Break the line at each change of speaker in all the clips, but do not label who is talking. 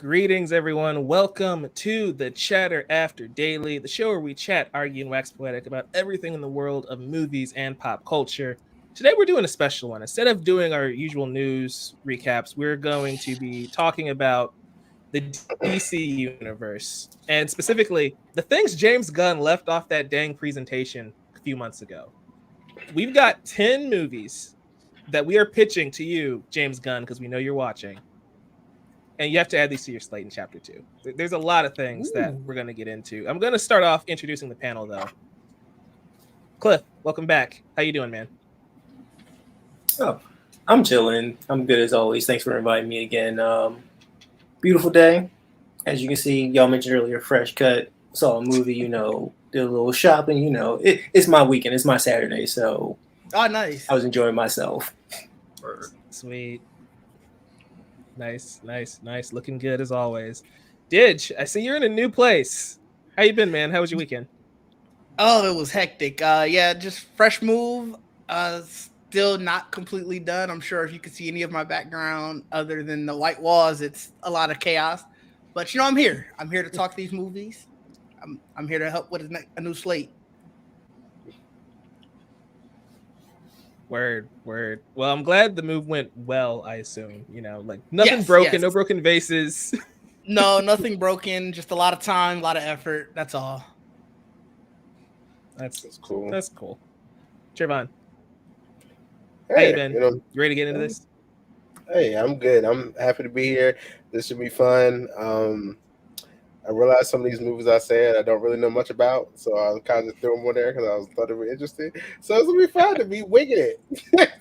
Greetings, everyone. Welcome to the Chatter After Daily, the show where we chat, argue, and wax poetic about everything in the world of movies and pop culture. Today, we're doing a special one. Instead of doing our usual news recaps, we're going to be talking about the DC universe, and specifically the things James Gunn left off that dang presentation a few months ago. We've got 10 movies that we are pitching to you, James Gunn, because we know you're watching. And you have to add these to your slate in chapter 2. There's a lot of things that we're going to get into. I'm going to start off introducing the panel, though. Cliff, welcome back. How you doing, man?
Oh, I'm chilling. I'm good as always. Thanks for inviting me again. Beautiful day. As you can see, y'all mentioned earlier, fresh cut. Saw a movie, did a little shopping. It's my weekend. It's my Saturday, so
nice.
I was enjoying myself.
Sweet. Nice. Looking good as always. Didge, I see you're in a new place. How you been, man? How was your weekend?
Oh, it was hectic. Just fresh move. Still not completely done. I'm sure if you could see any of my background other than the white walls, it's a lot of chaos. But I'm here. I'm here to talk these movies. I'm here to help with a new slate.
Word. Well, I'm glad the move went well, I assume. Nothing broken,
yes.
No broken vases.
No, nothing broken. Just a lot of time, a lot of effort. That's all.
That's
cool.
That's cool. Trevon,
Hey,
how you been? You ready to get into this?
Hey, I'm good. I'm happy to be here. This should be fun. I realized some of these movies I said I don't really know much about, so I kind of threw them on there because thought they were interesting. So it's gonna be fun to be winging it.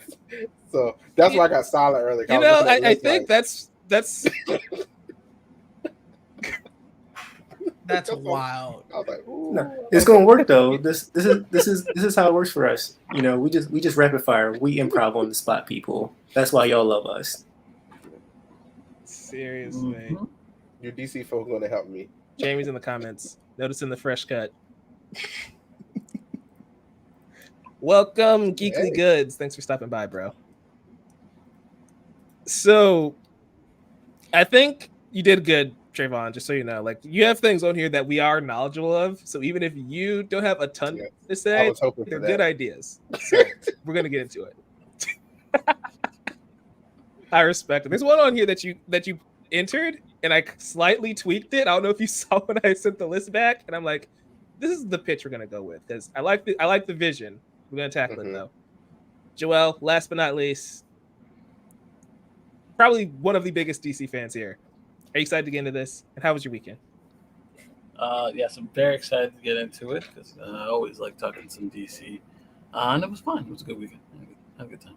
So that's why I got silent earlier.
I think that's
that's wild.
I was like,
No, it's gonna work though. This is how it works for us. We just rapid fire. We improv on the spot, people. That's why y'all love us.
Seriously.
Mm-hmm. Your DC folks gonna help me.
Jamie's in the comments. Noticing the fresh cut. Welcome, Geekly Goods. Thanks for stopping by, bro. So, I think you did good, Trevon, just so you know. You have things on here that we are knowledgeable of. So even if you don't have a ton to say, they're good ideas. So we're gonna get into it. I respect it. There's one on here that you entered, and I slightly tweaked it. I don't know if you saw when I sent the list back, and I'm like, this is the pitch we're gonna go with because I like the vision. We're gonna tackle it though. Joel, last but not least, probably one of the biggest DC fans here. Are you excited to get into this? And how was your weekend?
Yes, I'm very excited to get into it because I always like talking some DC. And it was fun. It was a good weekend. I had a good time.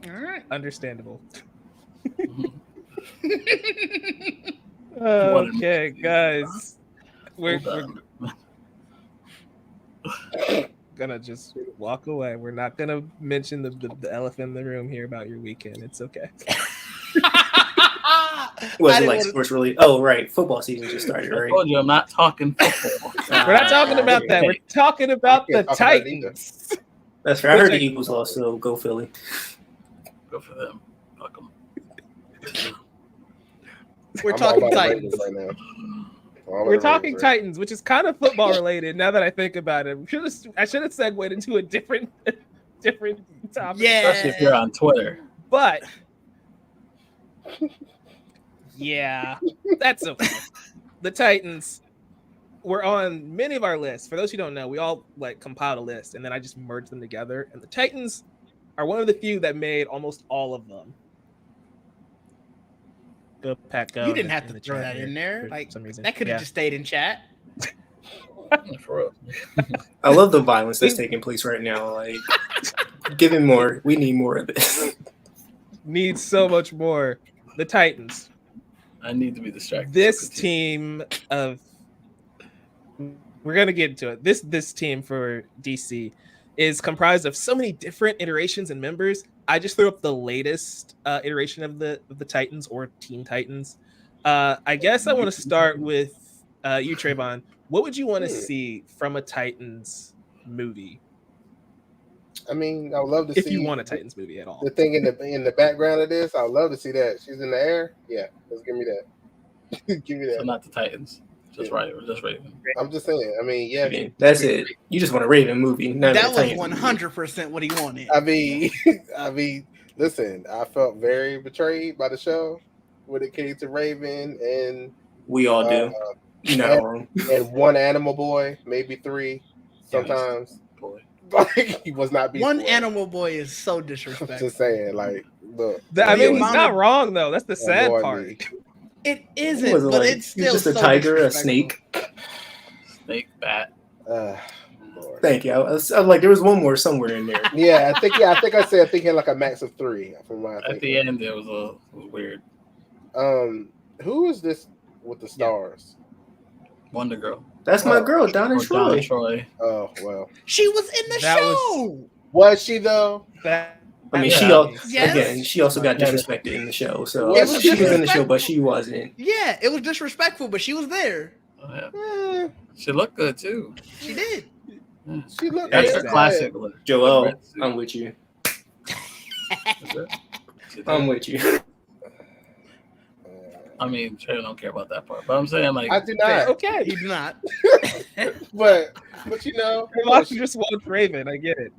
All right.
Understandable. Okay, guys. We're gonna just walk away. We're not gonna mention the elephant in the room here about your weekend. It's okay.
Was it like sports related? Oh, right. Football season just started, right?
I told you I'm not talking football.
We're not talking about that. We're talking about the Titans.
That's right. I heard the Eagles lost, so go Philly.
Go for them. Fuck them.
We're talking Titans
right now.
We're talking Titans, which is kind of football related. Now that I think about it, I should have segued into a different topic.
Yeah,
especially if you're on Twitter.
But yeah, that's okay. The Titans were on many of our lists. For those who don't know, we all compiled a list, and then I just merged them together. And the Titans are one of the few that made almost all of them. Go Pack, go!
You didn't have to throw that in there. Some reason. That could have just stayed in chat.
For real.
I love the violence that's taking place right now. Give him more. We need more of this.
Need so much more. The Titans.
I need to be distracted.
This team of we're gonna get into it. This team for DC is comprised of so many different iterations and members. I just threw up the latest iteration of the Titans or Teen Titans. I guess I want to start with you, Trevon. What would you want to see from a Titans movie?
I mean, I would love to
If
see
you want a Titans movie at all.
the thing in the background of this. I would love to see that. She's in the air. Yeah, let's give me that. Give me that.
So not the Titans. Just right. Just Raven.
I'm just saying. I mean, yeah.
Okay, that's it. You just want a Raven movie.
That was 100% what he wanted.
I mean, listen. I felt very betrayed by the show when it came to Raven and
We all do. You're not wrong.
and one animal boy, maybe three, sometimes.
Boy.
Like he was not. Beast
One
Boy.
animal boy is so
I'm
disrespectful.
just saying, like, look.
I mean,
the
he's
amount
not
of-
wrong though. That's the sad
annoyed
part.
me.
It
He
isn't,
wasn't
but
like-
it's
he's
still
just a
so
tiger, a
disrespectful.
snake.
Snake, bat.
Lord.
Thank you. I was like, there was one more somewhere in there.
Yeah, I think I said he had like a max of 3 from my.
At the end, it was weird.
Who is this with the stars?
Wonder Girl.
That's my girl, Donna
Or Donna
Troy.
Troy.
Oh well,
She was in the
That
show.
was she though?
That,
I mean,
Yes.
she also got disrespected in the show. So
It was
she was in the show,
disrespectful.
but she wasn't.
Yeah, it was disrespectful, but she was there.
Oh, yeah.
Eh,
She looked good too.
She did.
she looked.
That's
good,
her
but-
classic look.
Joel,
Red suit.
I'm with you.
That's it. She did.
I'm with you.
I mean, Trey don't care about that part, but I'm saying like
I do not.
okay.
You do not.
But you know,
Lost just wants Raven. I get it.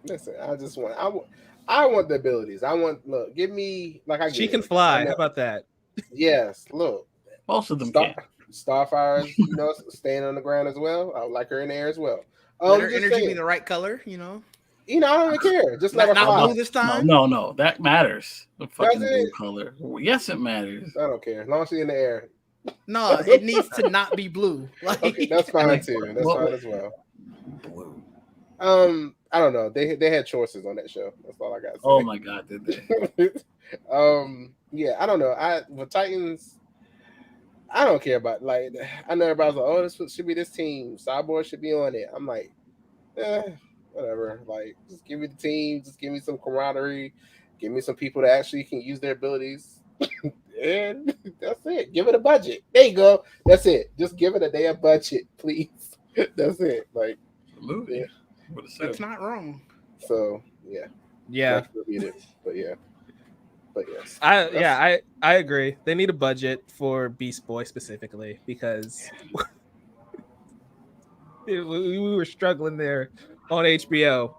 listen. I want the abilities. Look. Give me like I.
She
get
can
it. I
fly.
know.
How about that?
Yes. Look.
most of them can.
Starfire's, staying on the ground as well. I would like her in the air as well.
Let her
Just
energy
saying.
be the right color, you know.
I don't even care. Just let her
Not
fly.
blue this time.
No, that matters. The fucking
Does
blue
it?
color. Yes, it matters.
I don't care. As long as she's in the air.
No, it needs to not be blue. Like
Okay, that's fine too. That's
What-
fine as well.
Blue.
I don't know. They had choices on that show. That's all I got to say.
Oh my god, did they?
Yeah, I don't know. With Titans, I don't care about like I know everybody's like, oh, this should be this team. Cyborg should be on it. I'm like, whatever. Like, just give me the team, just give me some camaraderie, give me some people that actually can use their abilities. And that's it. Give it a budget. There you go. That's it. Just give it a damn budget, please. That's it. Like,
The movie.
Yeah.
Would have said.
that's not wrong.
so yeah.
Yeah.
Not to repeat it, but yeah. But yes.
I agree. They need a budget for Beast Boy specifically because we were struggling there on HBO.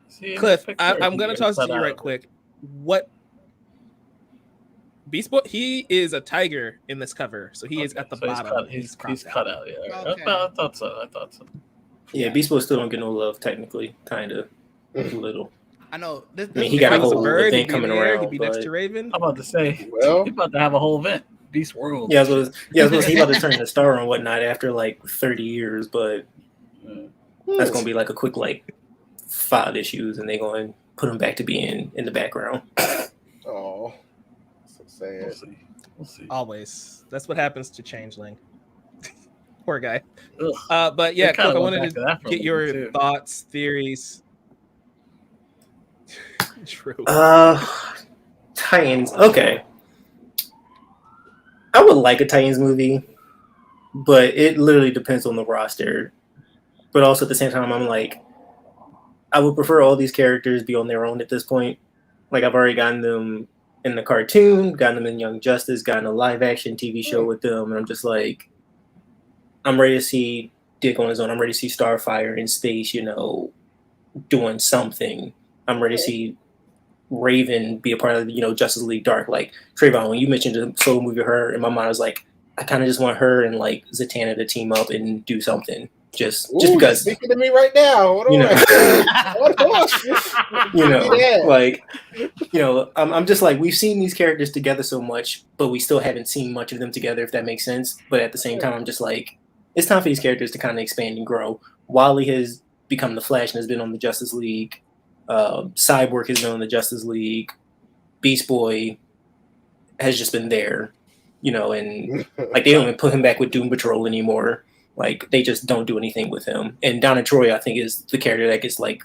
See,
Cliff,
picture
I'm gonna
is
toss
cut
to you
out
right
of it.
quick. What Beast Boy? He is a tiger in this cover, so he is
Okay,
at the
so
bottom.
He's
cropped
cut out. Yeah,
Okay.
I thought so.
Yeah, Beast Boy still don't get no love technically, kind of a little.
I know. This,
I mean, he
is
got a
If he was
whole
bird,
event
he'd be
coming
in the air,
around,
He'd be next
but-
to Raven.
I'm about to say,
Well,
he's about to have a whole event. Beast World.
Yeah, I was he about to turn the star and whatnot after like 30 years, but
Yeah.
that's gonna be like a quick like 5 issues, and they're going to put him back to being in the background.
oh, so sad.
We'll see.
Always. That's what happens to Changeling. Poor guy.
Ugh.
But yeah,
They kinda
Cliff, I
went
wanted
back
to
to that for a
get
little
your
bit, too.
thoughts, theories. True.
Titans. Okay. I would like a Titans movie, but it literally depends on the roster. But also at the same time, I'm like, I would prefer all these characters be on their own at this point. Like, I've already gotten them in the cartoon, gotten them in Young Justice, gotten a live action TV show with them, and I'm just like, I'm ready to see Dick on his own. I'm ready to see Starfire in space, doing something. I'm ready to see Raven be a part of, Justice League Dark. Like, Trevon, when you mentioned the solo movie of her, in my mind, I was like, I kind of just want her and, like, Zatanna to team up and do something. Just
Ooh,
because,
speaking to me right now. Hold on.
You know.
Hold on. Yeah.
like, I'm just like, we've seen these characters together so much, but we still haven't seen much of them together, if that makes sense. But at the same time, I'm just like, it's time for these characters to kind of expand and grow. Wally has become the Flash and has been on the Justice League. Cyborg has been on the Justice League. Beast Boy has just been there, and like, they don't even put him back with Doom Patrol anymore. Like, they just don't do anything with him. And Donna Troy, I think, is the character that gets like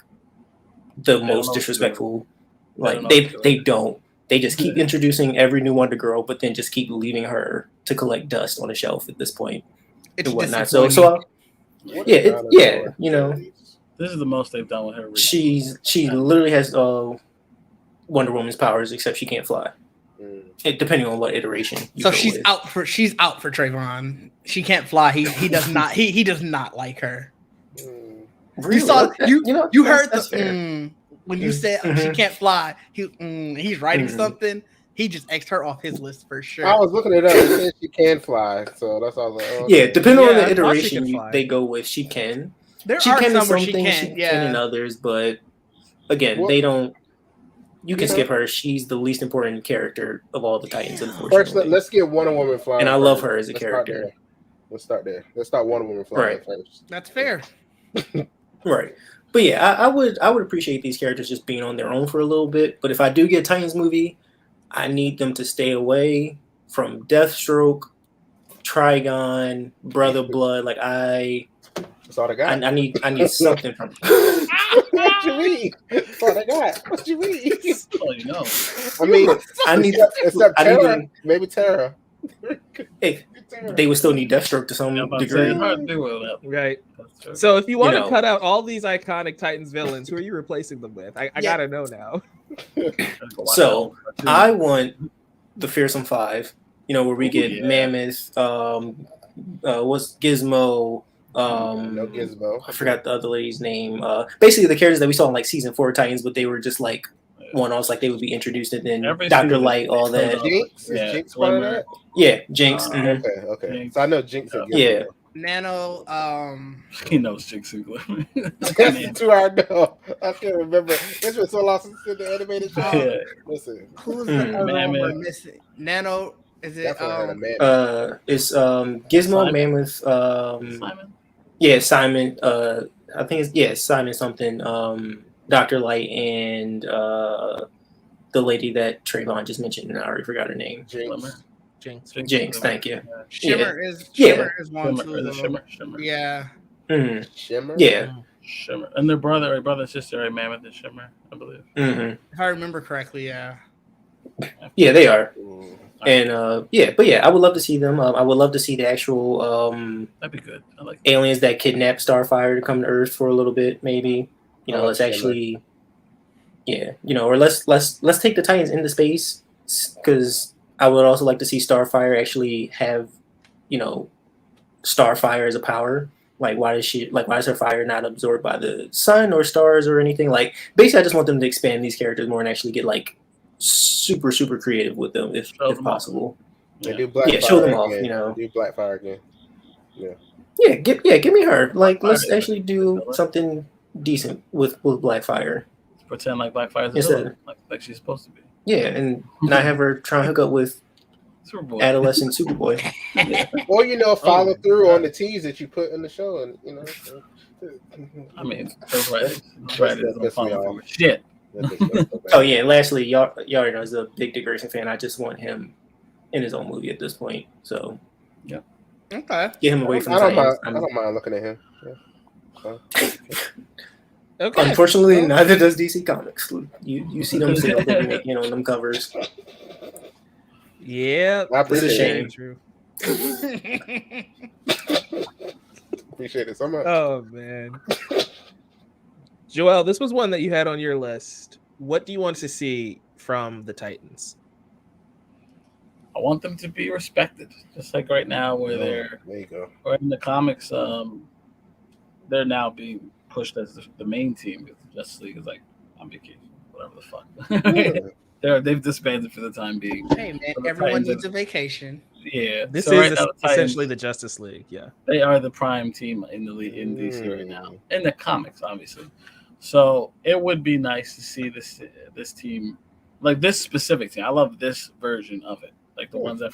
the most disrespectful. Like, they don't. They just keep introducing every new Wonder Girl, but then just keep leaving her to collect dust on a shelf at this point
It's
and whatnot.
disappointing.
So yeah,
This is the most they've done with her. Recently.
She literally has Wonder Woman's powers, except she can't fly. Depending on what iteration.
So she's out for Trevon. She can't fly. He does not. He does not like her.
Really?
You saw you heard
that's
when you said she can't fly. He's writing something. He just X'd her off his list for sure.
I was looking it up. It said she can fly, so that's all. Like, oh,
yeah, depending on the
I thought she
iteration
could fly.
they go with, she can.
There are some where she
can
can.
in others, but again, they don't. You can skip her. She's the least important character of all the Titans, unfortunately.
First, let's get Wonder Woman flying.
And I love her as a character.
Let's start there. Let's start Wonder Woman flying first.
That's fair.
Right. But yeah, I would appreciate these characters just being on their own for a little bit. But if I do get a Titans movie, I need them to stay away from Deathstroke, Trigon, Brother Blood. Like
that's all I got.
I need something from.
What you mean? That's all I got. What you mean?
Oh, you know.
I mean,
I need
except Terra. Maybe Terra.
Hey, they would still need Deathstroke to some degree.
Right. So if you want to cut out all these iconic Titans villains, who are you replacing them with? I gotta know now.
So I want the Fearsome Five. Where we get Mammoth. What's Gizmo?
No Gizmo.
I forgot the other lady's name. Basically, the characters that we saw in like season 4 Titans, but they were just like one-offs, like they would be introduced, and then Dr. Light, all that.
Jinx? Is Jinx part of that?
Yeah, Jinx.
Okay. Jinx. So I know Jinx.
Yeah.
Nano.
He knows Jinx and Glimmer.
That's too hard to know. I can't remember. It's been so long since the animated show.
Yeah.
Listen.
Who's the other one we're missing? Nano. Is it?
It's Gizmo,
Simon?
Mammoth.
Simon.
Yeah, Simon. I think it's Simon something. Dr. Light and the lady that Trevon just mentioned, and I already forgot her name. Jinx. Thank you.
Shimmer is one too.
Shimmer.
Yeah.
Mm-hmm.
Shimmer.
Yeah.
Shimmer and their brother and sister, right? Mammoth and Shimmer, I believe.
Mm-hmm.
If I remember correctly, yeah.
Yeah, they are. And I would love to see them. I would love to see the actual
that'd be good. I like
aliens that kidnap Starfire to come to Earth for a little bit, maybe. Let's actually, or let's take the Titans into space, because I would also like to see Starfire actually have, Starfire as a power. Like, why is her fire not absorbed by the sun or stars or anything? Like, basically, I just want them to expand these characters more and actually get like super creative with them if possible.
Do Blackfire
show them
again.
off.
Do Blackfire again.
Give me her. Like, let's actually do something decent with Blackfire.
Pretend like Blackfire's a villain, like she's supposed to be.
Yeah, and not have her try and hook up with
Superboy.
adolescent Superboy.
Or follow through on the teas that you put in the show, and
I mean, those writers don't follow through with shit.
Oh yeah, and lastly, y'all already know, as a big Dick Grayson fan, I just want him in his own movie at this point. So
yeah,
okay,
get him away from.
I don't mind looking at him. Yeah.
Okay. Unfortunately, neither does DC Comics. You see them still on them covers.
Yeah,
it's a shame.
True.
Appreciate it so much.
Oh man. Joel, this was one that you had on your list. What do you want to see from the Titans?
I want them to be respected, just like right now, where
there you go.
Or in the comics, they're now being pushed as the main team. Because Justice League is like on vacation, whatever the fuck. They've disbanded for the time being.
Hey man, everyone needs a vacation.
Yeah,
this is essentially the Justice League. Yeah,
they are the prime team in the league in DC right now, in the comics, obviously. So it would be nice to see this team, like this specific team. I love this version of it, like the ones that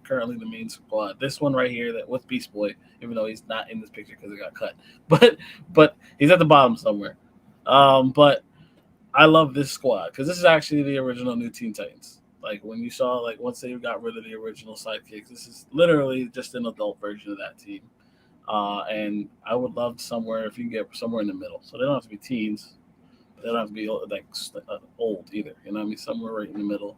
currently the main squad. This one right here, that with Beast Boy, even though he's not in this picture because it got cut, but he's at the bottom somewhere. But I love this squad because this is actually the original New Teen Titans. Like when you saw, like once they got rid of the original sidekicks, this is literally just an adult version of that team. And I would love somewhere if you can get somewhere in the middle, so they don't have to be teens, but they don't have to be like old either. You know what I mean? Somewhere right in the middle.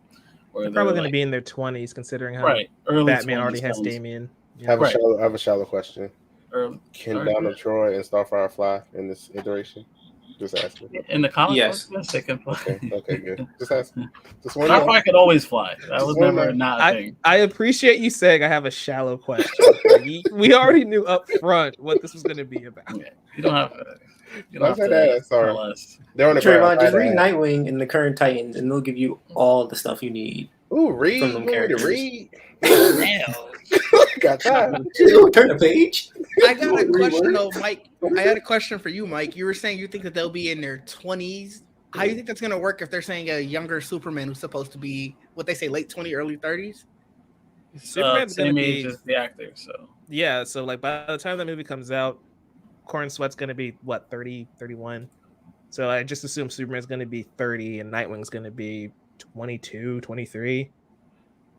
Where
they're probably going to be in their 20s, considering how
early
Batman already has Damian.
Yeah. I have a shallow question.
Or
Can Donald Troy and Starfire fly in this iteration? Just asking.
in the comic
Yes.
books, yes, they can fly.
Okay, good. Just asking. Just one.
Starfire could always fly. That was never not a thing.
I appreciate you saying I have a shallow question. we already knew up front what this was going to be about.
Yeah, you don't have to.
Sorry.
Tell us.
They're on the
Trevon,
ground.
just read Nightwing and the current Titans, and they'll give you all the stuff you need.
Ooh, read.
From them characters.
Read.
Damn.
Got time.
Turn the page.
I got a question though, Mike. I had a question for you, Mike. You were saying you think that they'll be in their 20s. How do you think that's gonna work if they're saying a younger Superman who's supposed to be what they say late 20s, early 30s?
Superman's going to
same
be
age as the actor, so
yeah. So like by the time that movie comes out, Corn Sweat's going to be what 30, 31. So I just assume Superman's going to be 30 and Nightwing's going to be 22, 23.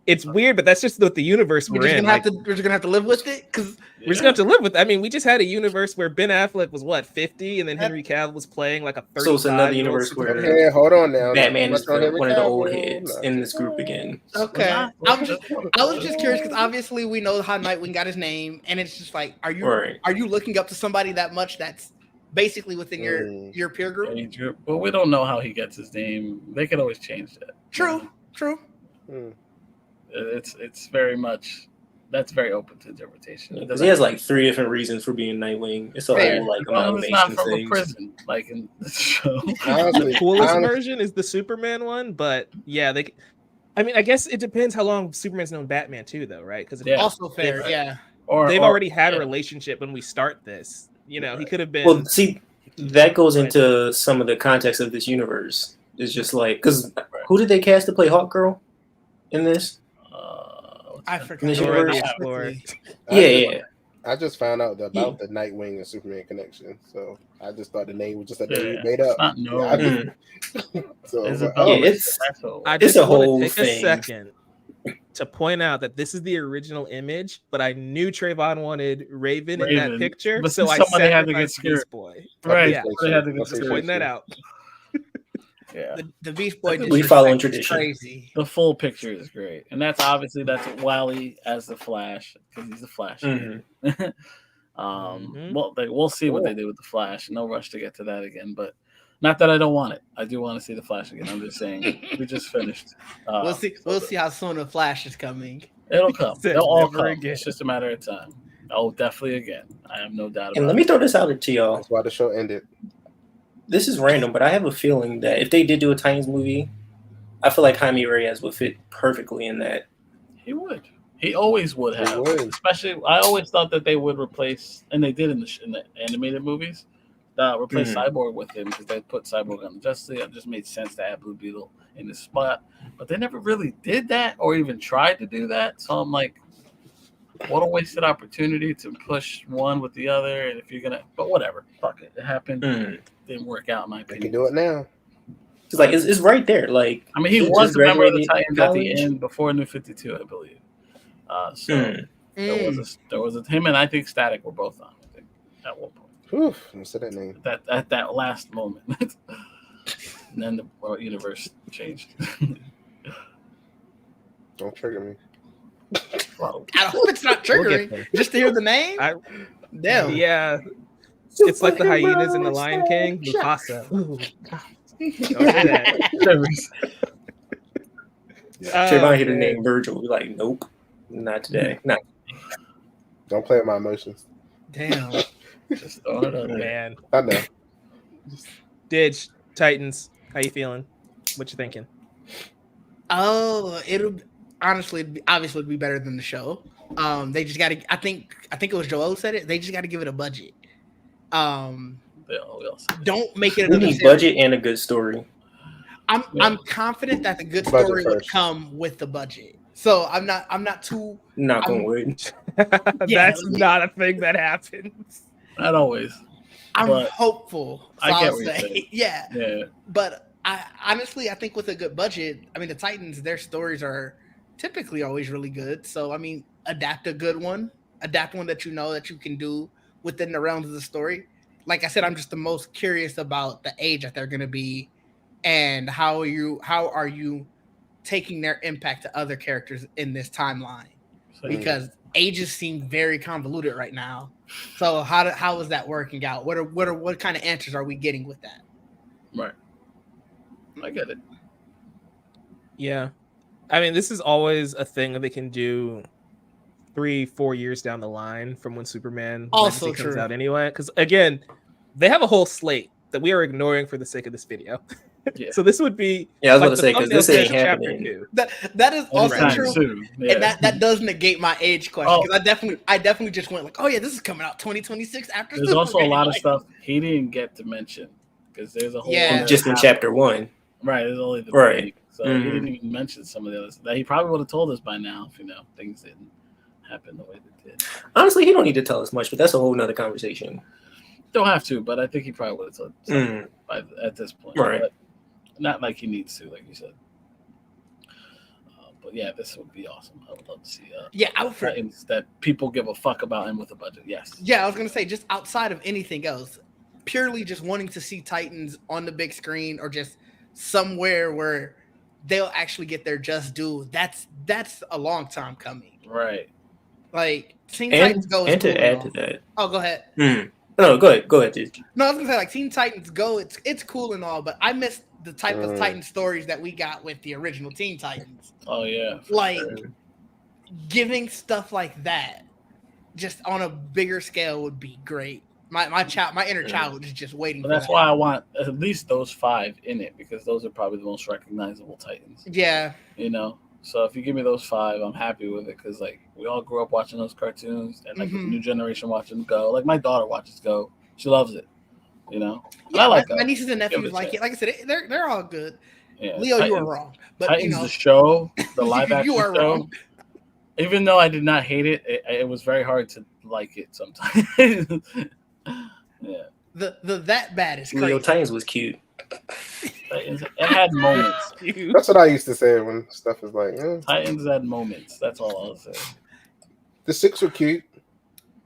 It's weird, but that's just the universe we're in.
We're just gonna have to live with it because
we're just gonna have to live with it. I mean, we just had a universe where Ben Affleck was what 50, and then Henry Cavill was playing like a 35.
So it's another universe where
Yeah, hold on now.
Batman is one of the old heads in this group again.
okay. I was just curious because obviously we know how Nightwing got his name, and it's just like, are you looking up to somebody that much that's basically within your peer group?
Well, we don't know how he gets his name. They could always change that.
True.
It's very much that's very open to interpretation.
Because he has like 3 different reasons for being Nightwing. It's a whole like
it's not
amalgamation
from
thing.
a prison, like in the show.
The coolest version is the Superman one, but yeah, I mean, I guess it depends how long Superman's known Batman too, though, right? Because
also fair, yeah.
They've already had a relationship when we start this. You know, he could have been.
Well, see, that goes into some of the context of this universe. It's just like because who did they cast to play Hawkgirl in this?
I forgot.
Yeah.
I just found out about the Nightwing and Superman connection, so I just thought the name was just a name made up.
It's a whole
thing.
A
second to point out that this is the original image, but I knew Trayvon wanted Raven in that picture,
but
so I sacrificed Beast Boy.
Right,
yeah, just pointing that out.
Yeah,
the Beast Boy.
We following tradition.
Crazy.
The full picture is great, and that's Wally as the Flash because he's the Flash. Well, we'll see what they do with the Flash. No rush to get to that again, but not that I don't want it. I do want to see the Flash again. I'm just saying we just finished.
We'll see how soon the Flash is coming.
It'll come. They'll all come.
Again.
It's just a matter of time. Oh, definitely again. I have no doubt about it.
And let me throw this out to y'all.
That's why the show ended.
This is random, but I have a feeling that if they did do a Titans movie, I feel like Jaime Reyes would fit perfectly in that.
He would. He always would have. Especially, I always thought that they would replace, and they did in the animated movies, replace Cyborg with him because they put Cyborg on the Justice League. It just made sense to add Blue Beetle in the spot. But they never really did that or even tried to do that. So I'm like, what a wasted opportunity to push one with the other. And if you're going to, but whatever. Fuck it. It happened. Didn't work out, in my opinion.
They can do it now.
It's like it's right there. Like
I mean, he was a member of the Titans at the end before New 52, I believe. There was him and I think Static were both on. I think at one point.
I said that name.
At that last moment, and then the universe changed.
Don't trigger me.
I hope it's not triggering. Just to hear the name. Damn.
Yeah. It's like the hyenas in the Lion King. Mufasa. Don't do that.
Trevon hit the name Virgil. We're like, nope, not today. Not.
Don't play with my emotions.
Damn.
Just throw it up,
man.
I know.
Didge, Titans. How you feeling? What you thinking?
Oh, obviously it'd be better than the show. They just got to. I think it was Joel said it. They just got to give it a budget. Don't make it.
We need budget and a good story.
I'm confident that the good story would come with the budget. So I'm not too.
Knock on wood.
That's not a thing that happens.
Not always.
I'm hopeful. So
I get
what
you're saying.
Yeah. But I honestly think with a good budget, I mean the Titans, their stories are typically always really good. So I mean, adapt a good one. Adapt one that you know that you can do within the realms of the story. Like I said, I'm just the most curious about the age that they're going to be and how are you taking their impact to other characters in this timeline? Because ages seem very convoluted right now. So how is that working out? What kind of answers are we getting with that?
Right. I get it.
Yeah. I mean, this is always a thing that they can do 3-4 years down the line from when Superman
Also
Legacy comes
true.
out anyway. Because again, they have a whole slate that we are ignoring for the sake of this video.
Yeah.
So this would be
Yeah, I was
like
about to say, 'cause
thumbnail
this ain't
says chapter
happening.
2.
That is also
Anytime
true.
soon. Yeah.
And that does negate my age question
Oh.
because I definitely just went like, oh yeah, this is coming out 2026 after.
There's also a
Superman.
lot of
Like,
stuff he didn't get to mention because there's a whole
Yeah.
other
Just in
half-
chapter 1.
Right, there's only the
Right.
beginning. So he didn't even mention some of the others that he probably would have told us by now if things didn't happen the way they did.
Honestly, he don't need to tell us much, but that's a whole nother conversation.
Don't have to, but I think he probably would have told us at this point.
Right.
But not like he needs to, like you said. But yeah, this would be awesome. I would love to see Titans that people give a fuck about and with a budget. Yes.
Yeah, I was gonna say just outside of anything else, purely just wanting to see Titans on the big screen or just somewhere where they'll actually get their just due. That's a long time coming.
Right.
Like Teen Titans Go is
And to
cool
add
and
to
all.
that.
Oh, go ahead.
No, go ahead, Didge.
No, I was gonna say like Teen Titans Go. It's cool and all, but I missed the type of Titan stories that we got with the original Teen Titans.
Oh yeah.
Like
sure.
giving stuff like that just on a bigger scale would be great. My inner child is just waiting
But
for
that's
that.
why I want at least those 5 in it because those are probably the most recognizable Titans.
Yeah.
So if you give me those 5, I'm happy with it because like we all grew up watching those cartoons and like the new generation watching Go. Like my daughter watches Go, she loves it. And
Yeah,
I like
my
Go.
nieces and
Give it
nephews
a
like it.
chance.
Like I said, they're all good.
Yeah,
Leo, you are
Titans-
wrong, but
Titans the show, the live action
you are
show.
wrong.
Even though I did not hate it, it was very hard to like it sometimes. Yeah,
The that bad is
Leo
crazy.
Titans was cute.
Titans, it had moments.
That's what I used to say when stuff is like,
Titans had moments. That's all I'll say.
the 6 were cute.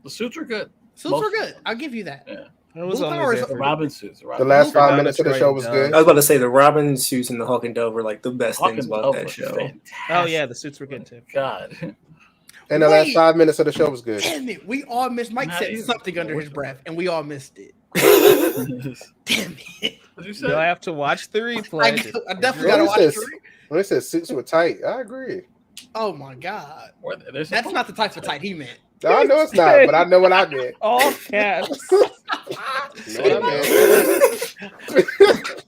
The suits were good.
Suits were good. I'll give you that.
Yeah.
It was
Blue
only
Power is-
there
The
for-
Robin suits.
The last
Donna
5 minutes of the
Troy
show was
Dunn.
good.
I was about to say the Robin suits and the Hawk and Dove were like the best things about that show.
Oh yeah, the suits were good too.
God.
And the last
Wait.
5 minutes of the show was good.
Damn it. We all missed. Mike
Not
said
even.
something under his breath, and we all missed it.
What'd
Damn it.
you say?
You'll have to watch the replay.
I definitely gotta
When
watch
it says-
three.
When it said 6 were tight, I agree.
Oh my god.
There's
That's not the type of tight he meant.
I know it's not, but I know what I meant.
All caps.
You know what I meant.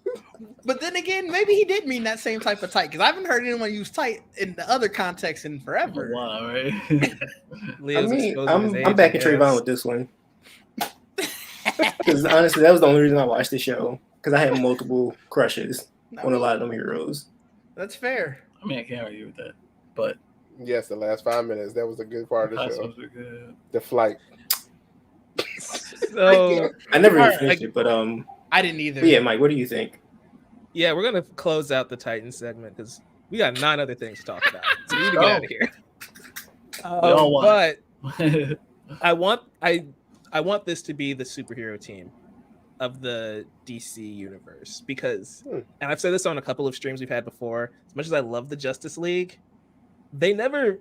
But then again, maybe he did mean that same type of tight because I haven't heard anyone use tight in the other context in forever.
Wow, right?
Leo's exposing
I'm
his age,
back
I
at Trevon
guess.
with this one. Because honestly, that was the only reason I watched the show. Because I had multiple crushes on a lot of them heroes.
That's fair.
I mean, I can't argue with that. But
Yes, the last 5 minutes. That was a good part of the show.
Picassos are good.
The flight.
So
I never even
Alright,
finished it, but
I didn't either.
but yeah, Mike, what do you think?
yeah, we're gonna close out the Titan segment because we got 9 other things to talk about. So we need to get
Oh.
out of here.
all want.
But I want this to be the superhero team of the DC universe because, and I've said this on a couple of streams we've had before, as much as I love the Justice League, they never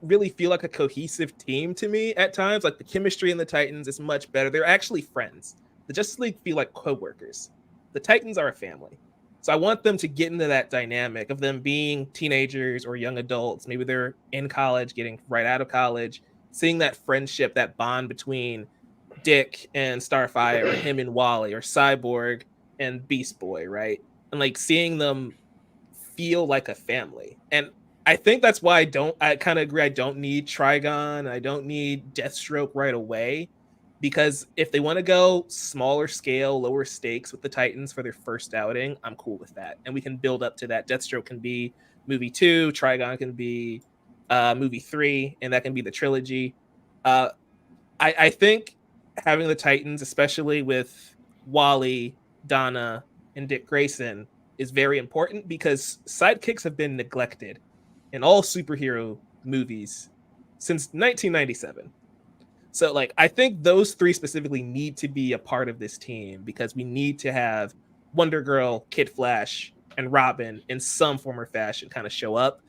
really feel like a cohesive team to me at times. Like the chemistry in the Titans is much better. They're actually friends. The Justice League feel like co-workers. The Titans are a family. So I want them to get into that dynamic of them being teenagers or young adults. Maybe they're in college, getting right out of college, seeing that friendship, that bond between Dick and Starfire, or him and Wally, or Cyborg and Beast Boy, right? And like seeing them feel like a family. And I think that's why I kind of agree. I don't need Trigon. I don't need Deathstroke right away. Because if they want to go smaller scale, lower stakes with the Titans for their first outing, I'm cool with that. And we can build up to that. Deathstroke can be movie 2, Trigon can be movie 3, and that can be the trilogy. I think having the Titans, especially with Wally, Donna, and Dick Grayson, is very important because sidekicks have been neglected in all superhero movies since 1997. So, like, I think those 3 specifically need to be a part of this team because we need to have Wonder Girl, Kid Flash, and Robin in some form or fashion kind of show up.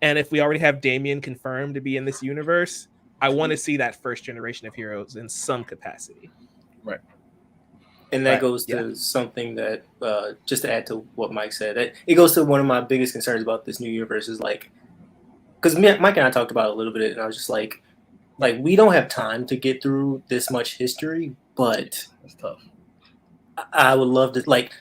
And if we already have Damian confirmed to be in this universe, I want to see that first generation of heroes in some capacity.
Right.
And that
Right,
goes to
yeah.
something that, just to add to what Mike said, it goes to one of my biggest concerns about this new universe is like, because Mike and I talked about it a little bit, and I was just like we don't have time to get through this much history, but
It's tough.
I would love to, like,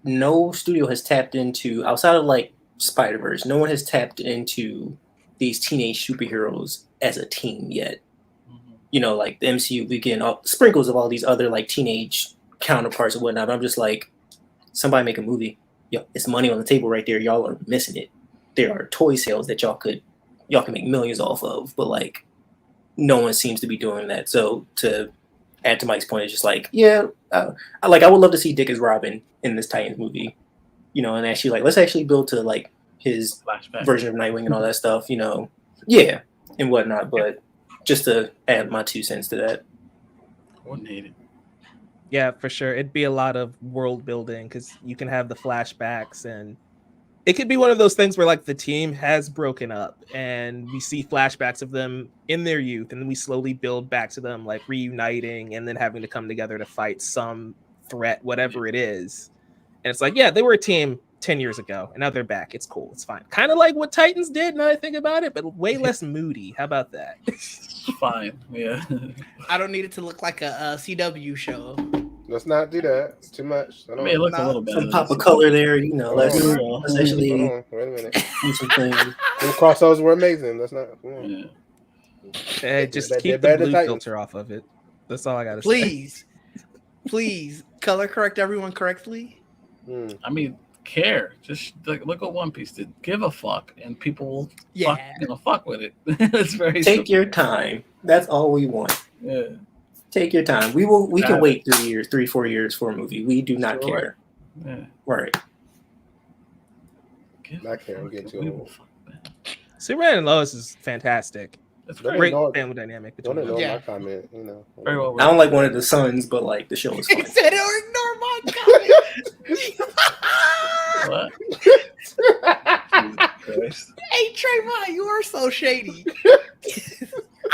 no studio has tapped into, outside of like Spider-Verse, no one has tapped into these teenage superheroes as a team yet.
Mhm.
You know, like the MCU, we get all sprinkles of all these other like teenage counterparts and whatnot. But I'm just like, somebody make a movie. Yo, it's money on the table right there. Y'all are missing it. There are toy sales that y'all can make millions off of, but like no one seems to be doing that. So to add to Mike's point, it's just like, yeah, I would love to see Dick as Robin in this Titans movie, you know, and actually like let's actually build to like his
Flashback.
version of Nightwing and all that stuff, you know, yeah, and whatnot. But just to add my 2 cents to that.
Coordinated.
Yeah, for sure. It'd be a lot of world building because you can have the flashbacks, and it could be one of those things where like the team has broken up and we see flashbacks of them in their youth, and then we slowly build back to them like reuniting and then having to come together to fight some threat, whatever it is. And it's like, yeah, they were a team 10 years ago and now they're back. It's cool. It's fine. Kind of like what Titans did now I think about it, but way less moody. How about that?
It's fine. Yeah.
I don't need it to look like a CW show.
Let's not do that. It's too much.
I mean, it looks a little better.
Some pop of color there, you know. Let's actually
Hold on. Wait a minute.
do some things.
Them crossovers were amazing. Let's not. Come on.
Yeah.
Just
They're
keep
better
the
than
blue
Titans.
filter off of it. That's all I gotta say.
Please color correct everyone correctly.
Mm.
I mean, care. Just look at One Piece. Did give a fuck, and people will
Yeah.
fuck with it. It's very
Take
simple.
your time. That's all we want.
Yeah.
Take your time. We can wait 3-4 years for a movie. We do not
Sure.
care.
Yeah.
Right.
Not care. I'm getting too
We
old.
will fuck, man.
Superman and Lois is fantastic.
That's
Don't
great.
Great
ignore-
family dynamic
Don't
between them.
ignore
Yeah.
my comment. You know.
Very well
I don't like one of the sons, but like the show is
He
fun.
said, "Or ignore my comment."
What? Jesus Christ.
Hey Trayvon, you are so shady.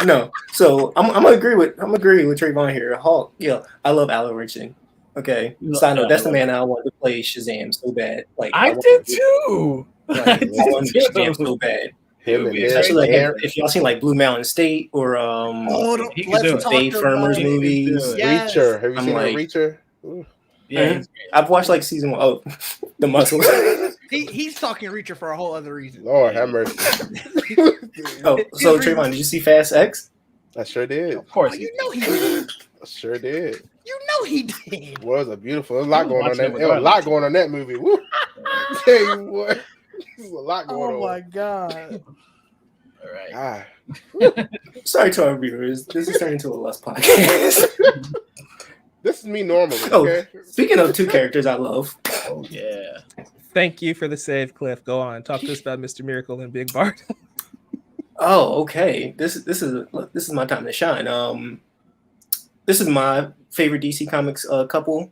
No, so I'm gonna agree with Trayvon here. Hulk, yeah, I love Alan Richardson. Okay, side note, that's the man I want to play Shazam so bad. Like
I
want
did
to-
too.
Like,
I
I want to be
did
Shazam
too.
so bad.
Him and
Especially like
Aaron.
if y'all seen like Blue Mountain State or
He can
Let's
do it.
talk
Dave
about
Firmer's
it.
movies.
Yes.
Reacher. Have you
I'm
seen
like-
a Reacher? Ooh.
Yeah, he's great.
I've watched like season 1. Oh, the muscle.
He's talking Reacher for a whole other reason.
Lord have mercy.
Oh, so Trayvon, did you see Fast X?
I sure did.
Of course.
Oh, you know he did.
I sure did.
You know he did.
It was a beautiful. There was a lot
I'm
going on
watching
that.
it
There was a lot
regardless.
going on that movie. Woo. I tell you what, there's a lot going
Oh
on.
my god.
All right.
Ah,
Sorry to our viewers. This is turning into a Lust podcast.
this is me normally.
Oh.
Okay.
Speaking of 2 characters I love,
Oh yeah.
Thank you for the save, Cliff. Go on. Talk to us about Mr. Miracle and Big Bart.
oh, okay. This is my time to shine. This is my favorite DC Comics couple,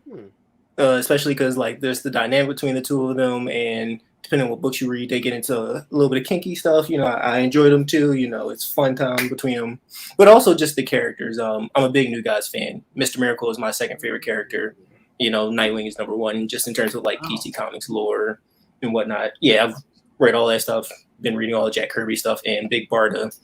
especially because like there's the dynamic between the two of them, and depending on what books you read, they get into a little bit of kinky stuff. You know, I enjoy them too. You know, it's fun time between them, but also just the characters. I'm a big New Gods fan. Mr. Miracle is my second favorite character. You know, Nightwing is number 1, just in terms of like DC Comics lore and whatnot. Yeah, I've read all that stuff. Been reading all the Jack Kirby stuff, and Big Barda.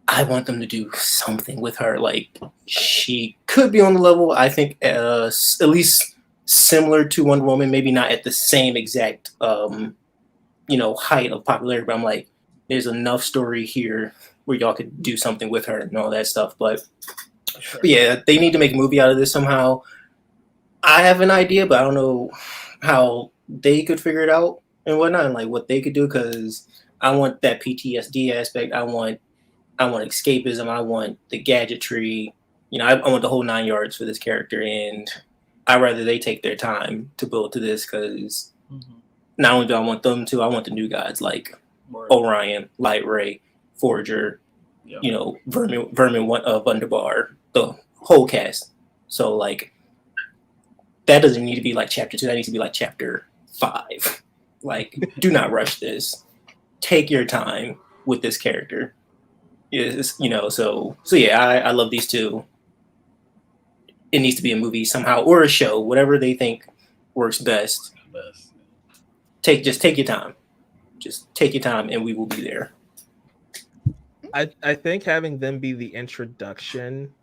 I want them to do something with her. Like, she could be on the level, I think, at least similar to Wonder Woman, maybe not at the same exact, height of popularity. But I'm like, there's enough story here where y'all could do something with her and all that stuff. But yeah, they need to make a movie out of this somehow. I have an idea, but I don't know how they could figure it out and whatnot, and like what they could do, because I want that PTSD aspect. I want escapism. I want the gadgetry. You know, I want the whole 9 yards for this character, and I'd rather they take their time to build to this, because not only do I want them to, I want the new gods like Orion, Light Ray, Forager, you know, Vermin Wunderbar, the whole cast. So like, that doesn't need to be like chapter 2. That needs to be like chapter 5. Like, do not rush this. Take your time with this character. Is so yeah, I love these two. It needs to be a movie somehow or a show, whatever they think works best. Just take your time. Just take your time, and we will be there.
I think having them be the introduction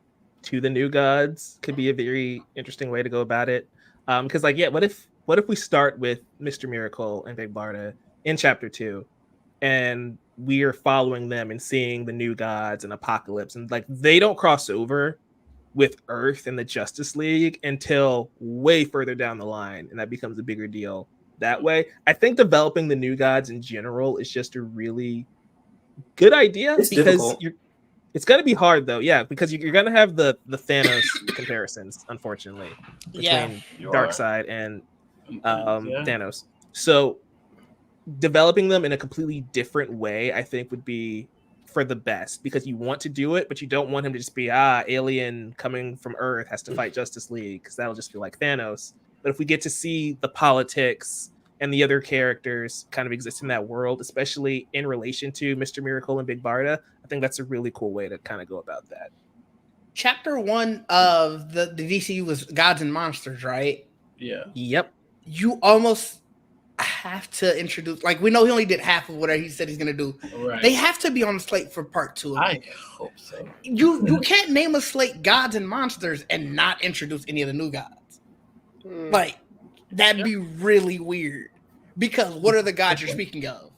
to the new gods could be a very interesting way to go about it. Because what if we start with Mr. Miracle and Big Barda in chapter 2, and we are following them and seeing the new gods and Apocalypse, and like they don't cross over with Earth and the Justice League until way further down the line, and that becomes a bigger deal that way. I think developing the new gods in general is just a really good idea.
It's
because
difficult.
it's going to be hard though, because you're going to have the Thanos comparisons, unfortunately, between Darkseid and Thanos. So developing them in a completely different way, I think, would be for the best, because you want to do it, but you don't want him to just be alien coming from Earth has to fight Justice League, because that'll just feel like Thanos. But if we get to see the politics and the other characters kind of exist in that world, especially in relation to Mr. Miracle and Big Barda, I think that's a really cool way to kind of go about that.
Chapter 1 of the DCU was Gods and Monsters, right?
Yeah.
Yep.
You almost have to introduce, like, we know he only did half of whatever he said he's gonna do.
Right.
They have to be on the slate for part 2.
I hope so.
You can't name a slate Gods and Monsters and not introduce any of the new gods. Like, that'd be really weird. Because what are the gods you're speaking of?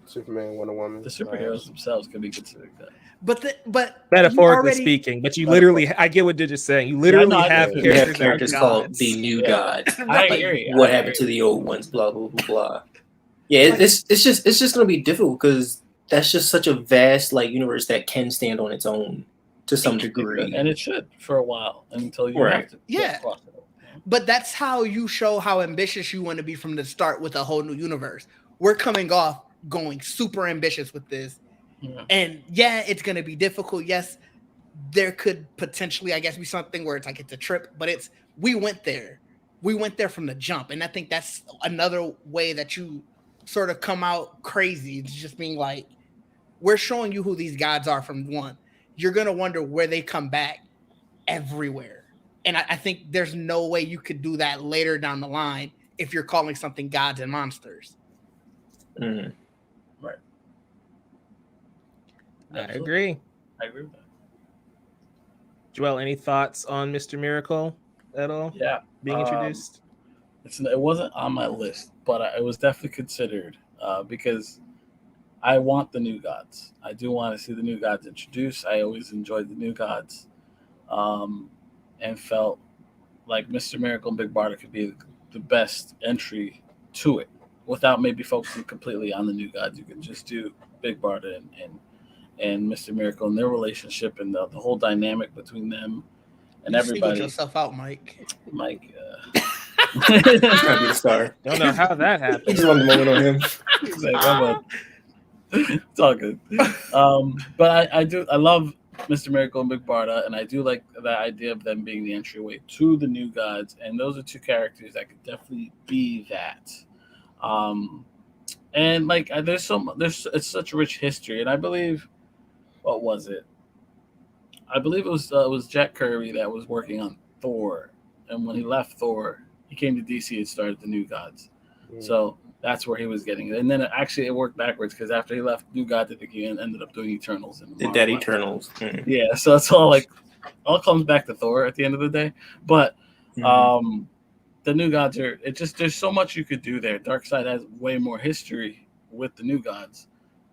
Superman, Wonder Woman.
The superheroes themselves could be considered that.
But
metaphorically speaking, but you literally, I get what Didge is saying. You literally have
You have
characters,
characters called the new gods.
I agree.
What happened to the old ones? Blah blah blah blah. Yeah, it's just gonna be difficult because that's just such a vast universe that can stand on its own to some degree,
and it should for a while until you have to.
Yeah. But that's how you show how ambitious you want to be from the start with a whole new universe. We're coming off going super ambitious with this.
Yeah.
And yeah, it's going to be difficult. Yes, there could potentially, I guess, be something where it's a trip, but we went there. We went there from the jump. And I think that's another way that you sort of come out crazy. It's just being like, we're showing you who these gods are from one. You're going to wonder where they come back everywhere. And I think there's no way you could do that later down the line if you're calling something Gods and Monsters.
Mm-hmm.
Right.
I agree.
I agree with that.
Joel, any thoughts on Mr. Miracle at all?
Yeah.
Being introduced?
It wasn't on my list, but it was definitely considered because I want the new gods. I do want to see the new gods introduced. I always enjoyed the new gods. And felt like Mr. Miracle and Big Barda could be the best entry to it without maybe focusing completely on the new gods. You could just do Big Barda and Mr. Miracle and their relationship and the whole dynamic between them and everybody.
Yourself out, Mike.
Mike.
Trying to be a star.
Don't know how that
He
happened.
just wanted the moment on him.
It's all good. But I love Mr. Miracle and Big Barda, and I do like the idea of them being the entryway to the new gods, and those are two characters that could definitely be that. And it's such a rich history, and I believe, what was it? I believe it was Jack Kirby that was working on Thor, and when he left Thor, he came to DC and started the new gods. So that's where he was getting it. And then it worked backwards because after he left New God, I think he ended up doing Eternals.
Did that Eternals. Mm-hmm.
Yeah, so it's all comes back to Thor at the end of the day. But the New Gods there's so much you could do there. Darkseid has way more history with the New Gods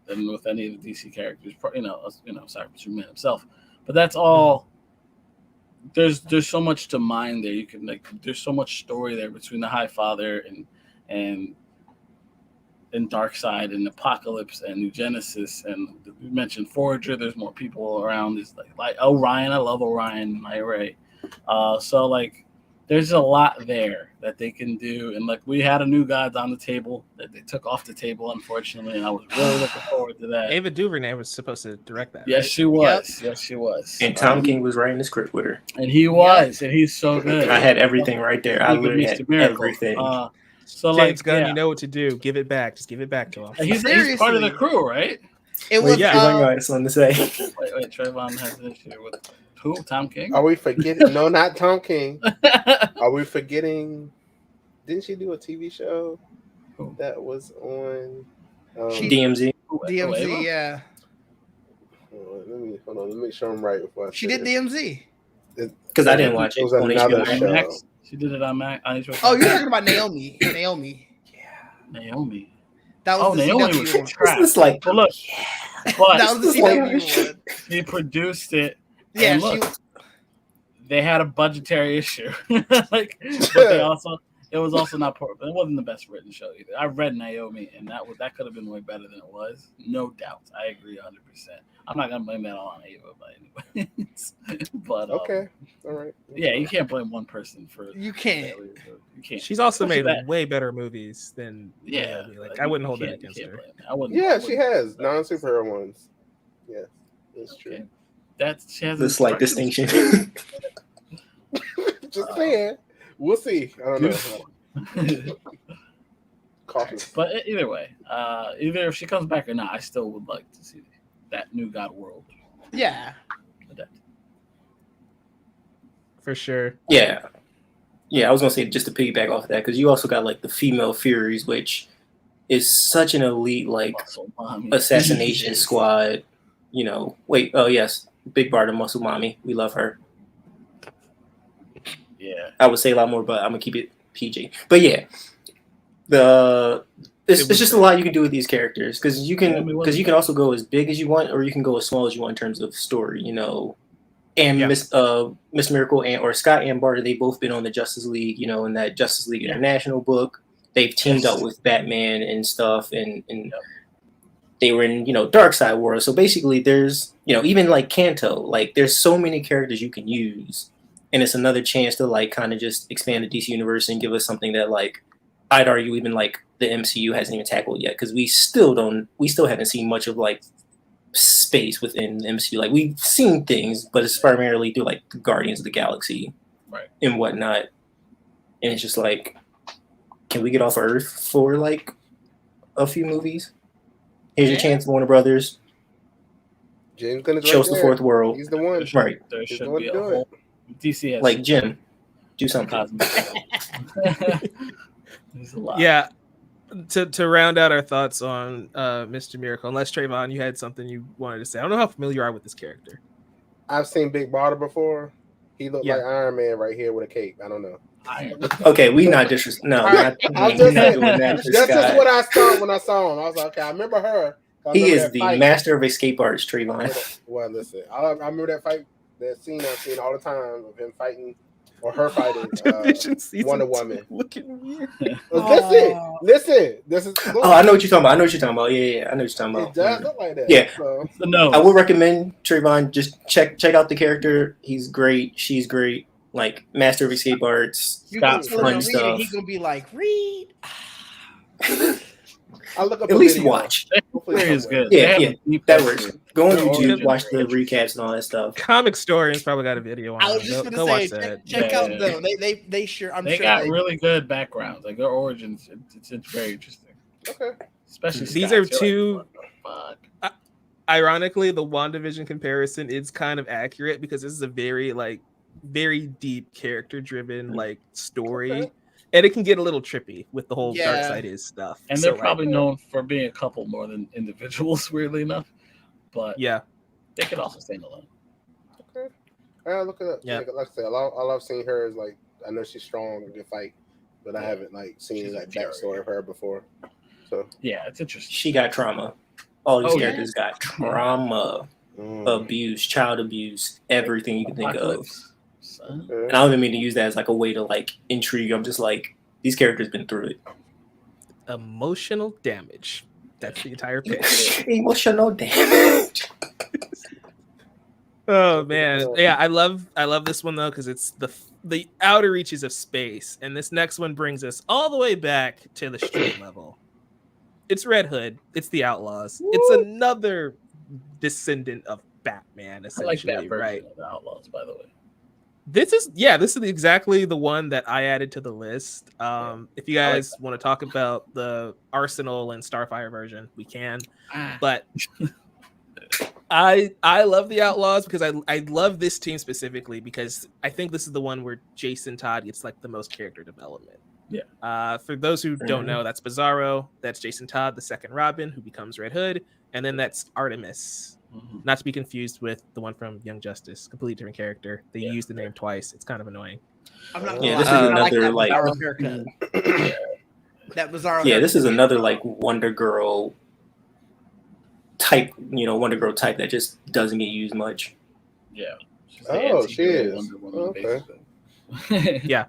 than with any of the DC characters. Aside from Superman himself. But that's all. There's so much to mine there. You can there's so much story there between the High Father and Darkseid and Apocalypse and New Genesis, and we mentioned Forager. There's more people around. It's like Orion. I love Orion, my array. So there's a lot there that they can do, and we had a new gods on the table that they took off the table, unfortunately, and I was really looking forward to that.
Ava DuVernay was supposed to direct that.
Yes,
right?
she was. Yep. Yes, she was.
And Tom King was writing the script with her.
And he was, and he's so good.
I had everything right there. I literally had everything.
So James Gunn, you know what to do. Give it back. Just give it back to him.
He's part of the crew, right?
It was
yeah.
Trevon got something to say.
Wait, Trevon has an issue with who? Tom King?
Are we forgetting? No, not Tom King. Are we forgetting? Didn't she do a TV show that was on
DMZ?
DMZ, yeah.
Hold on. Let me make sure I'm right before
She did DMZ.
Because I didn't watch it.
It was
On
another
HBO.
show.
Max. She did it on Max.
Oh, you're talking about Naomi.
Naomi.
That was the
Naomi
CW
was
one.
crap.
It's like,
But look, but
That was the CW one.
he produced it.
Yeah,
and look, they had a budgetary issue. Like, but it was also not poor, but it wasn't the best written show either. I read Naomi, and that could have been way better than it was. No doubt. I agree 100%. I'm not gonna blame that all on Ava, but anyway. But
okay, all right.
Yeah, you can't blame one person for.
You can't.
You can't.
She's also made
Especially that.
way better movies than Naomi. Like I wouldn't hold that against her.
I wouldn't.
Yeah, she has non-superhero ones. Yeah, that's true.
Okay. She has
the slight distinction.
Just saying. We'll see. I don't know. Cautious.
But either way, either if she comes back or not, I still would like to see that new God world.
Yeah.
For sure.
Yeah. I was gonna say, just to piggyback off of that, because you also got like the female Furies, which is such an elite like assassination squad. You know, yes, Big Barda Muscle Mommy, we love her.
Yeah,
I would say a lot more, but I'm gonna keep it PG. But yeah, it's just a lot you can do with these characters, because you can also go as big as you want, or you can go as small as you want in terms of story. You know, and Miss Miracle or Scott and Barter, they've both been on the Justice League. You know, in that Justice League International book, they've teamed up with Batman and stuff, and they were in Dark Side World. So basically, there's even like Kanto, like there's so many characters you can use. And it's another chance to like kind of just expand the DC universe and give us something that like I'd argue even like the MCU hasn't even tackled yet, because we still haven't seen much of like space within the MCU. Like we've seen things, but it's primarily through like the Guardians of the Galaxy and whatnot. And it's just like, can we get off Earth for like a few movies? Here's your chance, Warner Brothers.
James Gunn is
show us the fourth world.
He's the one.
Right.
There should be a whole DC has
like Jim. Do something.
There's a lot.
Yeah. To round out our thoughts on Mr. Miracle, unless Trevon, you had something you wanted to say. I don't know how familiar you are with this character.
I've seen Big Barda before. He looked like Iron Man right here with a cape. I don't know.
Okay, we not disrespect. No,
I'm just saying. That's just what I thought when I saw him. I was like, okay, I remember her.
He is the master of escape arts, Trevon.
Well, listen, I remember that fight, that scene I've seen all the time of him fighting or her fighting Wonder Woman.
Looking weird.
Listen. This is.
Oh, I know what you're talking about. Yeah, I know what you're talking about.
It does look like that.
Yeah.
So.
No,
I would recommend Trevon. Just check out the character. He's great. She's great. Like master of escape arts.
Got
fun stuff.
He's gonna be like, read.
I'll look up
at least watch.
Is good.
Yeah, that works. Go on YouTube, watch the recaps and all that stuff.
Comic Stories probably got a video on.
I was just gonna say, check out them. They sure.
They got really good backgrounds, like their origins. It's very interesting.
Okay.
Especially
these are two. Ironically, the WandaVision comparison is kind of accurate, because this is a very deep character-driven like story. Okay. And it can get a little trippy with the whole Darkseid stuff.
And they're probably known for being a couple more than individuals, weirdly enough. But they could also stand alone.
Okay. I'll look it up. Yeah. Like I said, all I've seen her is like, I know she's strong and can fight, but I haven't like seen like backstory of her before. So
it's interesting.
She got trauma. All these characters got trauma, abuse, child abuse, everything you can think of. And I don't even mean to use that as like a way to like intrigue. I'm just like, these characters been through it.
Emotional damage. That's the entire pitch.
Emotional damage.
Oh man, yeah, I love this one though, because it's the outer reaches of space, and this next one brings us all the way back to the street level. It's Red Hood. It's the Outlaws. Woo! It's another descendant of Batman, essentially.
I like that version of the Outlaws, by the way.
This is exactly the one that I added to the list. If you guys want to talk about the Arsenal and Starfire version, we can. But I love the Outlaws because I love this team specifically because I think this is the one where Jason Todd gets like the most character development.
Yeah.
For those who don't know, that's Bizarro, that's Jason Todd, the second Robin, who becomes Red Hood, and then that's Artemis. Not to be confused with the one from Young Justice, completely different character. They use the name twice. It's kind of annoying.
I'm not
Yeah,
gonna
this
lie,
is
I
another
like that
like.
Bizarro haircut. That Bizarro.
Yeah, this
haircut.
is another like Wonder Girl type. Wonder Girl type that just doesn't get used much.
Yeah. She's the
Oh, she
anti-hero
is.
Wonder Woman,
Okay.
basically.
Yeah.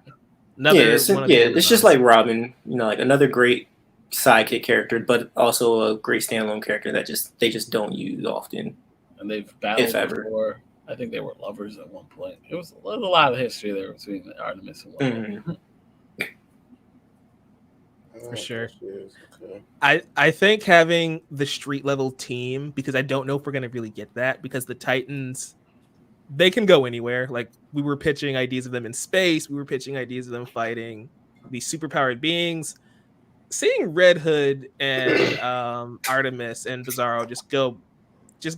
Another
it's
one of the
it's just
Amazons.
like Robin. Like another great sidekick character, but also a great standalone character that they just don't use often.
And they've battled
If ever.
before. I think they were lovers at one point. There's a lot of history there between Artemis and Wonder Woman.
For sure.
Okay.
I think having the street level team, because I don't know if we're gonna really get that, because the Titans, they can go anywhere. Like we were pitching ideas of them in space, we were pitching ideas of them fighting these superpowered beings. Seeing Red Hood and Artemis and Bizarro just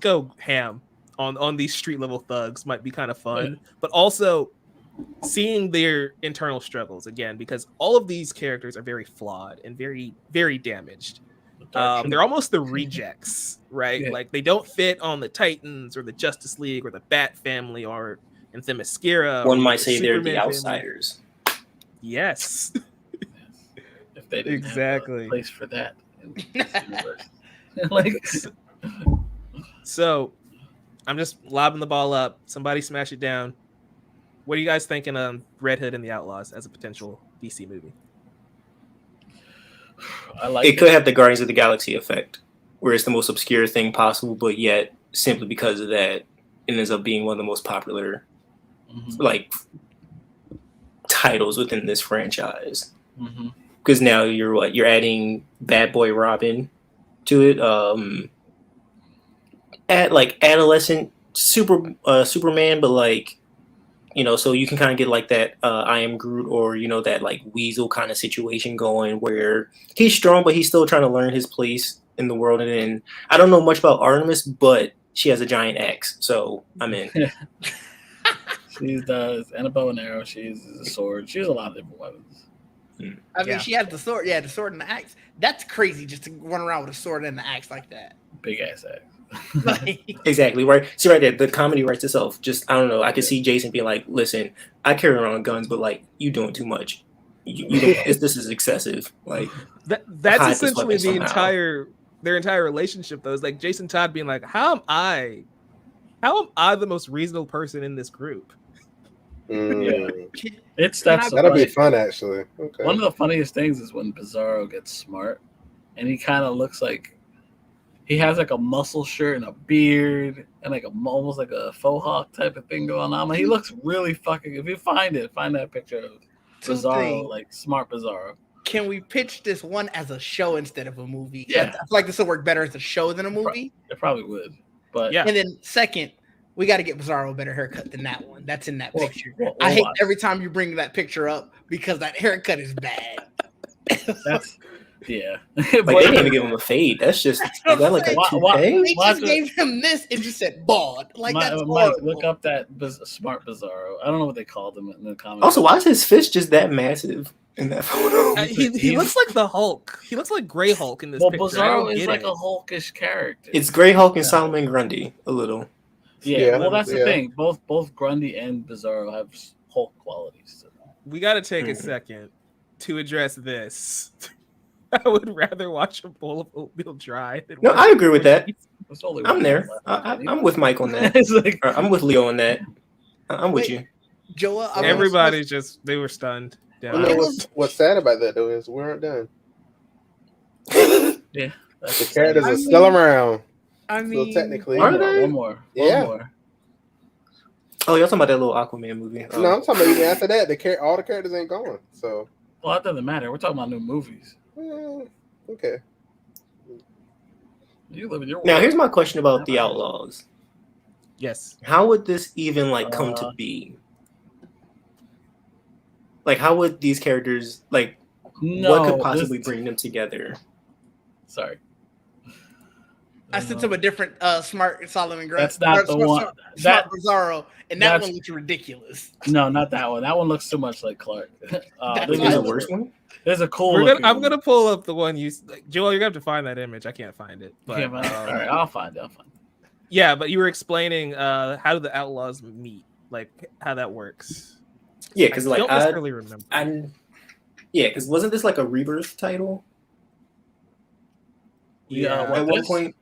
go ham on these street level thugs might be kind of fun, but also seeing their internal struggles again, because all of these characters are very flawed and very, very damaged. They're almost the rejects, right?
Yeah.
Like they don't fit on the Titans or the Justice League or the Bat Family or in Themyscira.
One
or
might
the
say they're
Superman
the
family.
outsiders.
Yes.
If they didn't
Exactly.
have a place for that in this universe. Like,
So I'm just lobbing the ball up. Somebody smash it down. What are you guys thinking of Red Hood and the Outlaws as a potential DC movie?
I like
It could have the Guardians of the Galaxy effect, where it's the most obscure thing possible, but yet simply because of that, it ends up being one of the most popular like titles within this franchise. Because now you're adding Bad Boy Robin to it. At like adolescent Superman, but like so you can kind of get like that I Am Groot or that like Weasel kind of situation going where he's strong but he's still trying to learn his place in the world. And then I don't know much about Artemis, but she has a giant axe, so I'm in.
She does, and a bow and arrow. She uses a sword. She has a lot of different weapons.
I mean, she has the sword. Yeah, the sword and the axe. That's crazy, just to run around with a sword and an axe like that.
Big ass axe.
Like,
Exactly, right. See right there, the comedy writes itself. Just I don't know. I could see Jason being like, "Listen, I carry around guns, but like you doing too much. You don't, this is excessive." Like
That's
hide this
essentially
weapon somehow.
their entire relationship though. Is like Jason Todd being like, how am I the most reasonable person in this group?
It's
That'll be fun, actually. Okay.
One of the funniest things is when Bizarro gets smart, and he kind of looks like he has like a muscle shirt and a beard and like almost like a faux hawk type of thing going on. He looks really fucking. If you find that picture of Bizarro, like smart Bizarro.
can we pitch this one as a show instead of a movie?
Yeah.
I feel like this will work better as a show than a movie.
It probably would, but
Yeah.
And then second, we got to get Bizarro a better haircut than that one. That's in that picture.
well,
I hate
watch.
every time you bring that picture up because that haircut is bad.
That's yeah.
Like they didn't even give him a fade. That's just is that like a toupee?
They
Watch
just
it.
gave him this and just said bald. Like that's
Mike,
horrible.
look up that smart Bizarro. I don't know what they called him in the comments.
Also, why is his fist just that massive in that photo?
He looks like the Hulk. He looks like Gray Hulk in this
well,
picture. I
Bizarro
don't
is
get
like
it.
a Hulkish character.
It's Grey Hulk and Solomon Grundy a little.
Yeah, well, that's the
Yeah.
thing. Both Grundy and Bizarro have Hulk qualities to them.
We got to take a second to address this. I would rather watch a bowl of oatmeal dry than
No,
watch
I agree with that.
There's only
I'm
one
there.
left.
I'm with Mike on that.
It's like,
Or I'm with Leo on that. I'm with
Wait.
you.
Joa, I mean,
Everybody's just they were stunned. Yeah.
You know
It
what's sad about that though is we aren't done.
yeah. That's
The characters
I
are still
mean-
around.
I
So
mean,
technically,
Are they?
one more.
Yeah.
One more.
Oh, y'all talking about that little Aquaman movie? Oh.
no, I'm talking about even after that. All the characters ain't gone. So
Well, that doesn't matter. We're talking about new movies.
okay.
You live in your world.
Now, here's my question about the Outlaws.
Yes.
How would this even like come to be? Like, how would these characters like?
No,
what could possibly
this-
bring them together?
Sorry.
I sent him a different Smart Solomon Grundy.
That's not the one.
Smart Bizarro, and that one looks ridiculous.
No, not that one. That one looks too much like Clark.
There's a worse one.
There's a cool.
I'm gonna pull up the one you, Joel. You're gonna have to find that image. I can't find it. But,
all right, I'll find it.
Yeah, but you were explaining how do the Outlaws meet, like how that works.
Yeah, because like
don't necessarily remember.
Yeah, because wasn't this like a Rebirth title?
Yeah,
at one point.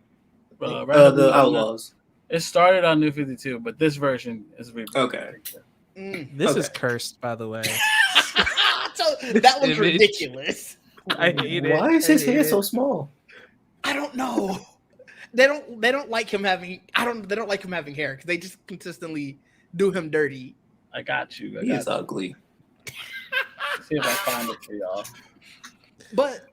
The
Outlaws.
It started on New 52, but this version is Rebirth.
Okay.
This is cursed, by the way.
So that was ridiculous.
I hate it.
Why is his hair so small?
I don't know. They don't like him having. They don't like him having hair because they just consistently do him dirty.
I got you.
He is ugly.
See if I find it for y'all.
But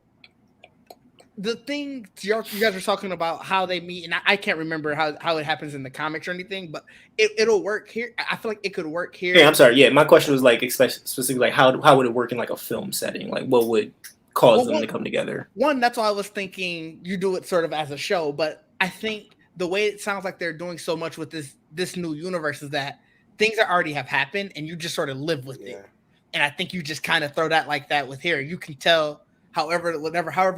the thing you guys are talking about how they meet, and I can't remember how it happens in the comics or anything, but it'll work here. I feel like it could work here.
Yeah, I'm sorry. Yeah, my question was like specifically like how would it work in like a film setting? Like what would cause them to come together?
One, that's why I was thinking you do it sort of as a show, but I think the way it sounds like they're doing so much with this new universe is that things that already have happened and you just sort of live with it. And I think you just kind of throw that like that with here. You can tell however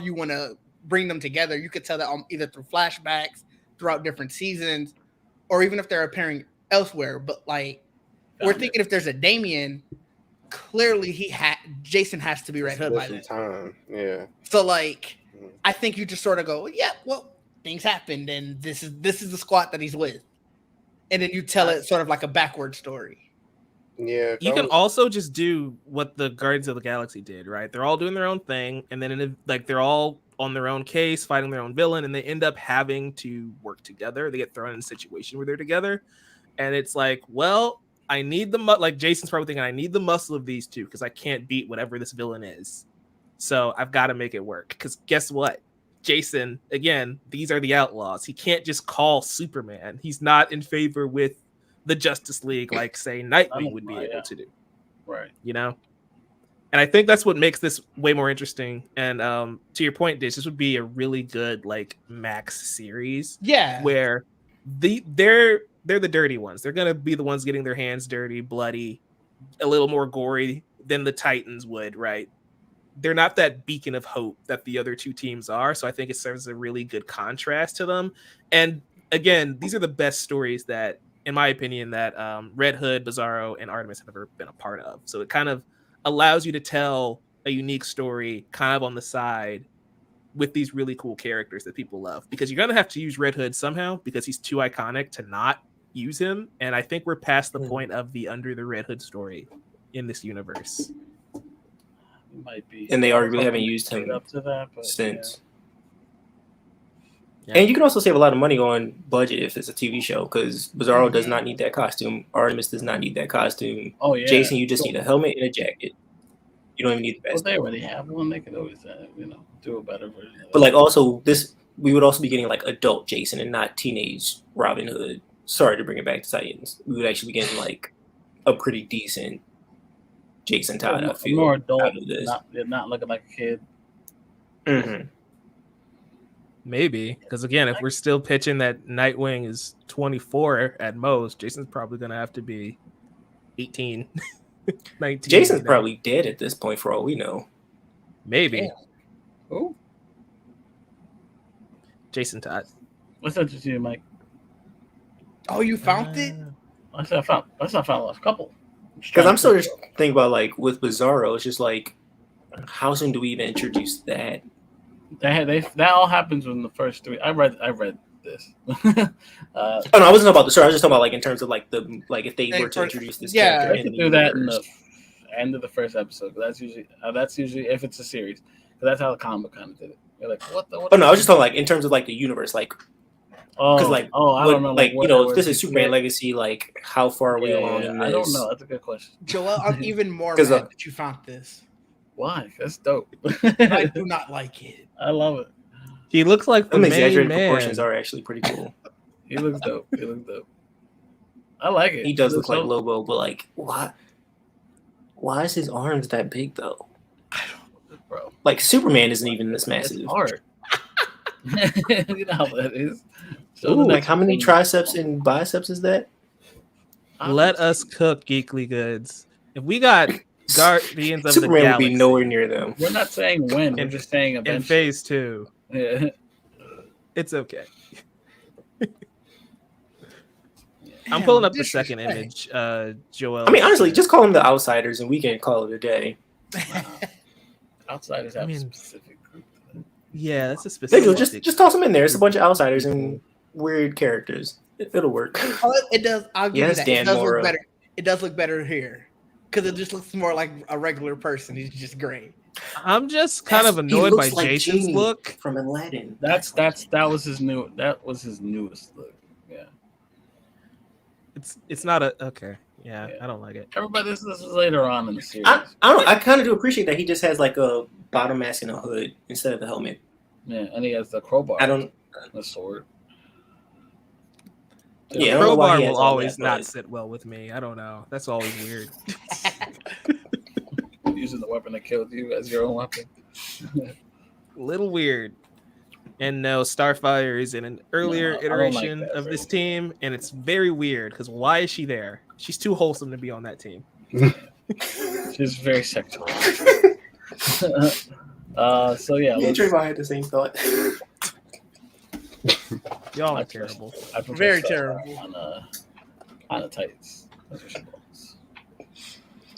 you want to bring them together. You could tell that either through flashbacks throughout different seasons, or even if they're appearing elsewhere. But like we're thinking if there's a Damien, clearly Jason has to be Red Hood by then.
Yeah.
So like I think you just sort of go, yeah, well, things happened and this is the squad that he's with. And then you tell it sort of like a backward story.
Yeah.
You can also just do what the Guardians of the Galaxy did, right? They're all doing their own thing, and then they're all on their own case, fighting their own villain, and they end up having to work together. They get thrown in a situation where they're together, and it's like, well, I need like Jason's probably thinking, I need the muscle of these two because I can't beat whatever this villain is. So I've got to make it work. Because guess what? Jason, again, these are the Outlaws. He can't just call Superman. He's not in favor with the Justice League, like say Nightwing would be able to do.
Right.
You know? And I think that's what makes this way more interesting. And to your point, Didge, this would be a really good like Max series.
Yeah.
Where they're the dirty ones. They're gonna be the ones getting their hands dirty, bloody, a little more gory than the Titans would, right? They're not that beacon of hope that the other two teams are. So I think it serves as a really good contrast to them. And again, these are the best stories that, in my opinion, that Red Hood, Bizarro, and Artemis have ever been a part of. So it kind of allows you to tell a unique story kind of on the side with these really cool characters that people love. Because you're going to have to use Red Hood somehow because he's too iconic to not use him. And I think we're past the point of the Under the Red Hood story in this universe.
Might be.
And they arguably haven't used him
up to that,
since.
Yeah.
And you can also save a lot of money on budget if it's a TV show because Bizarro does not need that costume. Artemis does not need that costume.
Oh yeah.
Jason, you just need a helmet and a jacket. You don't even need the best.
Well, they already have one. They could always, do a better version.
But like also we would also be getting like adult Jason and not teenage Robin Hood. Sorry to bring it back to Titans. We would actually be getting like a pretty decent Jason Todd. I feel
more adult,
out of this.
not looking like a kid.
Mm-hmm.
Maybe, because again, if we're still pitching that Nightwing is 24 at most, Jason's probably going to have to be 18, 19.
Jason's probably dead at this point for all we know.
Maybe.
Oh,
Jason Todd.
what's that to you, Mike?
Oh, you found it?
That's not found the last couple.
Because I'm still just thinking about like with Bizarro, it's just like how soon do we even introduce that?
That all happens in the first three. I read this.
Oh no, I wasn't about the story. I was just talking about like in terms of like if they were to introduce this character.
They could do that in the end of the first episode. That's usually if it's a series. Because that's how the comic kind of did it. They're like, what?
Oh no, I was just talking like in terms of like the universe, like. Because I don't know. Like if this is Superman Legacy, like how far are we along in this?
I don't know. That's a good question.
Joel, I'm even more mad that you found this.
Why? That's dope.
I do not like it.
I love it.
He looks like the main
exaggerated
man.
Proportions are actually pretty cool.
He looks dope. I like it.
He does look like Lobo, but like why is his arms that big though?
I don't know, bro.
Like Superman isn't even this massive.
It's hard. You know how that is. So
Ooh, like how many triceps and biceps is that?
Let us cook, Geekly Goods. If we got Guardians of the
Superman
Galaxy
would be nowhere near them.
We're not saying when. We're just saying
in
eventually.
phase 2,
Yeah.
it's okay. I'm pulling up the second
disrespect.
image, Joel.
I mean, honestly, just call them the Outsiders, and we can call it a day.
Outsiders have
I mean,
a specific group.
Yeah, that's a
They do.
specific.
Just toss them in there. It's a bunch of outsiders and weird characters. It'll work.
Oh, it does. I'll give
Yes,
you that.
Dan
It does
Mora.
look better. It does look better here because it just looks more like a regular person. He's just great.
I'm just kind of
He
annoyed by
looks like
Jason's
Genie
look.
from Aladdin.
That was his newest look. Yeah.
It's not a okay. Yeah,
Yeah.
I don't like it.
Everybody, this is later on in the series.
I don't know. I kind of do appreciate that he just has like a bottom mask and a hood instead of the helmet.
Yeah, and he has the crowbar.
I don't.
The sword.
Yeah, I don't know why
Crowbar
he has
will
all
always
that,
not
but-
sit well with me. I don't know. That's always weird.
Using the weapon that killed you as your own weapon.
Little weird. And no, Starfire is in an earlier
No, I don't like
iteration
that
of this
version.
team, and it's very weird because why is she there? She's too wholesome to be on that team.
She's very sexual. So yeah,
Me and Trevon had the same thought.
Y'all
I
are
prefer-
terrible.
I prefer
Very
Starfire
terrible.
on the tights. That's what she wants.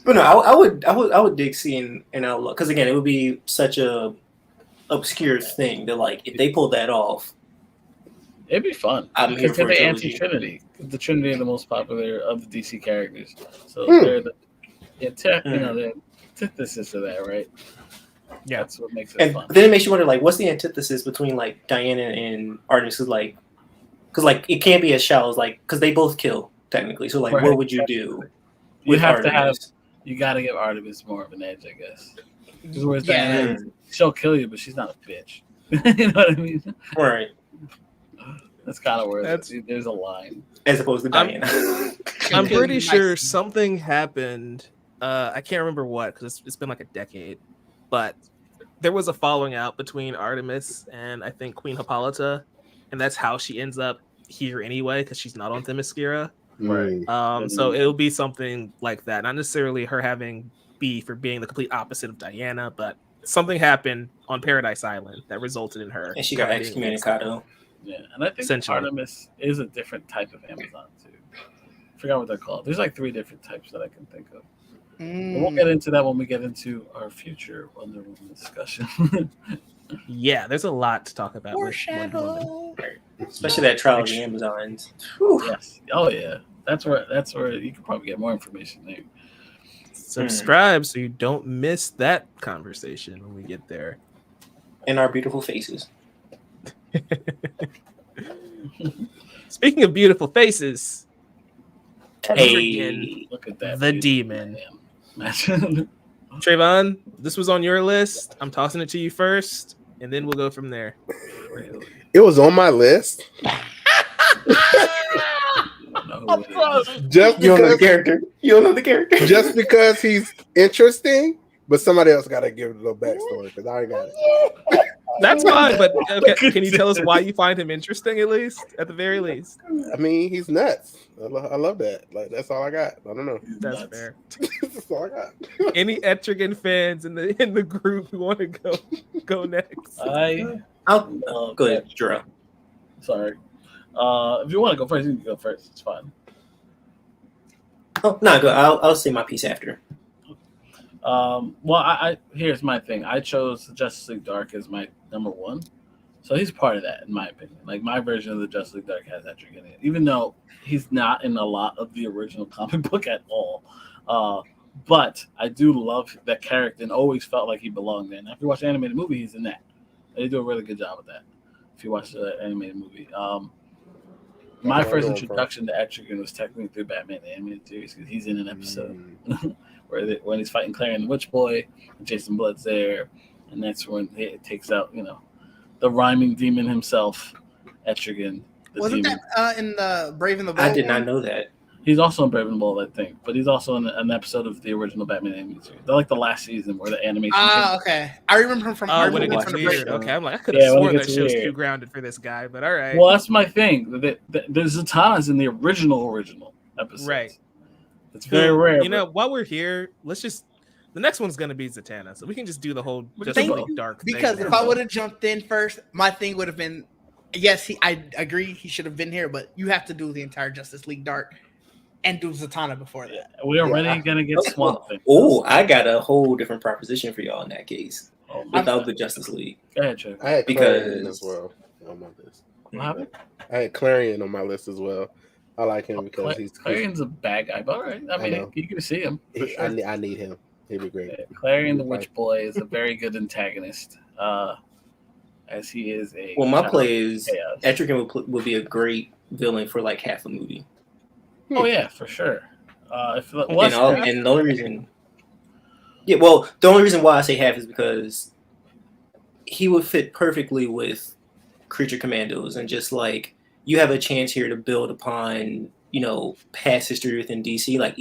But no, I would dig seeing an outlaw because again, it would be such a obscure thing that like if they pulled that off,
It'd be fun.
I'm here
Because
for
they're
a
the
trilogy.
anti-Trinity. The Trinity are the most popular of the DC characters. So
Hmm.
they're the the antithesis of that, right?
Yeah.
That's what makes it
And
fun.
then it makes you wonder like what's the antithesis between like Diana and Artemis? Because like it can't be as shallow as like because they both kill technically. So like
Right.
what would you do?
You
with
have to have.
Artemis?
You got to give Artemis more of an edge, I guess. Because whereas
Yeah.
Diana, she'll kill you, but she's not a bitch. You know what I mean?
Right,
That's kind of where
That's-
there's a line.
as opposed to
I'm-
Diana.
I'm
Kill
pretty
you
sure
nicely.
something happened. I can't remember what because it's been like a decade, but there was a falling out between Artemis and I think Queen Hippolyta, and that's how she ends up here anyway because she's not on Themyscira.
Mm.
So it'll be something like that, not necessarily her having beef or being the complete opposite of Diana, but something happened on Paradise Island that resulted in her.
And she got
kind of being
excommunicado.
Yeah, and I think
Essentially.
Artemis is a different type of Amazon too. I forgot what they're called. There's like 3 different types that I can think of. But we'll get into that when we get into our future Wonder Woman discussion.
Yeah, there's a lot to talk about with Wonder Woman.
Foreshadow.
Especially that trial of the Amazons. Whew.
Yes. Oh yeah. That's where you can probably get more information there.
Subscribe so you don't miss that conversation when we get there.
And our beautiful faces.
Speaking of beautiful faces,
Hey,
Look at that.
The
beauty.
demon.
Imagine.
Trevon, this was on your list. I'm tossing it to you first, and then we'll go from there.
Really.
It was on my list
No,
just
you don't know the
because,
character. You don't know the character.
just because he's interesting. But somebody else got to give it a little backstory because I ain't got it.
That's fine, but okay, can you tell us why you find him interesting at least? At the very least.
I mean, he's nuts. I love that. Like that's all I got. I don't know.
That's
Nuts.
fair.
That's all I got.
Any Etrigan fans in the group who want to go next?
I'll go ahead, Drew.
Sorry. If you want to go first, you can go first. It's fine.
Oh no, go. I'll say my piece after.
Well, I here's my thing. I chose Justice League Dark as my number 1, so he's part of that, in my opinion. Like my version of the Justice League Dark has Etrigan in it, even though he's not in a lot of the original comic book at all. But I do love that character and always felt like he belonged there. And if you watch the animated movie, he's in that. They do a really good job with that. If you watch the animated movie, my first introduction to Etrigan was technically through Batman the Animated Series because he's in an episode. When he's fighting Clarion the Witch Boy, Jason Blood's there, and that's when it takes out, the rhyming demon himself, Etrigan.
Wasn't
demon.
that in the Brave and the Bold?
I did not know that.
He's also in Brave and the Bold, I think, but he's also in an episode of the original Batman animated series. They're like the last season where the animation.
Okay. I remember him from.
When it gets
from
weird. Okay, I'm like, I could have
when it
sworn that
gets
show's
weird.
too grounded for this guy, but all right.
Well, that's my thing. The Zatanna's in the original episode.
Right.
It's very rare.
You know, while we're here, let's just. The next one's gonna be Zatanna, so we can just do the whole
Thank
League
you.
Dark.
Because
thing
if I would have jumped in first, my thing would have been, yes, I agree he should have been here, but you have to do the entire Justice League Dark and do Zatanna before that.
We're already gonna get Swamp Thing.
Oh, I got a whole different proposition for y'all in that case.
Oh,
Without the Justice League.
Go ahead, Trevor.
I had
Because-
Clarion as well on my list.
What happened?
I had Clarion on my list as well. I like him because he's
Clarion's a bad guy, but all right. I mean,
know.
you can see him. For sure.
I need him. He'd be great.
Clarion the Witch Boy is a very good antagonist, as he is a.
Well, my play is
chaos.
Etrigan would be a great villain for like half a movie.
Oh yeah, for sure. If
And the only reason, the only reason why I say half is because he would fit perfectly with Creature Commandos, and just like you have a chance here to build upon, you know, past history within DC, like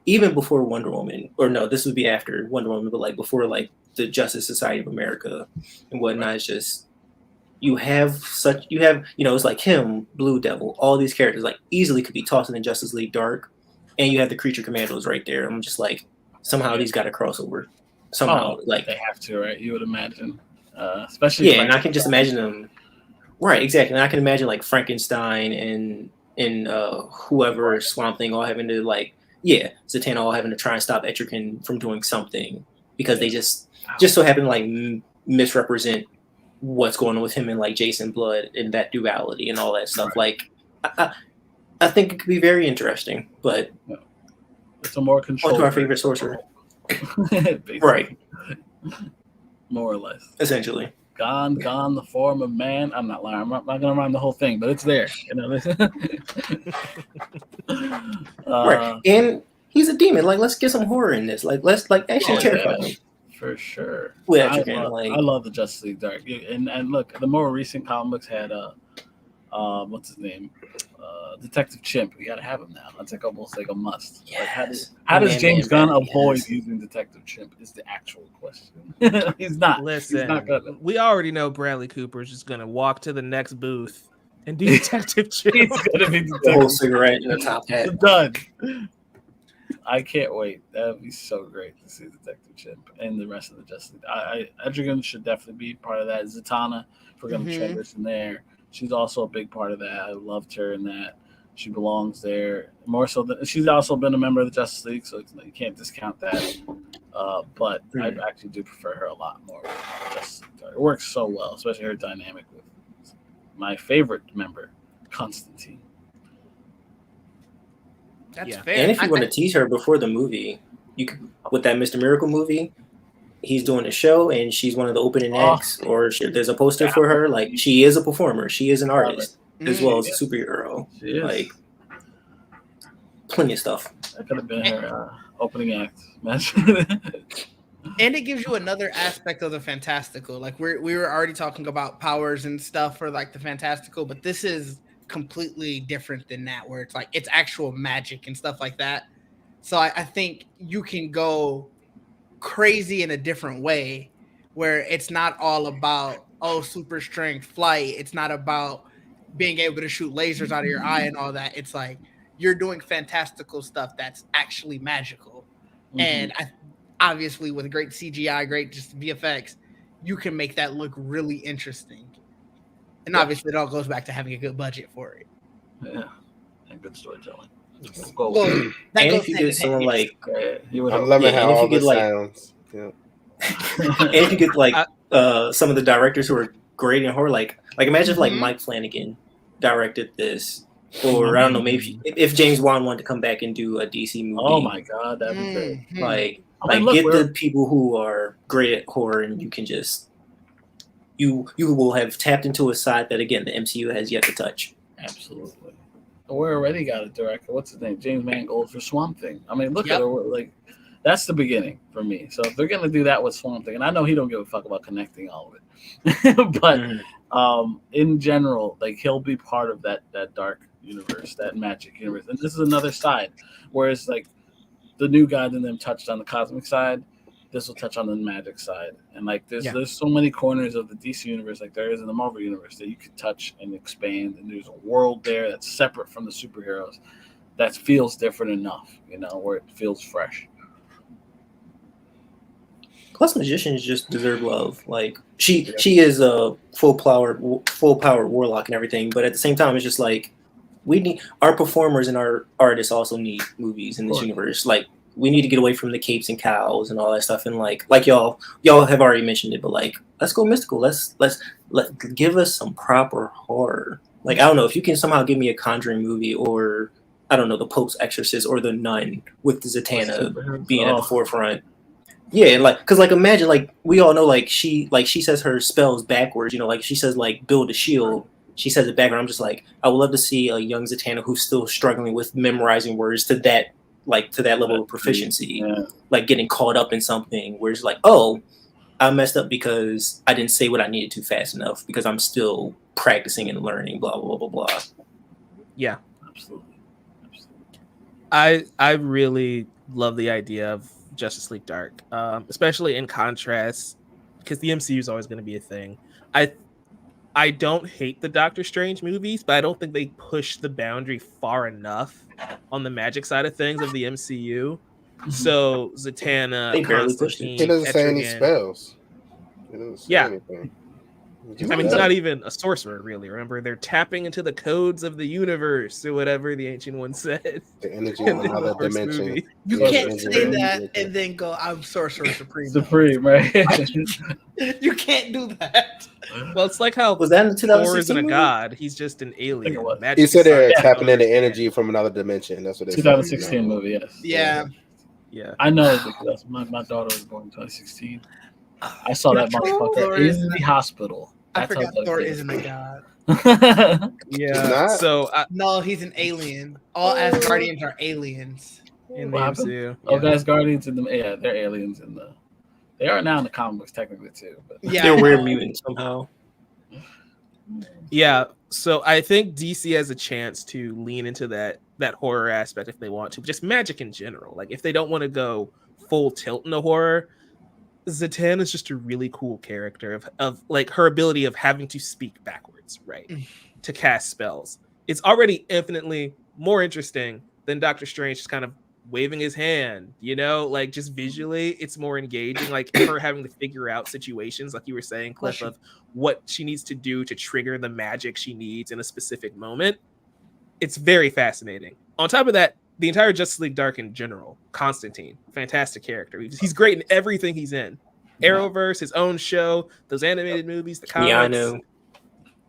even before Wonder Woman, or no, this would be after Wonder Woman, but like before like the Justice Society of America and whatnot. It's just you have, you know, it's like him, Blue Devil, all these characters like easily could be tossed in the Justice League Dark, and you have the Creature Commandos right there. I'm just like, somehow these got a crossover. Somehow, like
they have to, right? You would imagine, especially.
Yeah, and I can just imagine them. Right, exactly. And I can imagine like Frankenstein and whoever, Swamp Thing, all having to Zatanna all having to try and stop Etrigan from doing something because they just so happen to like misrepresent what's going on with him and like Jason Blood and that duality and all that stuff.
Right.
Like, I think it could be very interesting, but
it's a more
on
controlled.
to our favorite sorcerer,
Basically.
right?
More or less.
Essentially,
Gone, the form of man. I'm not lying. I'm not going to rhyme the whole thing, but it's there. You know.
right. And he's a demon. Like, let's get some horror in this. Like, let's like actually terrify him.
For sure.
With
I
Etrigan,
love the Justice League Dark. And look, the more recent comic books had what's his name? Detective Chimp. We gotta have him now. That's like almost like a must.
Yes.
Like how does James Gunn avoid
yes.
using Detective Chimp is the actual question. He's not.
Listen,
He's not gonna.
we already know Bradley Cooper is just gonna walk to the next booth and do Detective Chimp.
He's gonna be
The whole
Detective
cigarette and a top hat.
Done. I can't wait. That would be so great to see Detective Chimp and the rest of the Justice League. Etrigan should definitely be part of that. Zatanna, if we're going to throw this in there, she's also a big part of that. I loved her in that. She belongs there more so than she's also been a member of the Justice League, so you can't discount that. But I actually do prefer her a lot more. It works so well, especially her dynamic with my favorite member, Constantine.
That's
Yeah.
fair.
And if you want to tease her before the movie, you could, with that Mr. Miracle movie, he's doing a show and she's one of the opening acts, or there's a poster for her. Like, she is a performer, she is an artist as well as a superhero.
She is.
Like, plenty of stuff.
That could have been her opening act.
And it gives you another aspect of the fantastical. Like we were already talking about powers and stuff for like the fantastical, but this is completely different than that, where it's like it's actual magic and stuff like that. So I think you can go crazy in a different way, where it's not all about super strength flight. It's not about being able to shoot lasers out of your eye and all that. It's like you're doing fantastical stuff that's actually magical. And obviously with great CGI, great just VFX, you can make that look really interesting. And obviously it all goes back to having a good budget for it.
Yeah, and good storytelling.
Well,
And if you get someone like,
I'm loving how all this sounds. Yeah.
and if you get like some of the directors who are great in horror, like imagine if like Mike Flanagan directed this, or I don't know, maybe if James Wan wanted to come back and do a DC movie.
Oh my god, that'd be great.
Get the people who are great at horror, and you can just you will have tapped into a side that again the MCU has yet to touch.
Absolutely. We already got a director. What's his name? James Mangold for Swamp Thing. I mean, look at it. Like, that's the beginning for me. So if they're gonna do that with Swamp Thing, and I know he don't give a fuck about connecting all of it, but in general, like he'll be part of that dark universe, that magic universe. And this is another side, whereas like the New God and them touched on the cosmic side, this will touch on the magic side. And like there's so many corners of the DC universe, like there is in the Marvel universe, that you could touch and expand. And there's a world there that's separate from the superheroes that feels different enough, where it feels fresh.
Plus, magicians just deserve love. Like she is a full-powered warlock and everything, but at the same time, it's just like we need our performers and our artists also need movies in this universe. Like we need to get away from the capes and cows and all that stuff. And like y'all have already mentioned it, but like let's go mystical. Let's give us some proper horror. Like I don't know if you can somehow give me a Conjuring movie or I don't know the Pope's Exorcist or the Nun with the Zatanna being at the forefront. Yeah, like, cause like imagine like we all know like she says her spells backwards. Like she says like build a shield. She says it backwards. I'm just like I would love to see a young Zatanna who's still struggling with memorizing words to that level of proficiency. Yeah. Like getting caught up in something where it's like, oh, I messed up because I didn't say what I needed to fast enough because I'm still practicing and learning. Blah blah blah blah blah.
Yeah,
absolutely.
I really love the idea of Justice League Dark, especially in contrast, because the MCU is always going to be a thing. I don't hate the Doctor Strange movies, but I don't think they push the boundary far enough on the magic side of things of the MCU. So Zatanna, Constantine,
he doesn't say any spells.
He doesn't say anything. I mean, he's not even a sorcerer, really. Remember, they're tapping into the codes of the universe, or whatever the Ancient One said.
The energy of another dimension.
Movie. You can't say that and then go, I'm Sorcerer Supreme.
Supreme, right?
You can't do that.
Well, it's like how
was that in
Thor isn't a god; he's just an alien.
He said they're tapping into energy from another dimension. That's what they
2016 movie, yes.
Yeah.
I know because my daughter was born in 2016. I saw that motherfucker in the hospital.
I forgot Thor isn't a god.
Yeah. So
no, he's an alien. All Asgardians are aliens
in the MCU.
Oh, Asgardians in the they're aliens in the. They are now in the comic books technically too, but
they're weird mutants somehow.
Yeah. So I think DC has a chance to lean into that horror aspect if they want to, just magic in general. Like if they don't want to go full tilt into horror. Zatanna is just a really cool character of like her ability of having to speak backwards, right? To cast spells. It's already infinitely more interesting than Doctor Strange just kind of waving his hand, like just visually, it's more engaging. Like her having to figure out situations, like you were saying, Cliff, of what she needs to do to trigger the magic she needs in a specific moment. It's very fascinating. On top of that, the entire Justice League Dark in general, Constantine, fantastic character. He's great in everything he's in. Arrowverse, his own show, those animated movies, the comics.
Keanu.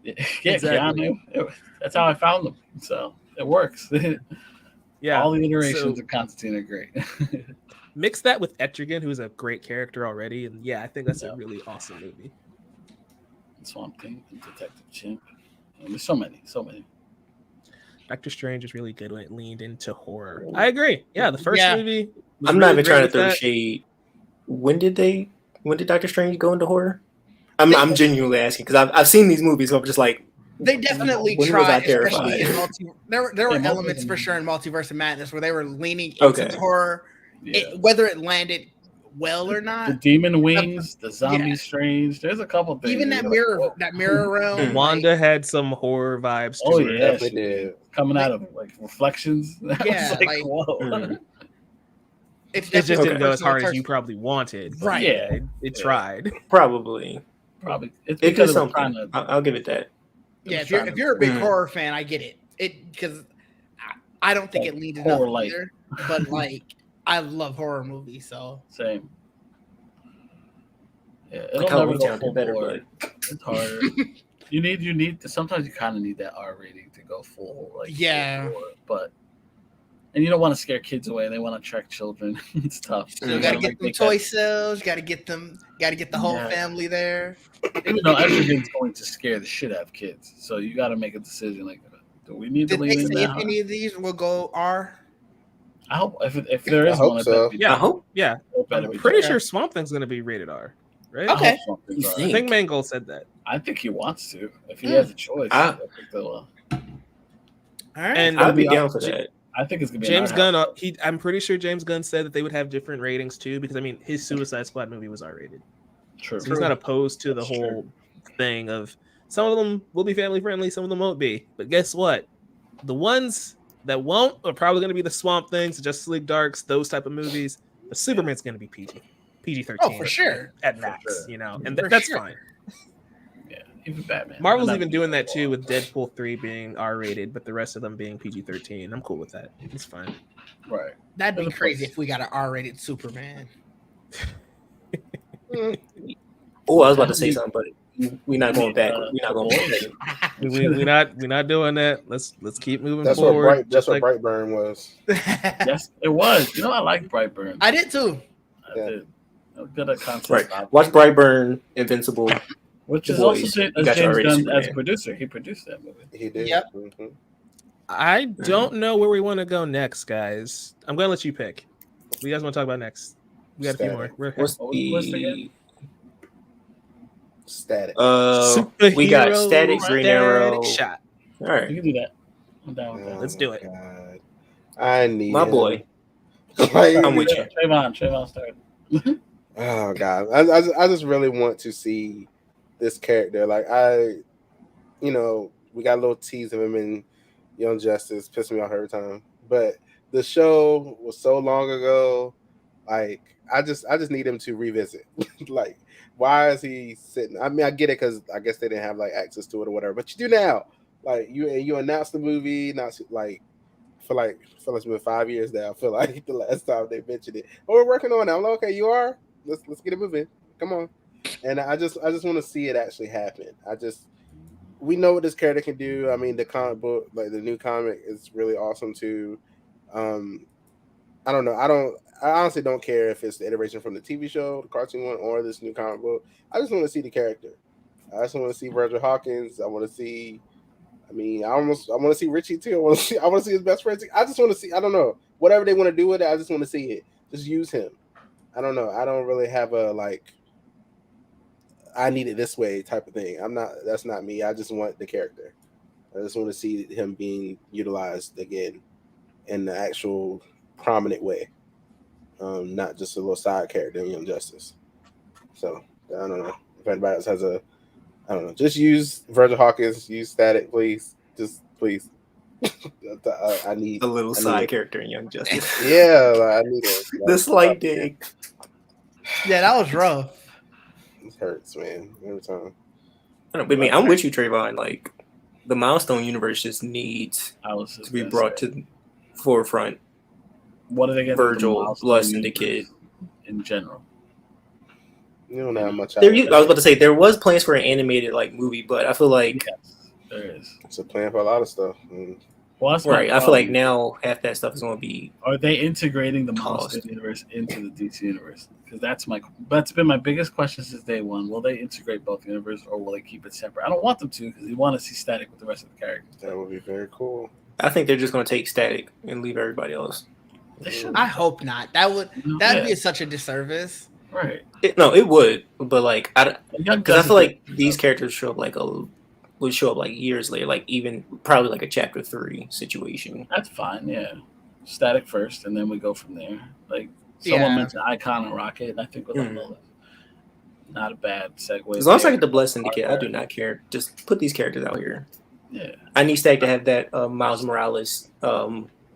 Yeah, exactly. Keanu. That's how I found them. So it works.
Yeah.
All the iterations of Constantine are great.
Mix that with Etrigan, who's a great character already. And yeah, I think that's a really awesome movie.
Swamp Thing, Detective Chimp. There's so many.
Doctor Strange is really good when it leaned into horror. I agree. Yeah, the first movie.
I'm not even trying to throw shade. When did Doctor Strange go into horror? I'm genuinely asking because I've seen these movies, so I'm just like
they definitely tried. Especially in there were elements for sure in Multiverse of Madness where they were leaning into horror, whether it landed well or not.
The Demon Wings, the Zombie Strange. There's a couple things.
Even that mirror realm.
Wanda had some horror vibes.
Oh yeah, definitely did. Coming out of like reflections.
Yeah, like
whoa.
It just didn't go as hard as you probably wanted.
Right.
Yeah, it tried.
Probably.
It's
it did something. I'll give it that.
Yeah, if you're a big horror fan, I get it. Because I don't think it leaned enough either. But like, I love horror movies, so
same. Yeah, it'll never go full
better,
but it's harder. you need. Sometimes you kind of need that R rating to go full. But. And you don't want to scare kids away. They want to attract children. It's tough.
So you got to get them toy sales. You got to get the whole family there.
Even though everything's going to scare the shit out of kids, so you got to make a decision. Like, do we need to lean in that?
If any of these will go R?
I hope if there is one,
so.
I hope.
Yeah, I'm pretty sure Swamp Thing's going to be rated R. Right?
Okay.
I think Mangold said that.
I think he wants to. If he has a choice, I think they'll.
All right.
And
I'd be down for that.
I think it's gonna be
James
an art house.
Gunn, I'm pretty sure James Gunn said that they would have different ratings too, because I mean, his Suicide Squad movie was R-rated,
True.
so he's not opposed to the
That's
whole thing of some of them will be family friendly, some of them won't be. But guess what? The ones that won't are probably going to be the Swamp Things, the Justice League Darks, those type of movies. But Superman's going to be PG-13.
Oh, for sure.
At
For
max,
sure.
you know, and
For
that's
sure.
fine.
Yeah, even Batman.
Marvel's
Not
even doing that too,
Batman.
with Deadpool 3 being R-rated, but the rest of them being PG-13. I'm cool with that. It's fine.
Right.
That'd be
Of
crazy
course.
if we got an R-rated Superman.
Oh, I was about to say something, but we're not going back. We're not going back.
We're not doing that. Let's keep moving
That's what
forward.
Brightburn was.
Yes, it was. You know, I like Brightburn.
I did too.
I
Yeah.
did. A good concept.
Right.
album.
Watch Brightburn, Invincible.
Which
The
is also
Boys.
James
You got your already
Gunn as
Superman.
a producer. He produced that movie.
He did.
Yep.
Mhm.
I don't know where we want to go next, guys. I'm gonna let you pick. What do you guys want to talk about next? We got a few more. We're
What's
What was the list
the
again?
Static.
we got
Superhero
Static, Green Arrow.
Shot.
All right,
You can do that. I'm down with that.
Let's do it.
God. I need
my
him.
boy.
Like,
I'm with you.
Trevon started.
oh God, I just really want to see this character. Like we got a little tease of him in Young Justice, pissed me off every time. But the show was so long ago. Like I just need him to revisit. Like, why is he sitting? I mean, I get it because I guess they didn't have like access to it or whatever. But you do now. Like you announced the movie, not like. I feel like it's been 5 years now. I feel like the last time they mentioned it. Oh, we're working on it. I'm like, okay, you are. Let's get it moving. Come on. And I just want to see it actually happen. We know what this character can do. I mean, the comic book, like the new comic, is really awesome too. I don't know. I honestly don't care if it's the iteration from the TV show, the cartoon one, or this new comic book. I just want to see the character. I just want to see Virgil Hawkins. I want to see. I mean, I want to see Richie too. I want to see his best friend. I just want to see. I don't know. Whatever they want to do with it, I just want to see it. Just use him. I don't know. I don't really have a like. I need it this way type of thing. That's not me. I just want the character. I just want to see him being utilized again in the actual prominent way, not just a little side character in Young Justice. So I don't know if anybody else has a. I don't know. Just use Virgil Hawkins. Use Static, please. Just please. I need
A little side character in Young Justice.
Yeah, like, I need it. Like,
The slight dig.
Yeah, that was rough.
It hurts, man. Every time.
I don't know, but I mean, I'm with you, Trayvon. Like, the Milestone universe just needs
I was just
to be
gonna
brought
say,
to the forefront.
What are they going to
Virgil, Lust, and the Kid.
in general?
You don't know how much
I was about to say there was plans for an animated like movie, but I feel like
Yes, there is.
It's a plan for a lot of stuff. Mm.
Well, that's my
right. I feel like
problem.
now half that stuff is going to be
Are they integrating the
Cost.
Milestone universe into the DC universe? Because that's been my biggest question since day one. Will they integrate both universes or will they keep it separate? I don't want them to because you want to see Static with the rest of the characters.
That would be very cool.
I think they're just going to take Static and leave everybody else.
They should.
I hope not. That'd be such a disservice.
Right.
It would, but like
Young
because I
Justice
feel like
is-
these characters show up would show up like years later, like even probably like a chapter 3 situation.
That's fine. Yeah. Static first, and then we go from there. Like someone
Yeah.
mentioned Icon and Rocket, and I think with not a bad segue.
As long as I
there.
get the Blessed Syndicate, I do not care. Just put these characters out here.
Yeah.
I need Static to have that Miles Morales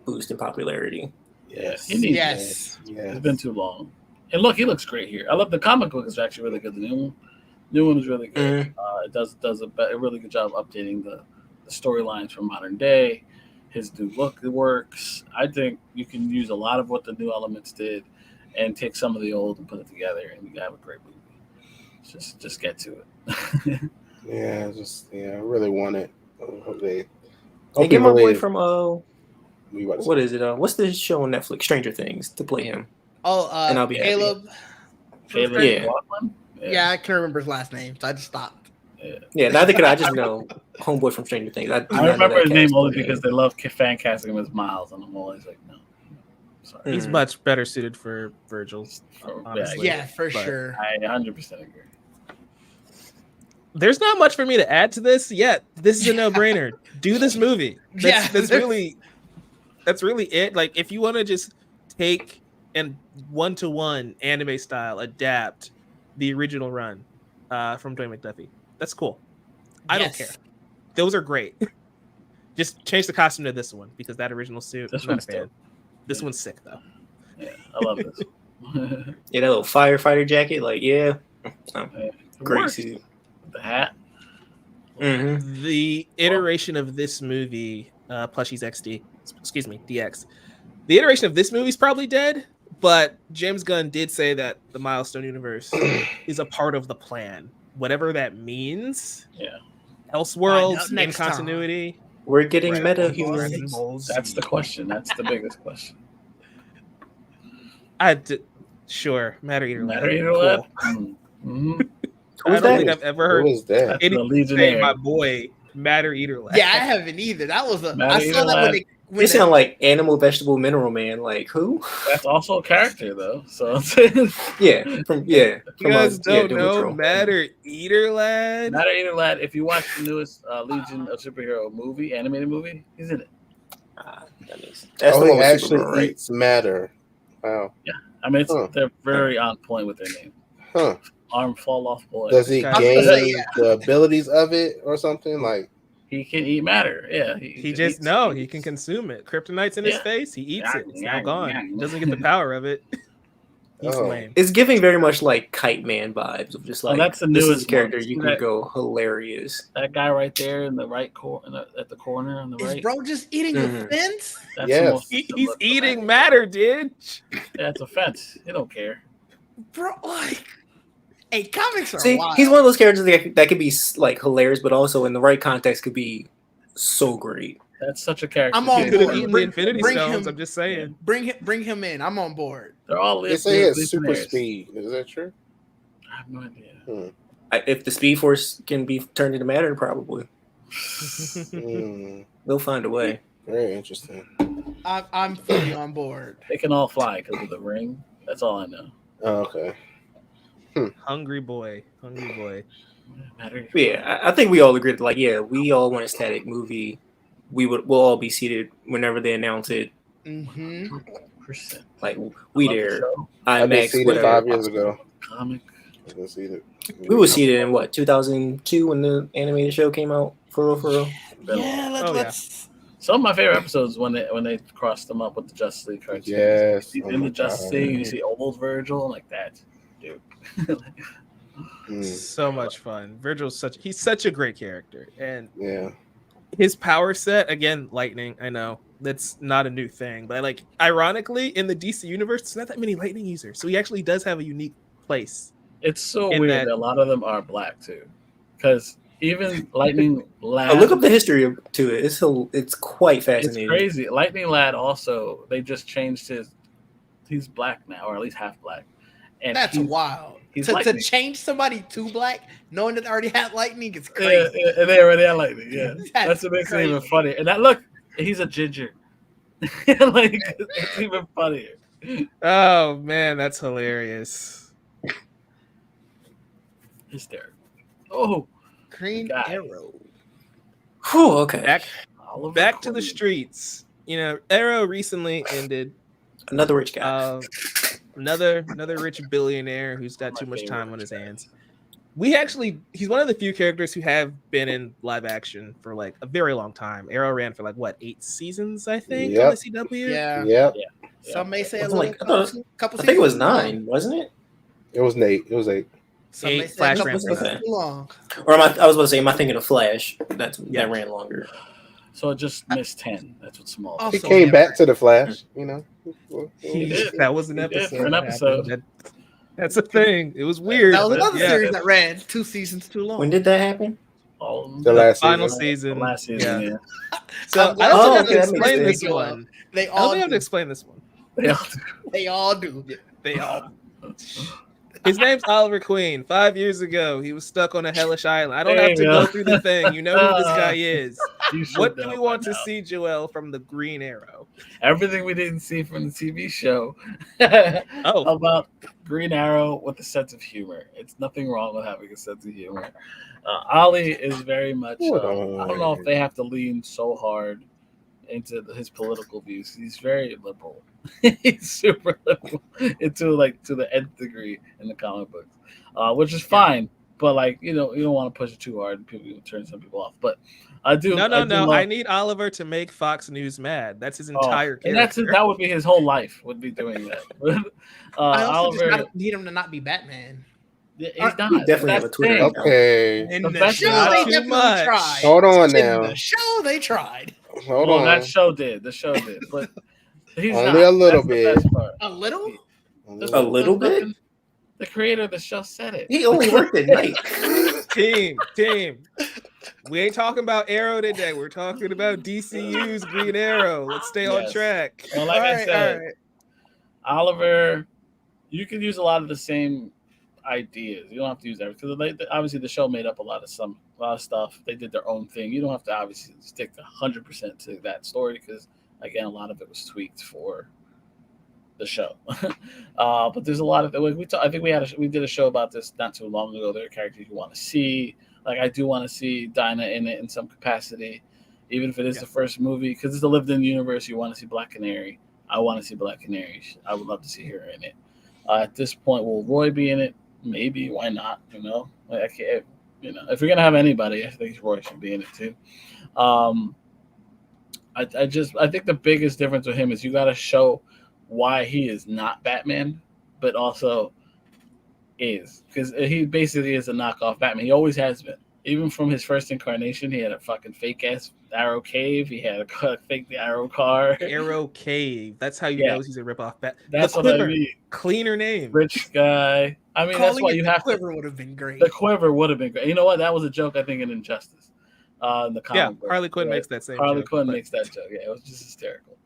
boost in popularity.
Yes.
He needs
Yes.
It's been too long. And look, he looks great here. I love the comic book. Is actually really good. The new one is really good. It does a really good job updating the storylines from modern day. His new look works. I think you can use a lot of what the new elements did and take some of the old and put it together, and you have a great movie. Just get to it.
I really want it. I hope they.
And get my boy from
What
is it? What's the show on Netflix? Stranger Things. To play him.
Oh,
And I'll be happy.
Caleb.
Caleb
Yeah.
McLaughlin?
Yeah, I can't remember his last name, so I just stopped.
Yeah, now that I just know homeboy from Stranger Things. I
remember his name only because they love fan casting him as Miles, and I'm always like, no. Sorry.
He's much better suited for Virgil.
Oh,
honestly.
Yeah, for
But-
sure.
I 100% agree.
there's not much for me to add to this yet. This is a no-brainer. Do this movie. That's really it. Like, if you want to just take and one-to-one anime style adapt the original run from Dwayne McDuffie, that's cool. I don't care. Those are great. Just change the costume to this one because that original suit.
This
I'm not a
one's
fan.
dope.
This one's sick though.
Yeah, I love this.
Yeah, that little firefighter jacket. Like, yeah, great
worked.
suit.
The hat.
Mm-hmm.
The iteration of this movie, Plushies XD, excuse me, DX. The iteration of this movie is probably dead, but James Gunn did say that the Milestone universe is a part of the plan, whatever that means.
Yeah.
Elseworlds, in
next time.
continuity.
We're getting
Right.
meta humans.
That's the question. That's the biggest question.
Sure, Matter Eater Lad.
Matter Eater
Cool.
Lad? Mm-hmm.
I
Who's
don't
that?
think I've ever
Who
heard
was that?
That's the
anyone say
Legionnaire.
my boy Matter Eater Lad.
Yeah, I haven't either. That was a.
Matter
I saw
Eater
that
Lad.
when
They sound like animal, vegetable, mineral man. Like who?
That's also a character, though. So
Yeah, from
You
from,
guys don't
Doom
know
Patrol.
Matter Eater Lad?
Matter Eater Lad. If you watch the newest Legion of Superhero movie, animated movie, he's in it.
That's the
he
one with
actually
Supergirl, right?
eats matter. Wow.
I mean,
Huh.
they're very on point with their name.
Huh.
Arm fall off boy.
Does he
Guys-
gain the abilities of it or something? Like,
He can eat matter. Yeah.
He just he can consume it. Kryptonite's in his
Yeah.
face. He eats it. It's now
Yeah.
gone. He doesn't get the power of it. He's
Oh.
lame.
It's giving very much like Kite Man vibes of just like
that's the
this is
newest
a character
one.
you
See
can
that?
go hilarious.
That guy right there in the right corner, at the corner on the
is
right.
bro just eating
Mhm.
a fence?
That's
Yes.
the most,
He's eating matter, Didge.
Yeah, it's a fence. He don't care.
Bro, like, hey, comics are
See,
wild.
he's one of those characters that could be like hilarious, but also in the right context could be so great.
That's such a character.
I'm on
He could have
board.
eaten the
Bring-
Infinity
bring
Stones.
him-
I'm just saying.
Bring him in. I'm on board.
They're all
they say he has super
legionnaires.
speed. Is that true?
I have no idea.
If the Speed Force can be turned into matter, probably
Hmm.
they'll find a way.
Very interesting.
I'm fully on board.
They can all fly because of the ring. That's all I know.
Oh, okay.
Hungry boy.
Matter.
But yeah, I think we all agreed. Like, yeah, we all want a static movie. We'll all be seated whenever they announce it.
Mm-hmm.
Percent.
Like we
Love the
there,
show.
I didn't see
IMAX,
it
whatever.
5 years ago.
Comic.
I didn't see it.
We were seated in what 2002 when the animated show came out. For real, for real.
Yeah,
Oh, yeah.
let's.
Some of my favorite episodes when they crossed them up with the Justice League cartoons.
Yes.
He's
Oh
in
my
the Justice
God.
League. You see old Virgil like that, dude.
Mm,
So much fun. Virgil's such a great character. And
yeah.
his power set, again, lightning. I know that's not a new thing, but like ironically, in the DC universe, there's not that many lightning users. So he actually does have a unique place.
It's so
In
weird
that-
that a lot of them are black too, because even Lightning Lad.
Look up the history to it. It's quite
It's
fascinating.
crazy. Lightning Lad also, they just changed his. He's black now, or at least half black. And
That's
he's-
wild.
he's
To
lightning.
change somebody to black, knowing that they already had lightning, is
Yeah,
crazy.
yeah, they already have lightning. Yeah,
That's
that's what makes it even
crazy.
funnier. And that look, he's a ginger. Like it's even funnier.
Oh man, that's hilarious.
Hysterical. Oh,
Green
God.
Arrow.
Whew, okay.
Oliver
Back to the
Queen.
streets. You know, Arrow recently ended.
Another rich guy.
Another rich billionaire who's got
My
too much
favorite
time on
rich
his
guy.
hands. He's one of the few characters who have been in live action for like a very long time. Arrow ran for like what, 8 seasons, I think, on the CW.
Yeah.
Yep.
Some may say a
Wasn't
little.
like-
couple
I think it was
seasons too long.
9, wasn't it?
It was 8. It was 8.
Some may
8
say
Flash
a couple
ran for
seasons
that.
too long.
Or I was about to say, am I thinking of Flash? That ran longer.
So it just missed 10. That's what small.
Oh,
He
Also
came
never-
back to the Flash, you know.
He did.
That was an
He did
episode.
for an
that
episode.
happened. That's a thing. It was weird.
That was
but
another
yeah.
series that ran 2 seasons too long.
When did that happen?
All of them.
The last
Final
season.
season.
The last season, yeah.
So
I'm
I
glad
don't
Oh,
think I have
okay,
to
that makes
explain
sense.
this one.
They
I don't
all
think I have to
do.
explain this one.
They all-
They all do.
They all. His name's Oliver Queen. 5 years ago, he was stuck on a hellish island. I don't
There
have to
you
go
go.
through the thing. You know who this guy is. What do we want to see, Joel, from the Green Arrow?
Everything we didn't see from the TV show
Oh.
about Green Arrow with a sense of humor. It's nothing wrong with having a sense of humor. Ollie is very much. I don't know if they have to lean so hard into his political views. He's very liberal. He's super liberal to the nth degree in the comic books, which is fine. But like you don't want to push it too hard. People turn some people off. But I do.
No. I need Oliver to make Fox News mad. That's his entire character.
That would be his whole life. Would be doing that.
I also
Oliver,
just need him to not be Batman.
He's not.
He definitely have a Twitter account.
Okay.
In
The
the
best
show,
not
they
too
definitely
much.
tried.
Hold on
In
now.
the show, they tried.
Hold
Well,
on.
that show did. The show did. But he's
Only
not.
a little
That's
bit.
The best part.
A little?
A little bit?
The creator of the show said it.
He only worked at night.
Team. We ain't talking about Arrow today. We're talking about DCU's Green Arrow. Let's stay on
Yes.
track.
Well, like I said,
all right.
Oliver, you can use a lot of the same ideas. You don't have to use everything. Because obviously the show made up a lot of stuff. They did their own thing. You don't have to obviously stick 100% to that story because again, a lot of it was tweaked for the show. But there's a lot of I think we did a show about this not too long ago. There are characters you want to see. Like I do want to see Dinah in it in some capacity, even if it is the first movie because it's a lived-in universe. You want to see Black Canary. I want to see Black Canary. I would love to see her in it. At this point, will Roy be in it? Maybe. Why not? I can't. If you're gonna have anybody, I think Roy should be in it too. I think the biggest difference with him is you got to show why he is not Batman, but also is because he basically is a knockoff Batman. He always has been. Even from his first incarnation, he had a fucking fake ass Arrow cave. He had a fake the Arrow car.
Arrow Cave. That's how you know he's a ripoff Bat.
That's what I mean.
Cleaner name.
Rich guy. I mean, that's why you have to.
The quiver would have been great.
The quiver would have been great. You know what? That was a joke I think in Injustice. In the comic book,
Harley Quinn
right?
makes that same
Harley
joke.
Quinn makes that joke. Yeah, it was just hysterical.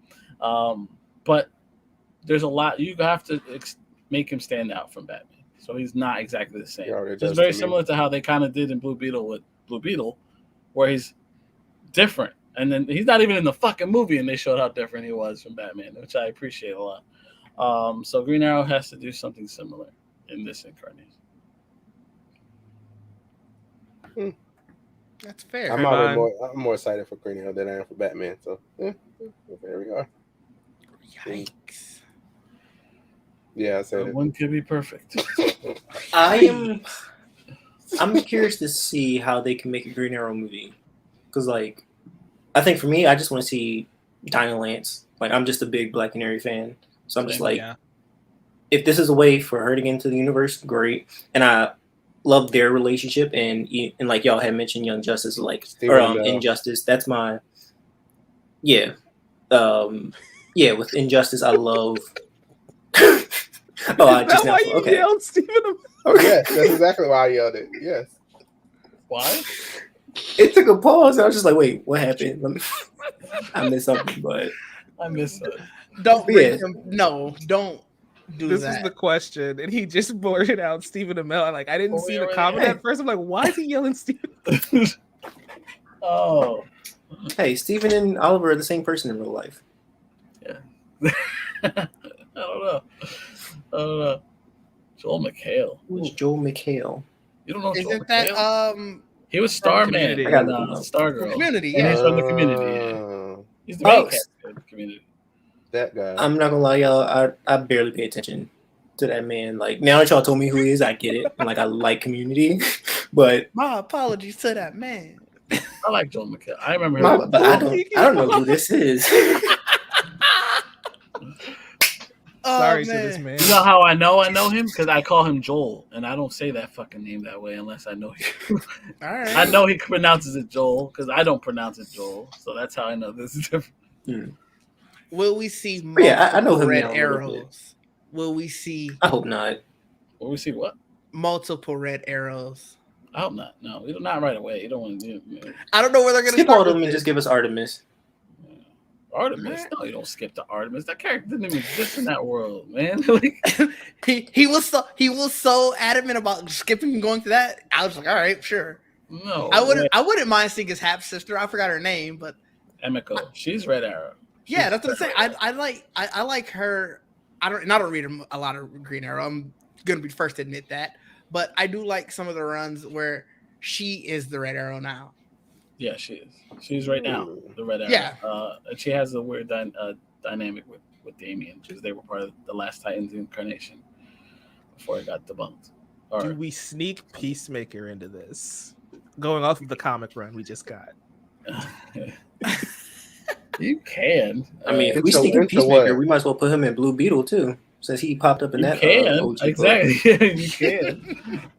But there's a lot. You have to make him stand out from Batman. So he's not exactly the same. It's very similar to how they kind of did in Blue Beetle with Blue Beetle, where he's different. And then he's not even in the fucking movie, and they showed how different he was from Batman, which I appreciate a lot. So Green Arrow has to do something similar in this incarnation.
That's fair.
I'm more excited for Green Arrow than I am for Batman. So there we are.
Yikes.
Yeah, I said
One could be perfect.
I'm curious to see how they can make a Green Arrow movie. Because, like, I think for me, I just want to see Dinah Lance. Like, I'm just a big Black Canary fan. So I'm just like, if this is a way for her to get into the universe, great. And I love their relationship. And like y'all had mentioned Young Justice, Injustice. That's my, with Injustice, I love. I just now. Okay.
Yelled Stephen.
Oh yes, that's exactly why I yelled it. Yes.
Why?
It took a pause. I was just like, "Wait, what happened?" I missed something, but
I missed it.
Don't bring him. No, don't do
this
that.
This is the question, and he just blurted out Stephen Amell. Like I didn't see the comment at first. I'm like, why is he yelling Stephen?
Oh.
Hey, Stephen and Oliver are the same person in real life.
Yeah. I don't know. Joel McHale.
Who's Joel McHale?
You don't know
Isn't
Joel
that
McHale? He was Starman in Stargirl.
Community,
And he's from the Community. Yeah. He's the main character of the Community.
That guy.
I'm not gonna lie, y'all. I barely pay attention to that man. Like now that y'all told me who he is, I get it. And, like I like Community, but
my apologies to that man.
I like Joel McHale. I remember him.
But I don't know who this is.
Sorry to this man.
You know how I know him? Because I call him Joel, and I don't say that fucking name that way unless I know him.
All right.
I know he pronounces it Joel because I don't pronounce it Joel, so that's how I know this is different.
Will we see multiple
I know him
red arrows? Will we see?
I hope not.
Will we see what?
Multiple red arrows.
I hope not. No, not right away. You don't want to do.
I don't know where they're going to
skip all of them and just give us Artemis.
Artemis? No, you don't skip to Artemis. That character didn't even exist in that world, man.
he was so adamant about skipping and going to that. I was like, all right, sure.
No,
I wouldn't mind seeing his half sister. I forgot her name, but
Emiko. She's Red Arrow.
yeah, that's what I'm saying. I like her. I don't read a lot of Green Arrow. I'm gonna be the first to admit that, but I do like some of the runs where she is the Red Arrow now.
Yeah, she is. She's right now the Red Arrow.
Yeah.
And she has a weird dynamic with Damien because they were part of the last Titans incarnation before it got debunked.
Do we sneak Peacemaker into this? Going off of the comic run we just got.
You can.
I mean, if we sneak in Peacemaker, we might as well put him in Blue Beetle too, since he popped up in that.
OG exactly. Yeah, you can.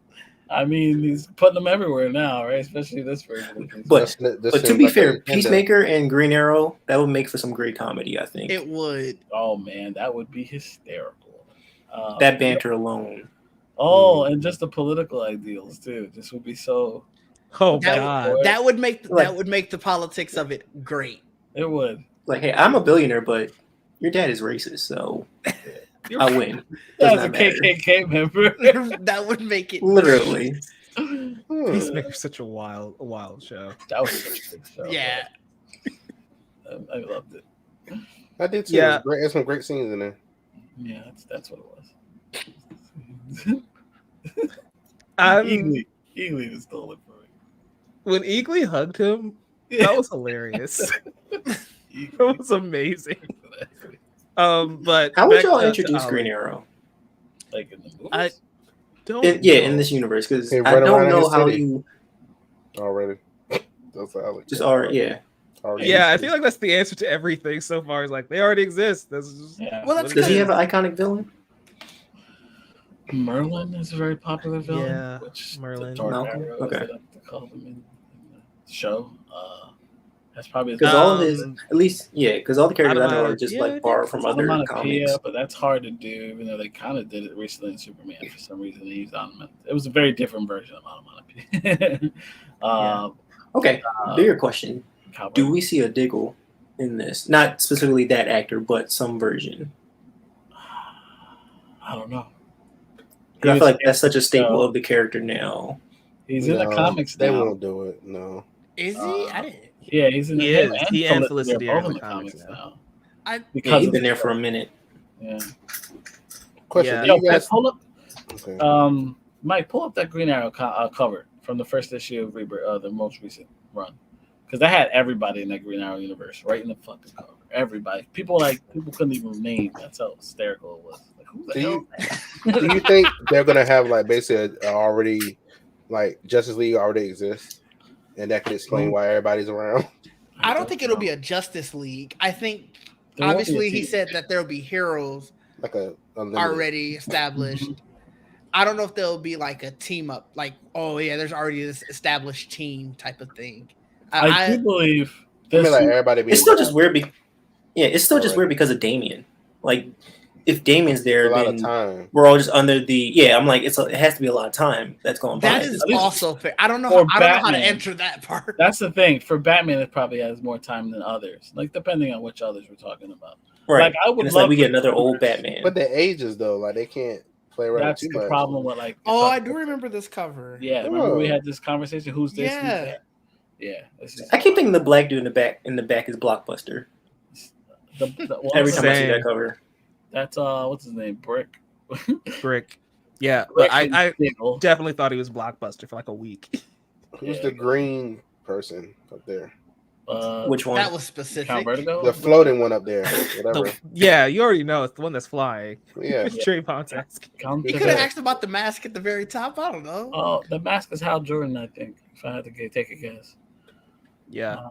I mean, he's putting them everywhere now, right? Especially this version.
But to be fair, Peacemaker and Green Arrow, that would make for some great comedy, I think.
It would.
Oh man, that would be hysterical.
That banter alone.
Oh, and just the political ideals too. This would be so.
Oh God,
that would make the politics of it great.
It would.
Like, hey, I'm a billionaire, but your dad is racist, so I win.
As a KKK member,
that would make it
literally.
Peacemaker's such a wild show.
That was such a good show.
Yeah,
I loved it.
I did too.
Yeah,
there's some great scenes in there.
Yeah, that's what it was. Eagly was stole it for me.
When Eagly hugged him, that was hilarious. It was amazing. But
how would y'all introduce Green Arrow?
Like in the movies?
I don't.
In this universe, because I don't know how you
already. That's how
just already, yeah.
Yeah, I feel like that's the answer to everything so far. Is like they already exist. Does
he have an iconic villain?
Merlin is a very popular villain.
Yeah,
which
Merlin.
Okay.
They call him in the show. That's probably
because all of his, at least, because all the characters I know are just like borrowed from other comics.
But that's hard to do, even though they kind of did it recently in Superman for some reason. They used it was a very different version of Onomatopoeia.
Okay, bigger question: do we see a Diggle in this? Not specifically that actor, but some version.
I don't know.
I feel like that's such a staple of the character now.
He's in the comics.
They won't do it. No.
Is he? I didn't.
Yeah, he's in.
He and Felicity are in the comics now.
Because he's been there for a minute.
Yeah.
Question.
Yo, pull up.
Okay.
Mike, pull up that Green Arrow cover from the first issue of Rebirth, the most recent run, because I had everybody in that Green Arrow universe right in the fucking cover. Everybody. People couldn't even name. That's how hysterical it was. Like, who the hell?
Do you think they're gonna have like basically already like Justice League already exists, and that could explain why everybody's around?
I don't think it'll be a Justice League. I think obviously he said that there'll be heroes
like
already established. I don't know if there'll be like a team up, like, oh yeah, there's already this established team type of thing.
I do believe
like everybody.
It's still just weird. It's still just weird because of Damien. Like, if Damien's there, then we're all just under the. Yeah, I'm like, it has to be a lot of time that's going by.
That is also fair. I don't know how to enter that part.
That's the thing. For Batman, it probably has more time than others. Like, depending on which others we're talking about.
Right.
Like, I would
love
like
we get another old Batman.
But the ages though, like they can't play around
that's
too
the
much.
problem with like.
I do remember this cover.
Yeah, remember we had this conversation. Who's this?
Yeah.
Who's that? Yeah.
I keep thinking the black dude in the back is Blockbuster. Every time I see that cover.
That's what's his name?
Brick. Yeah, but I definitely thought he was Blockbuster for like a week.
Who's the green person up there?
Which one?
That was specific.
The floating one up there. Whatever.
You already know it's the one that's flying.
Yeah.
Trayvon's asking.
You could have asked about the mask at the very top. I don't know.
Oh, the mask is Hal Jordan, I think. If I had to take a guess.
Yeah.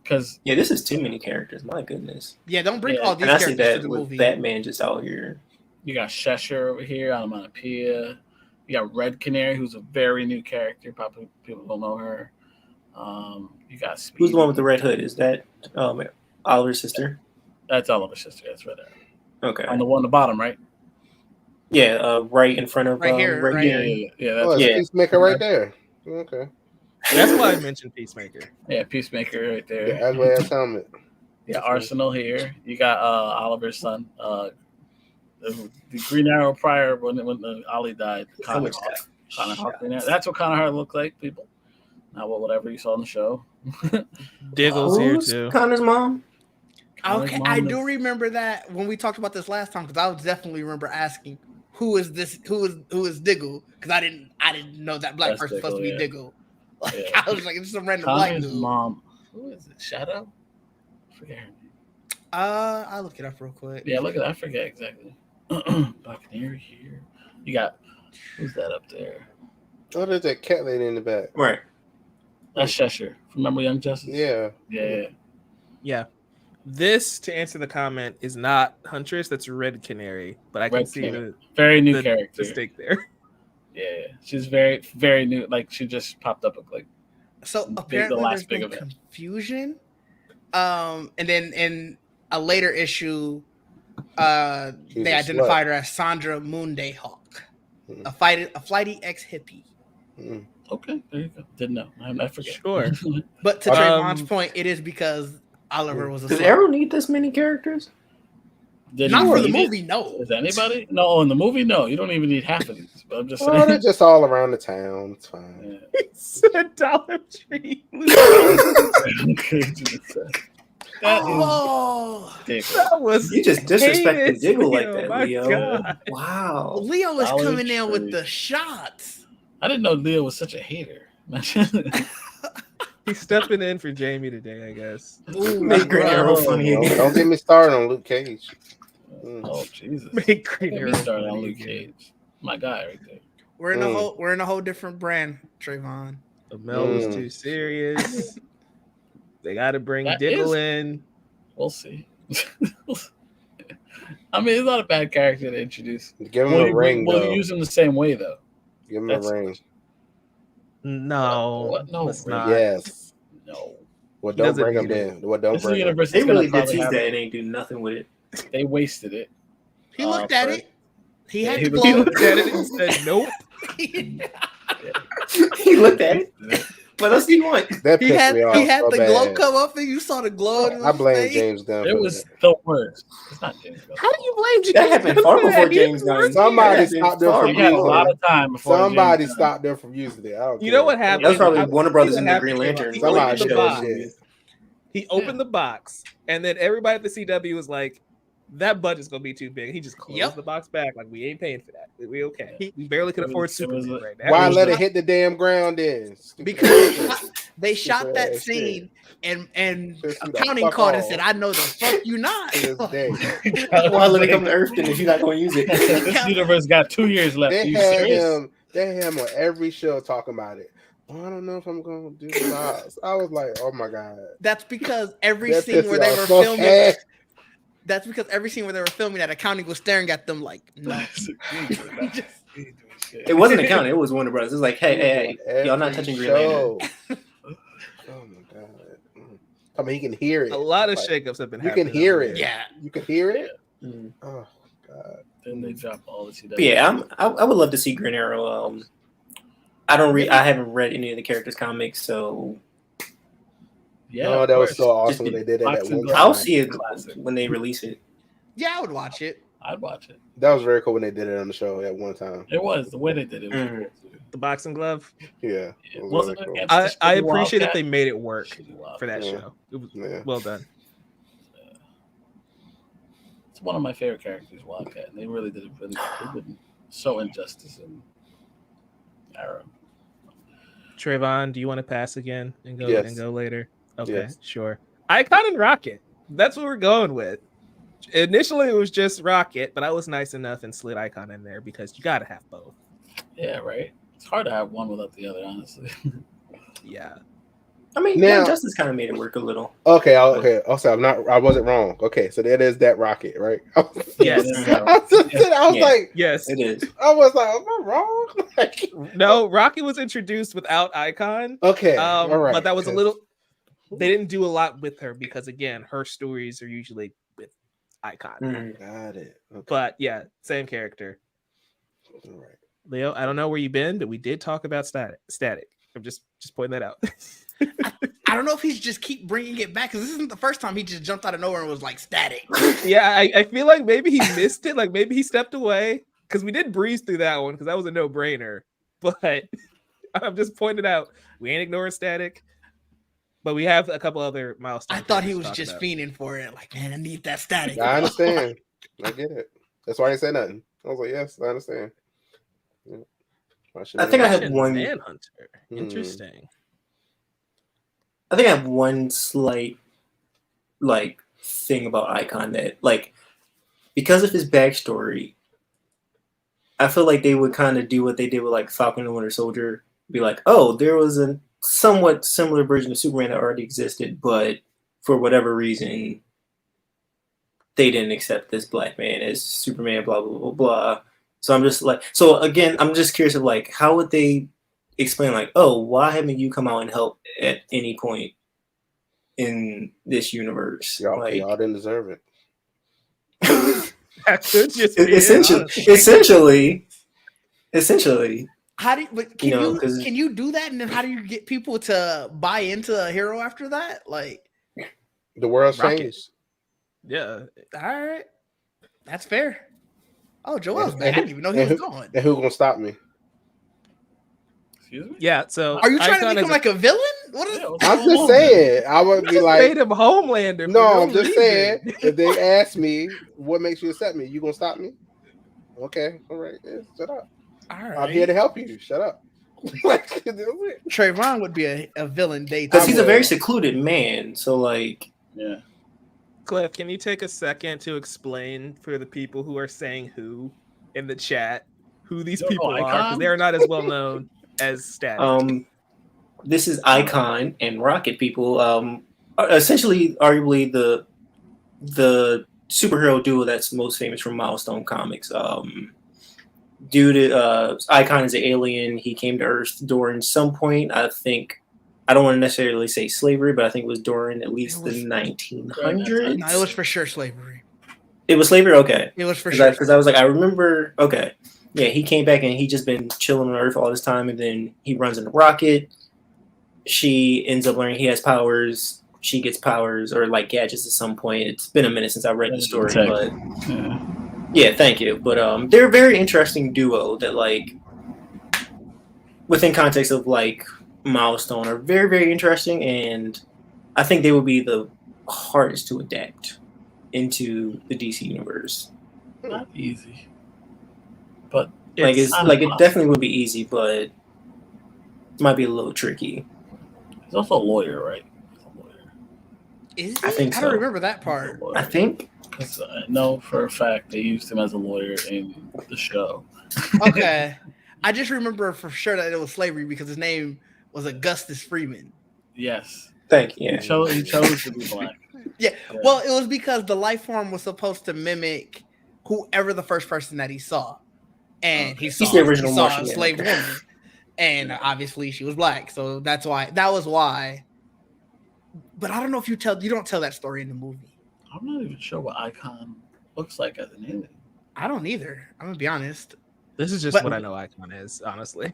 Because
this is too many characters. My goodness.
Yeah, don't bring all these
and
characters
I see that
to the
with
movie.
Batman just out here.
You got Cheshire over here, Onomatopoeia. You got Red Canary, who's a very new character. Probably people don't know her. You got Speed.
Who's the one with the red hood? Is that Oliver's sister?
That's Oliver's sister. That's right there.
Okay.
On the one on the bottom, right?
Yeah, right in front of
right here. Right here.
Yeah.
Peacemaker right there. Okay.
That's why I mentioned Peacemaker.
Yeah, Peacemaker right there.
The ugly ass helmet.
Yeah, Arsenal here. You got Oliver's son. The Green Arrow prior when Ollie died. Connor Hawk. That's what Connor Hawk looked like, people. Not whatever you saw in the show.
Diggle's here
Who's
too.
Connor's mom?
Okay,
Mom
I
is-
do remember that when we talked about this last time because I was definitely remember asking who is this? Who is Diggle? Because I didn't know that black
That's
person was supposed to be
Diggle,
Diggle. Like
Yeah.
I was like, it's some random black
Connor's
dude.
mom. Who is it? Shadow? I forget her name.
I'll look it up real quick.
Yeah, look at that. I forget exactly. Buccaneer here. You got who's that up there?
Oh, there's that cat lady in the back.
Right.
That's Cheshire. Remember Young Justice?
Yeah.
Yeah.
Yeah. This, to answer the comment, is not Huntress. That's Red Canary. But I can
Red
see
Canary. Very new
the
character.
mistake there.
Yeah. She's very, very new. Like she just popped up like
So
the
apparently
last
there's
big
been
event.
confusion. And then in a later issue, they
a
identified her as Sandra Moondayhawk,
Mhm.
a flighty ex-hippie.
Mm.
okay, there you go. Didn't know. I forget.
Sure.
But to
Um,
Trayvon's point, it is because Oliver was a
Does
slut.
Arrow need this many characters?
Did
Not
he
for the
need it?
movie, no.
Is anybody? No, in the movie, no. You don't even need half of these. But I'm just
Oh, they're
saying.
just all around the town. It's fine.
Yeah.
It's a Dollar Tree.
That is
Oh,
ridiculous.
That was
You just disrespected
heinous,
Diggle like
Leo,
that,
my
Leo.
God.
Wow.
Leo is
Dollar
coming in with
Tree.
the shots.
I didn't know Leo was such a hater.
He's stepping in for Jamie today, I guess.
Ooh,
Make Green Arrow
bro.
funny
Don't,
again.
don't get me started on Luke Cage.
Oh Jesus!
Make Green
Get me
Arrow
started on
funny
Luke
again.
Cage. My guy right there.
we're in a whole different brand, Trayvon.
The Mel was
Mm.
too serious. They got to bring
That
Diggle
is-
in.
We'll see. I mean, he's not a bad character to introduce.
Give him
Will
a
you,
ring,
will
though.
you use him the same way though?
Give him
That's-
a ring.
No,
What? No,
let's
really?
not.
No.
Yes. Well,
He
don't
doesn't
bring him
need it.
then. Well, don't
This is the
bring him.
universe.
They
that's gonna
really did
probably
tease
have
that
it.
and ain't do nothing with it.
They wasted it.
He looked at
for-
it. He had
he
the
was-
He
glow.
looked at it and said, "Nope."
He looked at it. What else do you want?
That
He
pissed
had
me off
he had
so
the
bad.
glow come up and you saw the glow in his
I blame
face.
James Gunn.
It
for
was
that.
the worst. It's not James Gunn.
How do you blame James?
That happened
Gunn
far
for
before
that?
James
He
Gunn.
was
Somebody
here.
stopped them
far
from
He had a
using
lot
it.
of time before
Somebody
James Gunn.
stopped them from using it. I don't
You
care.
know what happened?
That was probably
I-
Warner
see
Brothers
what
and the
happened,
Green
Trayvon.
Lantern.
He
Somebody
opened the
did
box.
that shit.
He opened the box, and then everybody at the CW was like, "That budget's gonna be too big." He just closed
Yep.
the box back, like we ain't paying for that. We okay.
He-
We barely can
It
afford
was- it was
Superman
a-
right now.
Why
was
let
the-
it hit the damn ground then? Stupid
Because
ass
they shot
Stupid
that
ass
scene and
Pissed me the
accounting
fuck
called and
off.
said, "I know the fuck you not."
shit to this day.
Why let it come to Earth then if you're not going to use it?
This universe got 2 years left. Are
They
you
had
serious?
him. They had him on every show talking about it. Oh, I don't know if I'm gonna do this. I was like, oh my god.
That's because every
That
scene
pissed
where
me
they
off
were
so
filming,
bad.
that's because every scene where they were filming that accounting was staring at them like, no.
It wasn't accounting. It was Warner Brothers. It was like, hey, y'all not
Every
touching Green Lantern.
show. Oh my god. I mean, he can hear it.
A lot of
Like,
shakeups have been
you
happening.
can hear
over
it.
there.
Yeah.
You can hear it.
Mm.
Oh god.
Then they drop all the CW.
But yeah, I would love to see Green Arrow. I haven't read any of the characters' comics, so
Yeah,
Oh,
of
that was
course.
so awesome
Just
when they did that at
boxing
one
gloves.
time.
I'll see it
Classic.
when they release it.
Yeah, I would watch it.
I'd watch it.
That was very cool when they did it on the show at one time.
It was the way they did it. Was
Mhm.
cool, too.
The boxing glove.
Yeah.
It
was
wasn't
really cool.
against the
I
shitty
appreciate that
Wildcat.
they made it work
Shitty Wildcat.
for that
Yeah.
show. It was
Yeah.
well done.
It's one of my favorite characters, Wildcat. And they really did it really good. They did so injustice in Arrow.
Trayvon, do you want to pass again and go
Yes.
and go later? Okay,
Yes.
sure. Icon and Rocket. That's what we're going with. Initially, it was just Rocket, but I was nice enough and slid Icon in there because you got to have both.
Yeah, right. It's hard to have one without the other, honestly.
Yeah.
I mean,
Now-
Young Justice kind of made it work a little.
Okay, Also, I wasn't wrong. Okay, so that is that Rocket, right?
Yes.
I was
Yeah.
like,
Yes.
It is.
I was like, am I wrong? Like,
No, Rocket was introduced without Icon.
okay, all right.
But that was a little. They didn't do a lot with her because, again, her stories are usually with Icon.
Mhm.
Got it. Okay.
But yeah, same character.
All right.
Leo, I don't know where you've been, but we did talk about Static. I'm just pointing that out.
I don't know if he's just keep bringing it back because this isn't the first time he just jumped out of nowhere and was like static.
Yeah, I feel like maybe he missed it. Like maybe he stepped away because we did breeze through that one because that was a no-brainer. But I'm just pointing out we ain't ignoring Static, but we have a couple other milestones.
I thought he was just fiending for it. Like, man, I need that Static.
I understand. I get it. That's why I didn't say nothing. I was like, yes, I understand. Yeah.
I think I have one.
Manhunter. Interesting.
I think I have one slight thing about Icon that because of his backstory, I feel like they would kind of do what they did with like Falcon and the Winter Soldier. Be like, oh, there was a somewhat similar version of Superman that already existed, but for whatever reason, they didn't accept this black man as Superman, blah, blah, blah, blah. So I'm just I'm just curious of like, how would they explain like, oh, why haven't you come out and help at any point in this universe?
Y'all didn't deserve it.
That could just be
essentially.
How do you, can you do that? And then how do you get people to buy into a hero after that? Like,
the world's changed.
Yeah.
All right. That's fair. Oh, Joel's back. I didn't even know he was gone.
And who's gonna stop me?
Excuse me?
Yeah, so
are you trying to become like a villain? What is
I'm just saying. I would be like
made him Homelander.
No, I'm just saying. If they ask me what makes you accept me, you gonna stop me? Okay, all right. Yeah, shut up.
All right.
I'm here to help you. Shut up.
Trevon would be a villain
because he's a very secluded man. So like,
yeah.
Cliff, can you take a second to explain for the people who are saying who in the chat who these people are? Because they're not as well known as Static.
This is Icon and Rocket people. Essentially, arguably the superhero duo that's most famous from Milestone Comics. Icon is an alien. He came to Earth during some point. I don't want to necessarily say slavery, but I think it was during at least the 1900s.
No, it was for sure slavery.
It was slavery? Okay.
It was for sure.
Because I was like, I remember, okay. Yeah, he came back and he just been chilling on Earth all this time, and then he runs into Rocket. She ends up learning he has powers. She gets powers or like gadgets at some point. It's been a minute since I read the story, but yeah, thank you. But they're a very interesting duo that like within context of like Milestone are very, very interesting, and I think they would be the hardest to adapt into the DC universe.
Not easy, but
it definitely would be easy, but it might be a little tricky.
He's also a lawyer, right?
Is he?
I think
I
so.
don't remember that part.
I think.
I know for a fact they used him as a lawyer in the show.
Okay. I just remember for sure that it was slavery because his name was Augustus Freeman.
Yes.
Thank you.
He chose to be black.
Yeah. Well, it was because the life form was supposed to mimic whoever the first person that he saw. And he saw a slave woman. And obviously she was black. So that was why. But I don't know if you don't tell that story in the movie.
I'm not even sure what Icon looks like as an alien.
I don't either. I'm gonna be honest.
This is just what I know Icon is, honestly.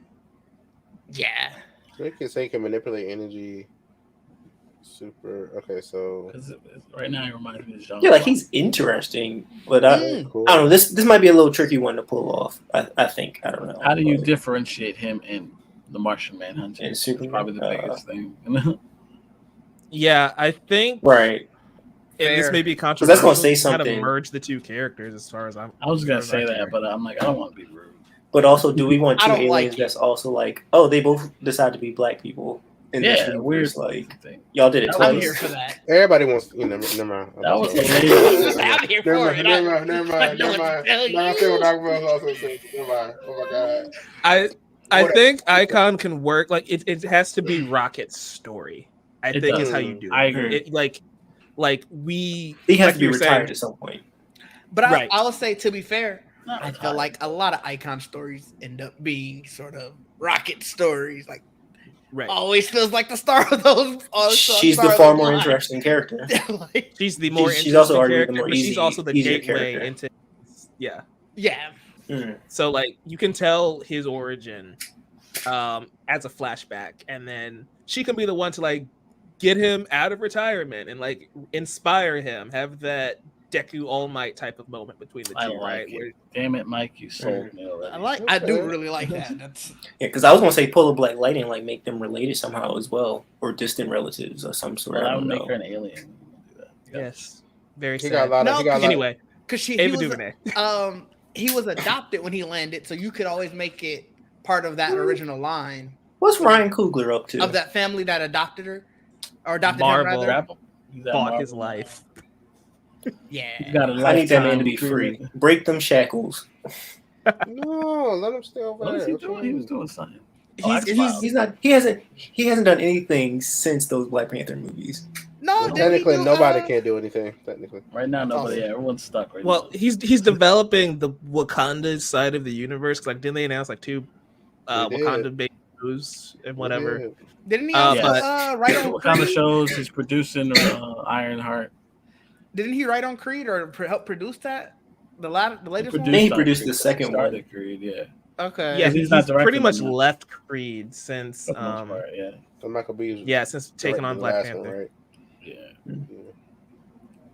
Yeah.
They can say he can manipulate energy. Super. Okay, so
right now he reminds me of John.
Yeah, like he's interesting, but I don't know. This might be a little tricky one to pull off. I think. I don't know.
How do you differentiate him in the Martian Manhunter?
And Superman,
probably the biggest thing.
Yeah, I think.
Right.
And this may be controversial.
That's going to say something.
How to merge the two characters, as far as I
was going to say that, but I'm like, I don't want to be rude.
But also, do we want two aliens that's also like, oh, they both decide to be black people in this universe? Like, y'all did it twice.
I'm here for that.
Everybody wants, never mind.
That was amazing.
I'm here for it.
Never mind. Oh my god.
I think Icon can work. Like it has to be Rocket's story. I think is how you do it.
I agree.
He has to be retired at some point.
But I will say, to be fair, I feel like a lot of Icon stories end up being sort of Rocket stories. Like, always feels like the star of those.
She's the far more interesting character.
She's the more interesting
also
character,
the more
but she's also the gateway
character.
into. Yeah.
So
like you can tell his origin as a flashback, and then she can be the one to like get him out of retirement and like inspire him, have that Deku All Might type of moment between the
I
two,
like
right?
it.
Where,
Damn it, Mike, you sold me already.
I do really like that. That's
Yeah, because I was gonna say pull a Black Lightning, like make them related somehow as well, or distant relatives or some sort.
Well,
I
I would
don't
make
know.
her an alien.
yes, very
He got a
sad.
lot of.
No,
He got a lot.
Anyway,
because he
Ava
was
DuVernay.
he was adopted when he landed, so you could always make it part of that original line
What's Ryan Coogler up to?
of that family that adopted her or adopted
Marvel.
him rather.
Grapple. He's at
Bought
Marvel
his
now.
life.
He's
Yeah,
got a
I need that man to
lifetime
be free.
agreement.
Break them shackles.
No, let him stay over
What was
there.
he doing? He was doing something.
He's not. He hasn't done anything since those Black Panther movies.
no.
Well,
didn't
Technically,
he do,
nobody can do anything. Technically,
Right now, nobody.
awesome.
Yeah, everyone's stuck right
Well,
now.
he's developing the Wakanda side of the universe. Like, didn't they announce like 2
They did.
Wakanda baby shows and whatever?
Yeah.
Didn't he
Uh,
also
but-
write on
What kind of
Creed?
shows he's producing? Ironheart.
Didn't he write on Creed or help produce that? The latest
Then he
one.
produced
Creed.
the second one.
Started Creed, yeah.
Okay.
Yeah,
he's
he's
not directing
pretty much
them now.
left Creed since
For the most part, yeah.
So Michael B. was
yeah, since taking on
directing the
Black
last
Panther.
one, right?
Yeah.
Yeah.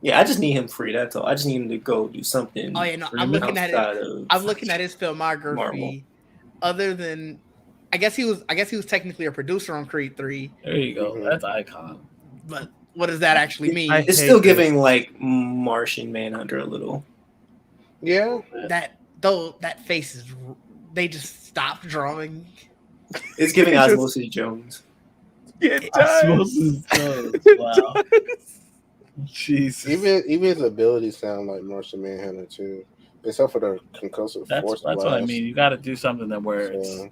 Yeah, I just need him free. That's all. I just need him to go do something.
Oh yeah, no,
Three
I'm looking at it.
outside of.
I'm looking at his filmography.
Marvel.
Other than, I guess he was technically a producer on Creed 3.
There you go.
Mhm.
That's Icon.
But what does that actually mean?
It's
hate
still
this.
giving like Martian Manhunter a little.
Yeah.
that face is. They just stopped drawing.
It's giving
Just-
Osmosis Jones.
It
Osmosis Jones. Wow. Jesus.
Even his abilities sound like Martian Manhunter too, except for the concussive force.
That's what I mean. You got to do something that where
So,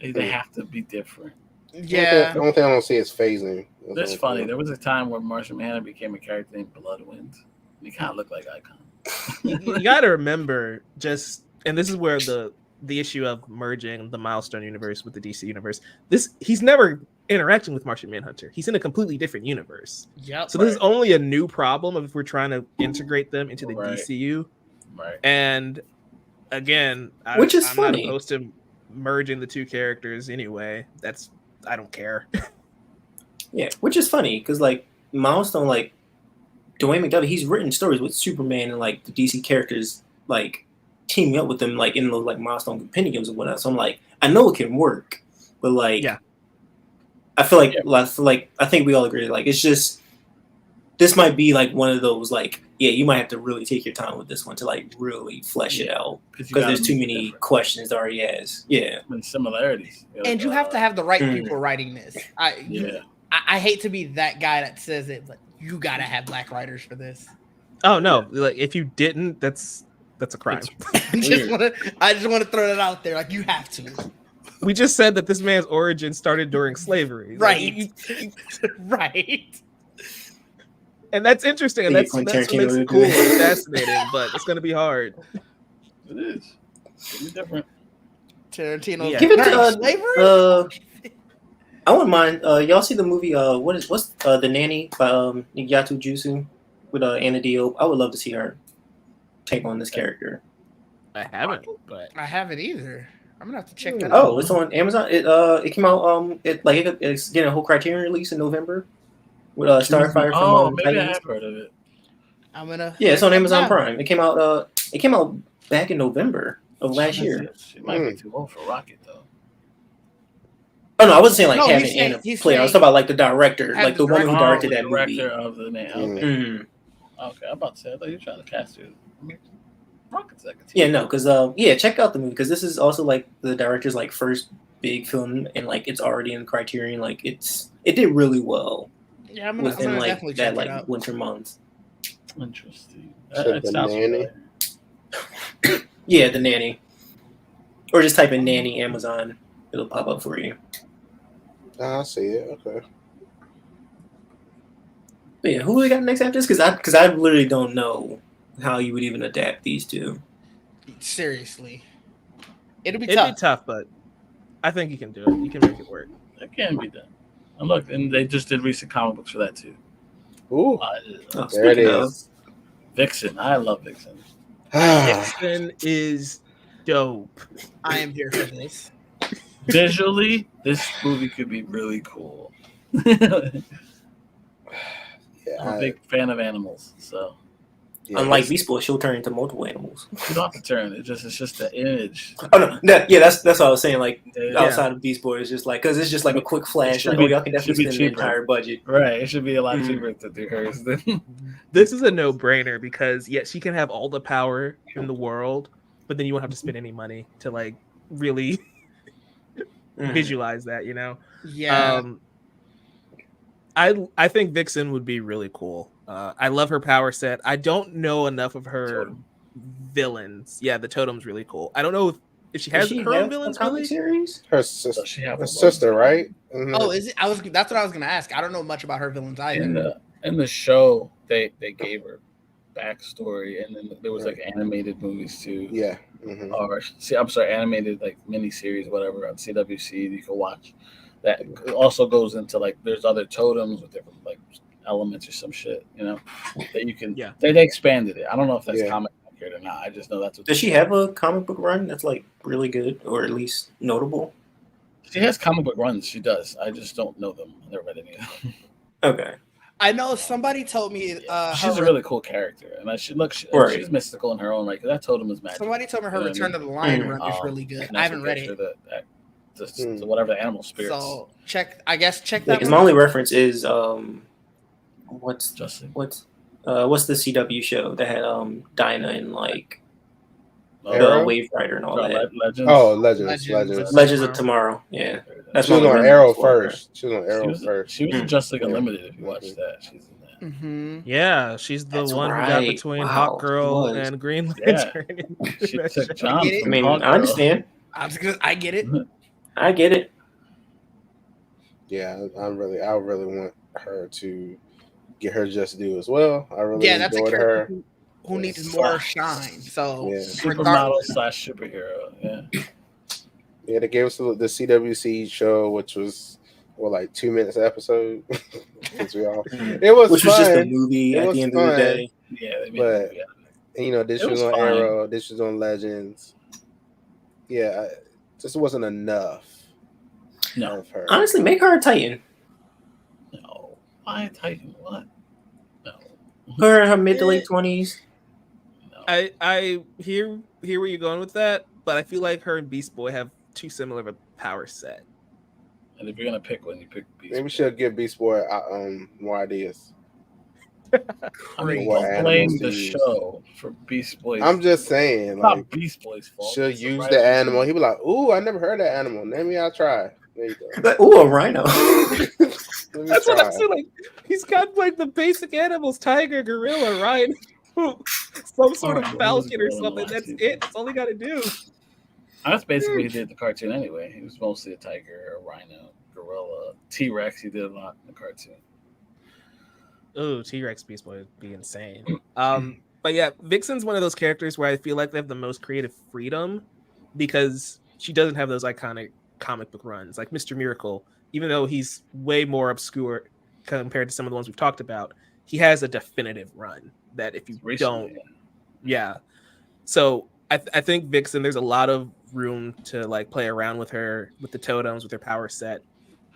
they have to be different.
Yeah.
The only thing I don't see is phasing.
That's funny. There was a time where Martian Manhunter became a character named Bloodwind. He kind of looked like Icon.
You got to remember and this is where the issue of merging the Milestone universe with the DC universe. He's never interacting with Martian Manhunter. He's in a completely different universe.
Yep.
So this is only a new problem if we're trying to integrate them into the
Right.
DCU.
Right.
And again,
Which is
I'm
funny.
not opposed to merging the two characters anyway. I don't care.
Yeah, which is funny because like Milestone, like Dwayne McDuffie, he's written stories with Superman and like the DC characters like teaming up with them like in those like Milestone compendiums and whatnot. So I'm like, I know it can work, but like,
Yeah.
I feel like I think we all agree like it's just this might be like one of those like you might have to really take your time with this one to like really flesh it out because there's too many questions it already has. Yeah,
And similarities.
And you have to have the right
Mm.
people writing this.
Yeah.
I hate to be that guy that says it, but you gotta have black writers for this.
Oh no! Like if you didn't, that's a crime.
I just want to throw that out there. Like you have to.
We just said that this man's origin started during slavery.
Right. Right.
And that's interesting. And
Yeah,
that's what
Quentin
makes
Tarantino
it cool
would do
and
that.
fascinating, but it's going to be hard.
It is. It'll be different.
Tarantino.
Yeah.
Give it to,
slavery.
I wouldn't mind. Y'all see the movie? What's The Nanny by Yatu Jusu with Anna Diop? I would love to see her take on this character.
I haven't, but
I haven't either. I'm gonna have to check that
Oh,
out.
it's on Amazon. It came out. It's getting a whole Criterion release in November with Starfire from
Oh, maybe I
Titans.
have heard of it.
I'm gonna.
Yeah, it's on Amazon
Yeah.
Prime. It came out. It came out back in November of last year.
She might be too old for Rocket, though.
Oh no, I wasn't saying like
No,
having
he's saying-
Anna
he's
play. I was
saying-
talking about like the director,
Have
like
the
the woman who
director-
directed that movie.
Director of the name.
Mm.
Okay.
Mhm.
Okay, I'm about to say, I thought you were trying to cast you. I mean, Rocket's like a
Yeah, no, because check out the movie because this is also like the director's like first big film and like it's already in Criterion. Like it did really well
Yeah, I'm gonna
within like
definitely
that
check
like
it out.
winter months.
Interesting.
So
It
the
sounds
nanny?
familiar.
Yeah, The Nanny, or just type in Nanny Amazon, it'll pop up for you.
I see it. Okay.
But yeah, who we got next after this? Because I literally don't know how you would even adapt these two.
Seriously, it'll be
it'd
tough.
be tough. But I think you can do it. You can make it work.
It can be done. And look, and they just did recent comic books for that too.
Ooh.
Oh,
There it
speaking of,
is.
Vixen. I love Vixen.
Vixen is dope.
I am here for this.
Visually, this movie could be really cool. I'm
Yeah,
a big fan of animals, so
Yeah,
Unlike Beast Boy, she'll turn into multiple animals.
You don't have to turn. It's just the image.
Oh no, yeah, that's what I was saying. Like
Yeah.
outside of Beast Boy, it's just like because it's just like a quick flash. Like, y'all can definitely spend the entire budget.
Right. It should be a lot cheaper to do hers than.
This is a no-brainer because yes, she can have all the power in the world, but then you won't have to spend any money to like really visualize that, you know?
Yeah.
I think Vixen would be really cool. I love her power set. I don't know enough of her villains. Yeah, the totem's really cool. I don't know if she has her own villains really.
Series?
Her sister, right? Mm-hmm.
Oh, is it? That's what I was gonna ask. I don't know much about her villains either.
In the show, they gave her backstory, and then there was like animated movies too.
Yeah. Mm-hmm.
Or I'm sorry, animated like miniseries, whatever on CWC you can watch. That also goes into like there's other totems with different like elements or some shit, you know, that you can.
Yeah.
They expanded it. I don't know if that's comic accurate or not. I just know that's what.
Does she have a comic book run that's like really good or at least notable?
She has comic book runs. She does. I just don't know them. I never read any of them.
Okay.
I know somebody told me
she's a really cool character, and I should look. She's mystical in her own right. That totem is magic.
Somebody told me her Return to the Lion run is really good. I haven't read it.
So whatever the animal spirits.
So check that.
Because my only reference is what's the CW show that had Dinah and like Wave Rider and all that.
Legends.
Oh, Legends.
Legends of Tomorrow. Yeah,
that's she was on Arrow first. She was on Arrow first.
She was in Just League Unlimited. If you watch that, she's in that.
Mm-hmm.
Yeah, she's the one who got between Hawk Girl and Green Lantern.
Yeah. She took John.
I mean, I understand.
I get it.
I get it.
Yeah, I really want her to get her just due as well. I really
that's a
enjoyed
character
her.
who needs more shine. So
supermodel / superhero.
Yeah, they gave us the CWC show, which was like 2 minutes an episode. It was
which
fun.
was just a movie at the end of the day.
Yeah,
but you know, this was on Arrow, this was on Legends. Yeah, just wasn't enough.
No,
of her.
Honestly, make her a Titan.
No, why a Titan? What? No,
her in her mid to late 20s.
No.
I hear where you're going with that, but I feel like her and Beast Boy have too similar of a power set.
And if you're gonna pick one, you pick Beast Boy.
Maybe we should give Beast Boy more ideas.
I mean, don't blame the show for Beast Boy.
I'm just saying,
it's
like,
not Beast Boy's fault.
She'll use the animal. He'll be like, "Ooh, I never heard that animal. Maybe I'll try." There you go.
Like, ooh, a rhino.
That's what I'm saying. Like, he's got like the basic animals: tiger, gorilla, rhino, some sort of falcon or something. That's it. That's all he got to do.
That's basically what he did in the cartoon anyway. He was mostly a tiger, a rhino, gorilla, T-Rex. He did a lot in the cartoon.
Oh, T-Rex Beast Boy would be insane. But yeah, Vixen's one of those characters where I feel like they have the most creative freedom because she doesn't have those iconic comic book runs like Mr. Miracle. Even though he's way more obscure compared to some of the ones we've talked about, he has a definitive run that if you don't, So I think Vixen, there's a lot of room to like play around with her, with the totems, with her power set.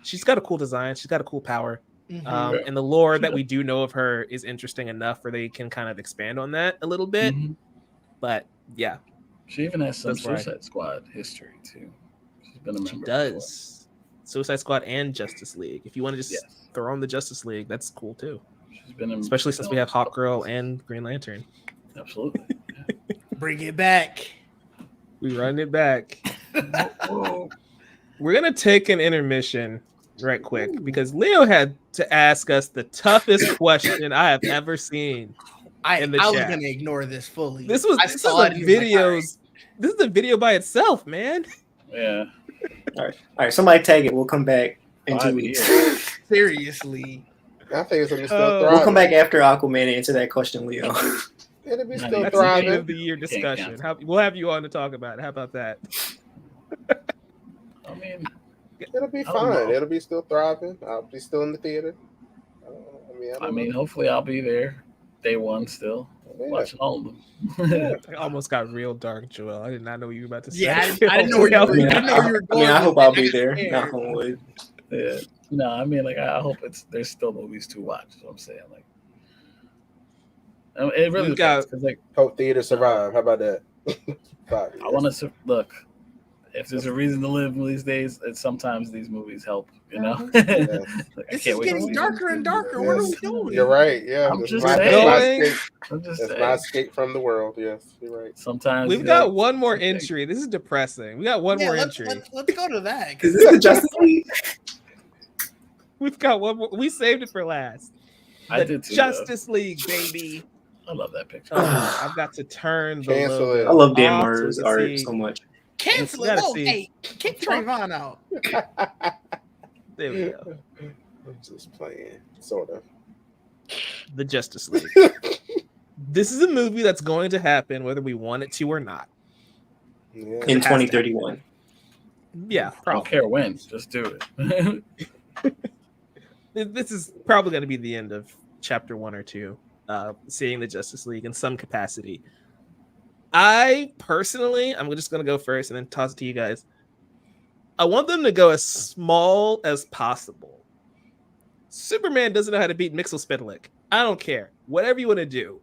She's got a cool design. She's got a cool power. Mm-hmm. And the lore that we do know of her is interesting enough where they can kind of expand on that a little bit. Mm-hmm. But yeah,
she even has some Suicide Squad history too. She's been a member.
She does. Suicide Squad and Justice League. If you want to just throw on the Justice League, that's cool too.
She's been
especially since we have Hawk Girl and Green Lantern.
Absolutely. Yeah.
Bring it back.
We run it back. We're gonna take an intermission right quick because Leo had to ask us the toughest question I have ever seen.
I was gonna ignore this fully.
This is a video by itself, man.
Yeah.
All right. Somebody tag it. We'll come back in 2 weeks.
Seriously.
I think it's still
we'll come back after Aquaman and answer that question, Leo.
It'll be still
That's
thriving.
the end of the year discussion. We'll have you on to talk about it. How about that?
I mean,
it'll be fine. It'll be still thriving. I'll be still in the theater.
I mean, hopefully I'll be there day one still. Watching all of them.
I almost got real dark, Joel. I did not know what you were about to say.
Yeah, I didn't know where you were going.
I hope I'll be there. Knock on wood.
Yeah. No, I mean, like, I hope there's still movies to watch. Is what I'm saying. Like, It really depends. Like,
hope theater survive. How about that?
I want to look. If there's a reason to live these days, sometimes these movies help. You know,
This is getting darker and darker. What are we doing?
You're right. Yeah,
I'm just saying.
That's my escape from the world. Yes, you're right.
Sometimes
we've got one more entry. This is depressing. We got one more entry.
Let's go to that.
Is this the Justice League?
We've got one more. We saved it for last.
I did too,
Justice League, baby.
I love that picture.
I've got to turn the
Cancel
logo
it.
I love Dan
off
Murray's
so
art
see.
so much.
Cancel
You
it.
gotta
Whoa,
see.
hey, kick Trevon out.
There we go.
I'm just playing, sort of.
The Justice League. This is a movie that's going to happen whether we want it to or not.
Yeah.
In 2031.
Yeah,
I don't
probably.
care when. Just do it.
This is probably going to be the end of chapter 1 or 2, seeing the Justice League in some capacity. I personally, I'm just going to go first and then toss it to you guys. I want them to go as small as possible. Superman doesn't know how to beat Mixel-Spitlick. I don't care. Whatever you want to do.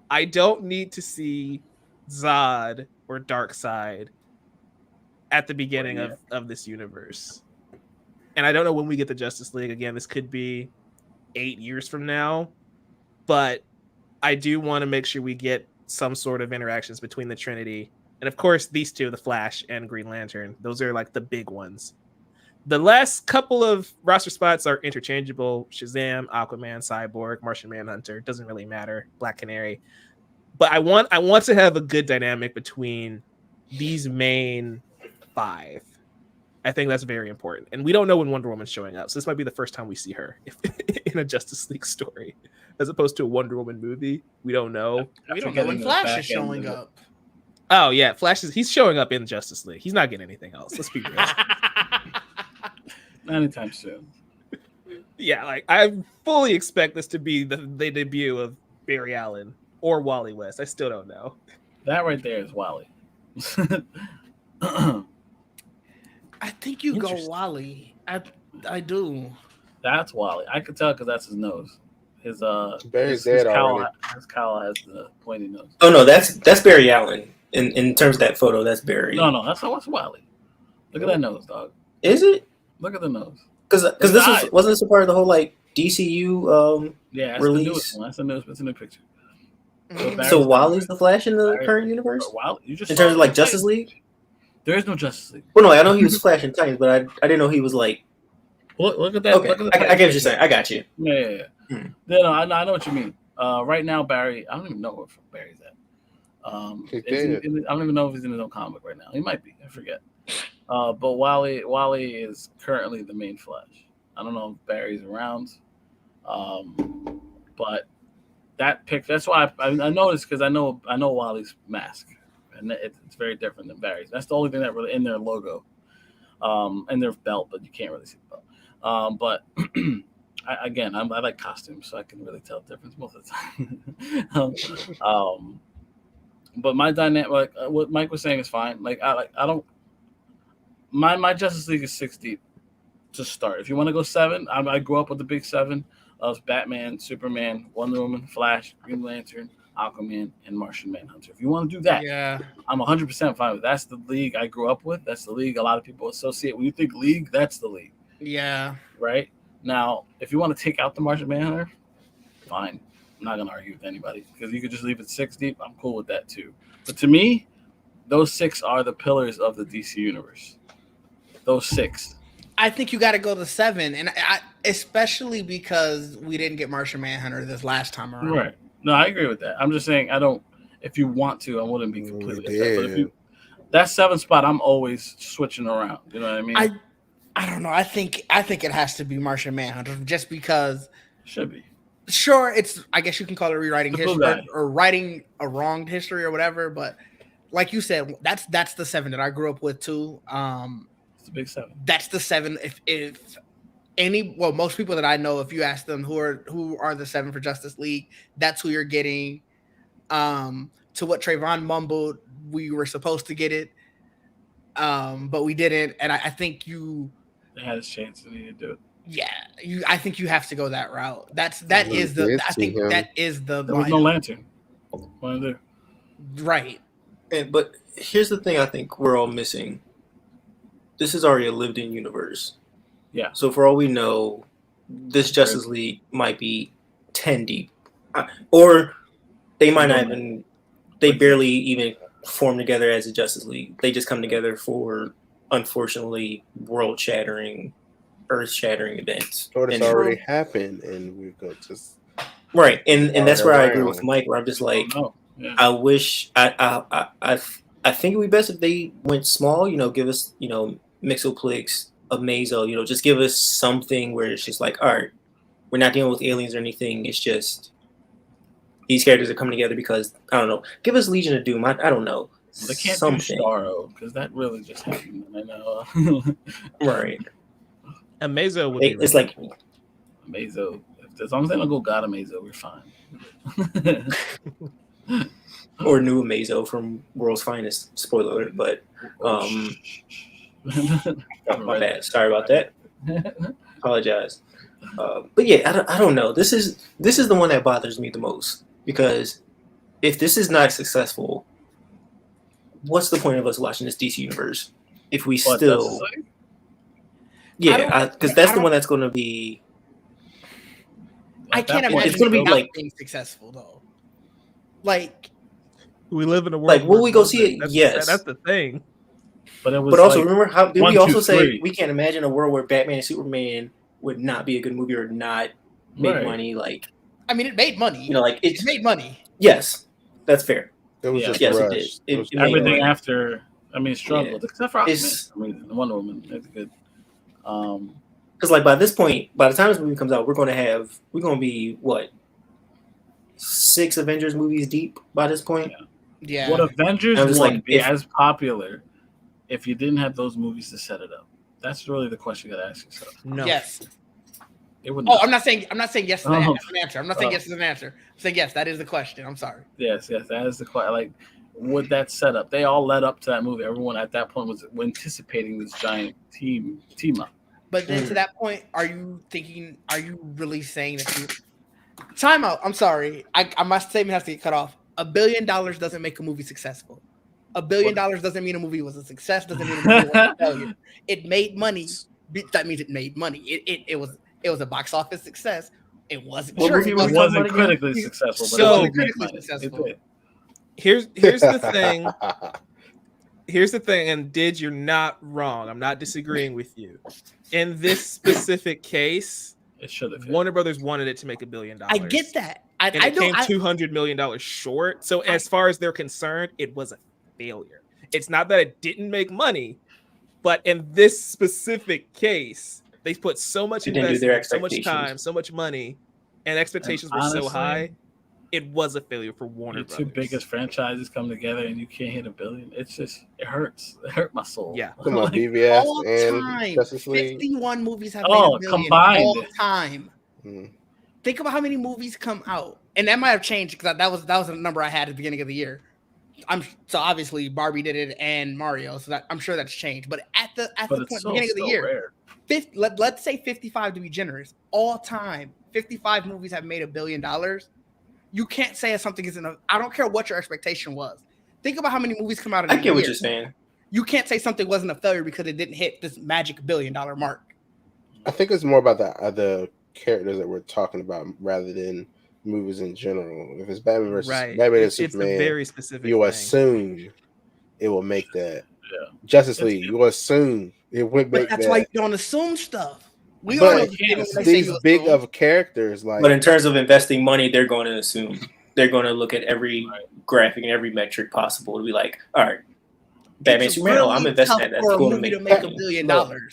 I don't need to see Zod or Darkseid at the beginning of this universe. And I don't know when we get the Justice League. Again, this could be 8 years from now. But I do want to make sure we get some sort of interactions between the Trinity. And of course, these two, the Flash and Green Lantern. Those are like the big ones. The last couple of roster spots are interchangeable. Shazam, Aquaman, Cyborg, Martian Manhunter. Doesn't really matter. Black Canary. But I want to have a good dynamic between these main 5. I think that's very important. And we don't know when Wonder Woman's showing up. So this might be the first time we see her in a Justice League story. As opposed to a Wonder Woman movie. We don't know.
We don't know when Flash is showing up.
Oh, yeah. He's showing up in Justice League. He's not getting anything else. Let's be real.
Not anytime soon.
Yeah, like I fully expect this to be the debut of Barry Allen or Wally West. I still don't know.
That right there is Wally.
I think you go Wally. I do.
That's Wally. I could tell because that's his nose. His
Barry's dead already.
His cowl has the pointy nose.
Oh no, that's Barry Allen. In terms of that photo, that's Barry.
No, that's Wally. Look at that nose, dog.
Is it?
Look at the nose.
Because this wasn't this a part of the whole like DCU
yeah, that's
release?
the newest one. That's the newest. It's a new picture.
So Wally's the Flash in the current universe?
Wally, you just
in terms of like Justice League?
There is no Justice League.
Well, no, I know he was Flash in Titans, but I didn't know he was like.
Look at that.
Okay,
look at
I get what you're saying. I got you.
Yeah. No, I know what you mean. Right now, Barry, I don't even know where Barry's at. I don't even know if he's in his own comic right now. He might be. I forget. But Wally is currently the main Flash. I don't know if Barry's around. But that pick. That's why I noticed because I know Wally's mask, and it's very different than Barry's. That's the only thing that really in their logo, and their belt, but you can't really see the belt. But I like costumes, so I can really tell the difference most of the time. But my dynamic, like what Mike was saying, is fine. Like I don't. My Justice League is 6 deep to start. If you want to go 7, I grew up with the big 7 of Batman, Superman, Wonder Woman, Flash, Green Lantern, Aquaman, and Martian Manhunter. If you want to do that,
yeah,
I'm 100% fine with it. That's the league I grew up with. That's the league a lot of people associate. When you think league, that's the league.
Yeah.
Right? Now, if you want to take out the Martian Manhunter, fine. I'm not going to argue with anybody because you could just leave it 6 deep. I'm cool with that too. But to me, those 6 are the pillars of the DC universe. Those 6.
I think you got to go to 7, and I especially because we didn't get Martian Manhunter this last time around.
Right. No, I agree with that. I'm just saying I don't. If you want to, I wouldn't be completely upset. But if you, that 7 spot, I'm always switching around. You know what I mean?
I don't know. I think it has to be Martian Manhunter just because.
Should be.
Sure, it's. I guess you can call it rewriting history or writing a wronged history or whatever. But like you said, that's the 7 that I grew up with too.
It's a big 7.
That's the 7. If most people that I know, if you ask them who are the 7 for Justice League, that's who you're getting. To what Trevon mumbled, we were supposed to get it, but we didn't. And I think
they had a chance and they didn't do it.
Yeah, I think you have to go that route. That is the. I think that is the.
There was no lantern. want to do.
Right.
But here's the thing I think we're all missing. This is already a lived-in universe.
Yeah.
So for all we know, this Justice League might be 10 deep. Or they might not even... They barely even form together as a Justice League. They just come together for, unfortunately, world-shattering, earth-shattering events.
Or it's already happened, and we're going to just...
Right, and that's where I agree with Mike, where I'm just like, I wish... I think it would be best if they went small, give us, Mixoplex, Amazo, just give us something where it's just like, all right, we're not dealing with aliens or anything. It's just these characters are coming together because, I don't know, give us Legion of Doom. I don't know.
They can't
something.
do Starro because that really just happened. I know.
Right.
Amazo would be
it's like
Amazo. As long as they don't go God Amazo, we're fine.
or new Amazo from World's Finest. Spoiler alert, but my bad. Sorry about that. Apologize. But yeah, I don't know. This is the one that bothers me the most because if this is not successful, what's the point of us watching this DC universe if we still? Yeah, because that's the one that's going to be.
I can't imagine
it's going to be like
being successful though. Like
we live in a world.
Like, will we go see it?
Yes, that's the thing.
But it was.
But also, remember how did we also say
3.
we can't imagine a world where Batman and Superman would not be a good movie or not make money? Like,
I mean, it made money.
Like
it made money.
Yes, that's fair.
It was just
rushed.
It
everything after. I mean, struggled except for
Aquaman.
I mean, Wonder Woman. That's good.
Because like by this point, by the time this movie comes out, we're going to be what 6 Avengers movies deep by this point.
Yeah.
Would Avengers
like,
be as popular if you didn't have those movies to set it up? That's really the question you got to ask yourself.
No. Yes.
It wouldn't.
I'm not saying yes to that as an answer. I'm not saying yes as an answer. I'm saying yes, that is the question. I'm sorry.
Yes, that is the question. Like, would that setup? They all led up to that movie. Everyone at that point was anticipating this giant team up.
But then to that point, are you really saying that you time out? I'm sorry. My statement has to get cut off. $1 billion doesn't make a movie successful. $1 billion doesn't mean a movie was a success, doesn't mean a movie was a failure. It made money. That means it made money. It was a box office success. It wasn't
it wasn't critically successful, but
it wasn't critically successful.
Here's the thing. Here's the thing, and Didge, you're not wrong. I'm not disagreeing with you. In this specific case,
it should have.
Warner Brothers wanted it to make $1 billion.
I get that. I
came $200 million short. So as far as they're concerned, it was a failure. It's not that it didn't make money, but in this specific case, they put so much investment, so much time, so much money, and expectations were so high. It was a failure for Warner Brothers.
2 biggest franchises come together and you can't hit $1 billion. It's just it hurts. It hurt my soul.
Yeah.
Come on, BVS
all
and
time.
Justice League.
51 movies have made $1 billion
combined.
all time. Think about how many movies come out, and that might have changed because that was a number I had at the beginning of the year. So obviously Barbie did it and Mario, so that I'm sure that's changed. But at the beginning of the year, let's say 55 to be generous. All time, 55 movies have made $1 billion. You can't say something isn't. I don't care what your expectation was. Think about how many movies come out in a year.
I get what you're saying.
You can't say something wasn't a failure because it didn't hit this magic $1 billion mark.
I think it's more about the characters that we're talking about rather than movies in general. If it's Batman versus Batman and Superman,
it's a very specific.
You
thing.
assume it will make that.
Yeah.
Justice League, you assume it would make that.
But that's why you don't assume stuff.
But these big of characters, like.
But in terms of investing money, they're going to assume. They're going to look at every graphic and every metric possible to be like, all right, Batman, Superman. I'm investing in that. That's going to make
$1 billion.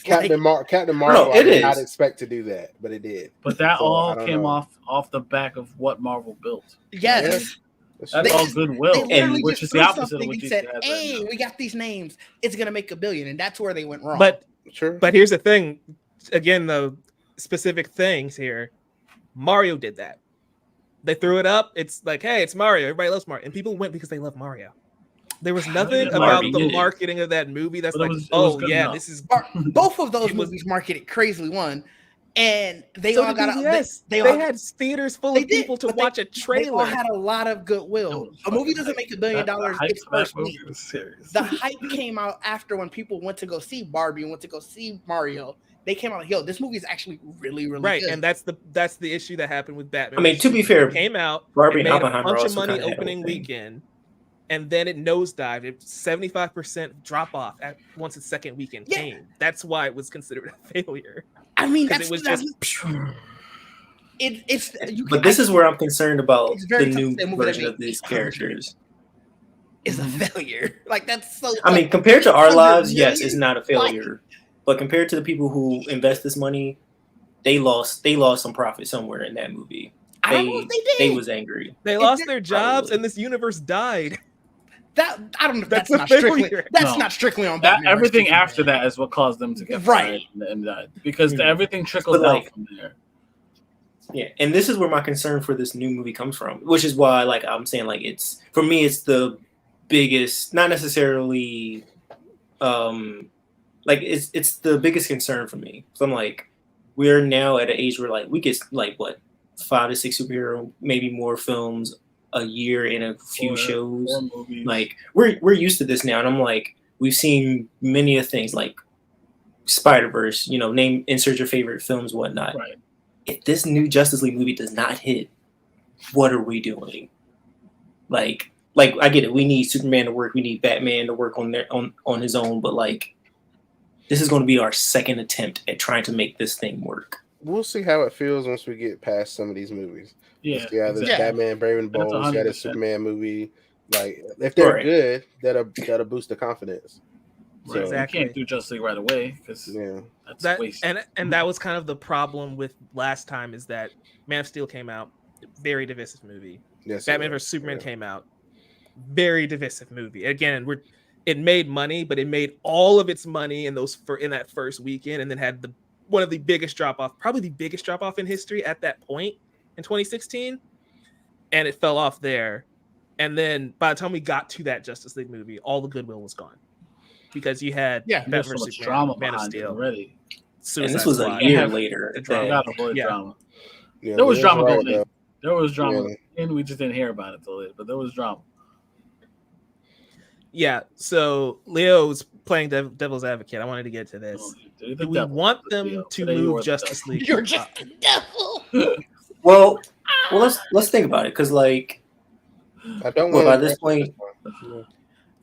Captain Marvel, I did not expect to do that, but it did.
But that all came off the back of what Marvel built.
Yes.
That's all goodwill, which is the opposite of what you said.
Hey, we got these names. It's going to make $1 billion, and that's where they went wrong.
But here's the thing. Again, the specific things here. Mario did that. They threw it up. It's like, hey, it's Mario. Everybody loves Mario, and people went because they love Mario. There was nothing about the marketing of that movie that's like, this is.
Both of those movies marketed crazily. One, And they
So
all
did
got
BVS.
they
had theaters full
they
of people
did,
to
but
watch a
They
trailer.
all had a lot of goodwill. A movie doesn't make $1 billion its first week. The hype came out after when people went to go see Barbie and went to go see Mario. They came out like, yo, this movie is actually really, really
right,
good.
and that's the issue that happened with Batman.
I mean, to be fair,
it came out,
Barbie
it made
and
a
Oppenheimer
bunch of
also
money
kinda had a
opening
thing.
weekend, and then it nosedived. It 75% drop off at once its second weekend came. That's why it was considered a failure.
I mean,
Because it was just.
But this is where I'm concerned about
It's very
the
tough to
new
say a movie that
version of
made
these
800
characters.
Is a failure. Like that's so.
I mean, compared to our
800
lives, yes,
million?
it's not a failure. But compared to the people who invest this money, they lost some profit somewhere in that movie.
I don't know if they did.
They was angry.
They lost their jobs, and this universe died.
That I don't know if that's
a
not strictly.
failure.
That's not strictly on Batman.
Everything after that is what caused them to get fired and died because everything trickled down from there.
Yeah, and this is where my concern for this new movie comes from, which is why, like, I'm saying, like, it's for me, it's the biggest, not necessarily, like, it's the biggest concern for me. So I'm like, we're now at an age where, like, we get like what 5 to 6 superhero, maybe more films a year in a few shows. Like, we're used to this now, and I'm like, we've seen many of things like Spider-Verse. You know, insert your favorite films, whatnot.
Right.
If this new Justice League movie does not hit, what are we doing? Like I get it. We need Superman to work. We need Batman to work on his own. But like, this is going to be our second attempt at trying to make this thing work.
We'll see how it feels once we get past some of these movies.
Yeah,
This Batman Brave and Bold, got a Superman movie. Like, if they're good, that'll boost the confidence.
So exactly. You can't do Justice League right away because that's wasted.
And that was kind of the problem with last time is that Man of Steel came out, very divisive movie.
Yes,
Batman vs Superman came out, very divisive movie. Again, it made money, but it made all of its money in that first weekend, and then had one of the biggest drop off, probably the biggest drop off in history at that point in 2016, and it fell off there. And then by the time we got to that Justice League movie, all the goodwill was gone. Because you had
Batman vs Superman, drama, Man of Steel already,
and this was a year later.
Drama. There was drama going in. There was drama, and we just didn't hear about it till later. But there was drama.
Yeah. So Leo was playing devil's advocate. I wanted to get to this. Do we want them to move Justice League?
You're just the devil.
Well, let's think about it, because like,
I don't
want by this point.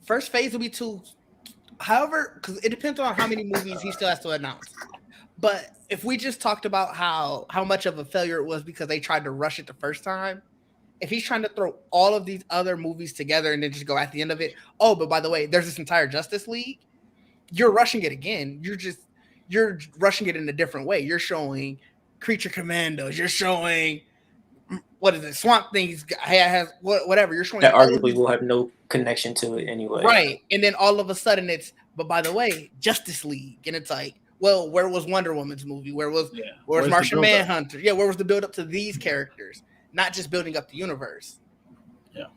First phase will be 2. However, because it depends on how many movies he still has to announce. But if we just talked about how much of a failure it was because they tried to rush it the first time, if he's trying to throw all of these other movies together and then just go at the end of it, oh, but by the way, there's this entire Justice League, you're rushing it again. You're rushing it in a different way. You're showing Creature Commandos. You're showing Swamp Thing has whatever. You're showing
that arguably will have no connection to it anyway.
Right. And then all of a sudden but by the way, Justice League. And it's like, well, where was Wonder Woman's movie? Where was Martian Manhunter? Yeah, where was the build up to these characters? Not just building up the universe.
Yeah.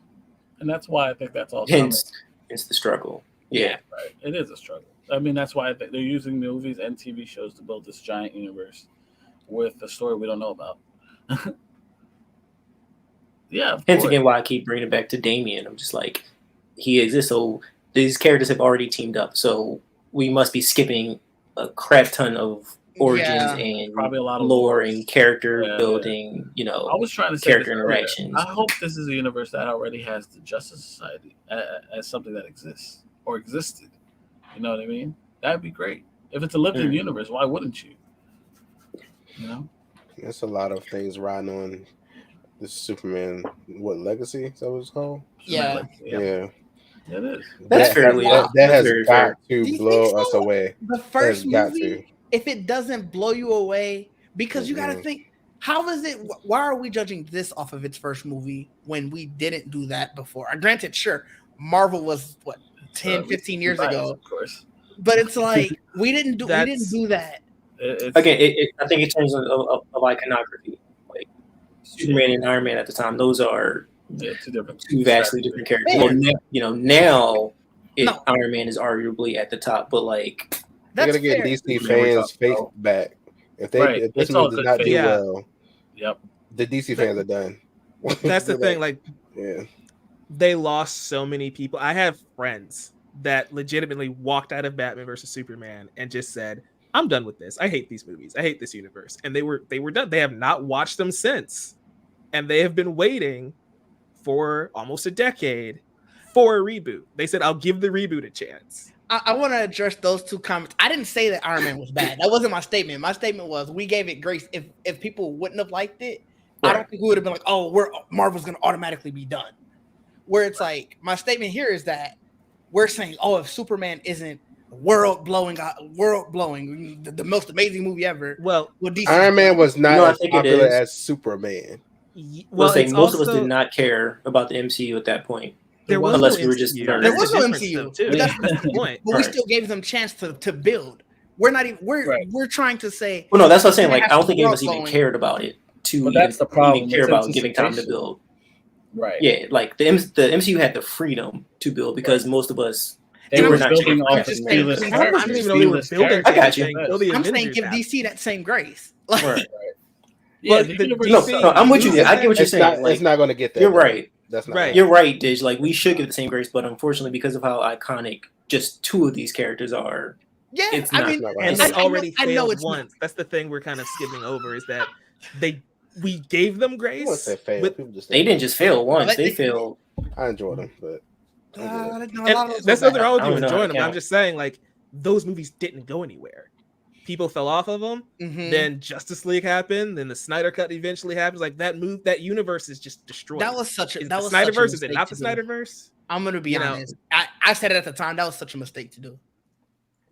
And that's why I think that's all.
Hence the struggle. Yeah.
Right. It is a struggle. I mean, that's why I think they're using movies and TV shows to build this giant universe with a story we don't know about. Yeah.
Hence again why I keep bringing it back to Damian. I'm just like, he exists, so these characters have already teamed up. So we must be skipping a crap ton of origins and
probably a lot of
lore and character building. You know,
I was trying to say
character interactions.
I hope this is a universe that already has the Justice Society as something that exists or existed. You know what I mean? That'd be great. If it's a living universe, why wouldn't you? You know,
there's a lot of things riding on this Superman. What Legacy? Is that what it's called?
Yeah.
Yeah.
It is.
That's fairly.
That has got to blow us away.
The first movie, if it doesn't blow you away, because you got to think, how is it? Why are we judging this off of its first movie when we didn't do that before? Granted, sure, Marvel was 10, 15 years ago,
of course.
But it's like we didn't do that.
Again, I think in terms of iconography, like Superman and Iron Man at the time, those are two vastly different characters. Well, now Iron Man is arguably at the top, but like
you gotta get DC fans' faith back. If
Right.
this
It's all
movie does
good
not do
faith.
Yeah.
well,
Yep.
the DC fans are done.
That's the thing. Like,
yeah.
they lost so many people. I have friends that legitimately walked out of Batman versus Superman and just said, "I'm done with this. I hate these movies. I hate this universe." And they were done. They have not watched them since, and they have been waiting for almost a decade for a reboot. They said, "I'll give the reboot a chance."
I want to address those two comments. I didn't say that Iron Man was bad. That wasn't my statement. My statement was we gave it grace. If people wouldn't have liked it, I don't think we would have been like, "Oh, Marvel's going to automatically be done." Where it's like, my statement here is that we're saying, "Oh, if Superman isn't world blowing, the most amazing movie ever."
Well,
DC
Iron Man was not
I
as
think it
popular
is.
as Superman.
well,
Saying
it's
most
also,
of us did not care about the MCU at that point.
there was
Unless
no
we were just
MCU.
nerds.
There was
That's the
no
difference,
MCU.
though, too.
But
That's the point.
But we
Right.
still gave them chance to build. We're not even
Right.
we're trying to say,
Well, no, that's what I'm saying.
We're
Like,
gonna
I
have
don't think any of us
some
even
world
cared about it to
But
even,
that's the problem.
even care
It's
about giving time to
anticipation.
build.
Right.
Yeah, like the MCU had the freedom to build because most of us
They
were
were
not
building
changing
off of
characters.
C-list
I
I didn't even know they were
C-list
building.
characters.
I got you.
anything until the
I'm saying
Avengers
give
happened.
DC that same grace. Like,
Right.
Yeah,
Well,
the
the
universe.
No,
DC
no, I'm with you.
loses
I get what you're
It's
saying.
not.
Like,
It's not going to get that.
you're
though.
right.
That's not
Right.
You're right, Didge. Like, we should get the same grace, but unfortunately, because of how iconic just two of these characters are,
yeah,
It's
I
not-
mean,
And
I
they
know-
already
I know
failed
it's not.
once. That's the thing we're kind of skipping over, is that we gave them
I wouldn't
grace,
say fail.
but
People just
they didn't just fail once. They
they-
failed.
I enjoyed them, but
no, a lot of
and
those
that's
were
nothing
bad.
wrong with
I
you
don't know how
enjoying
to
them. I'm
count.
just saying, like, those movies didn't go anywhere. People fell off of them.
Mhm.
Then Justice League happened. Then the Snyder Cut eventually happens. Like, that universe is just destroyed.
That was such a
Is
that
the
was such a
Snyderverse? Is it
mistake
not
to
the
do.
Snyderverse?
I'm gonna be
You know.
honest. I said it at the time. That was such a mistake to do.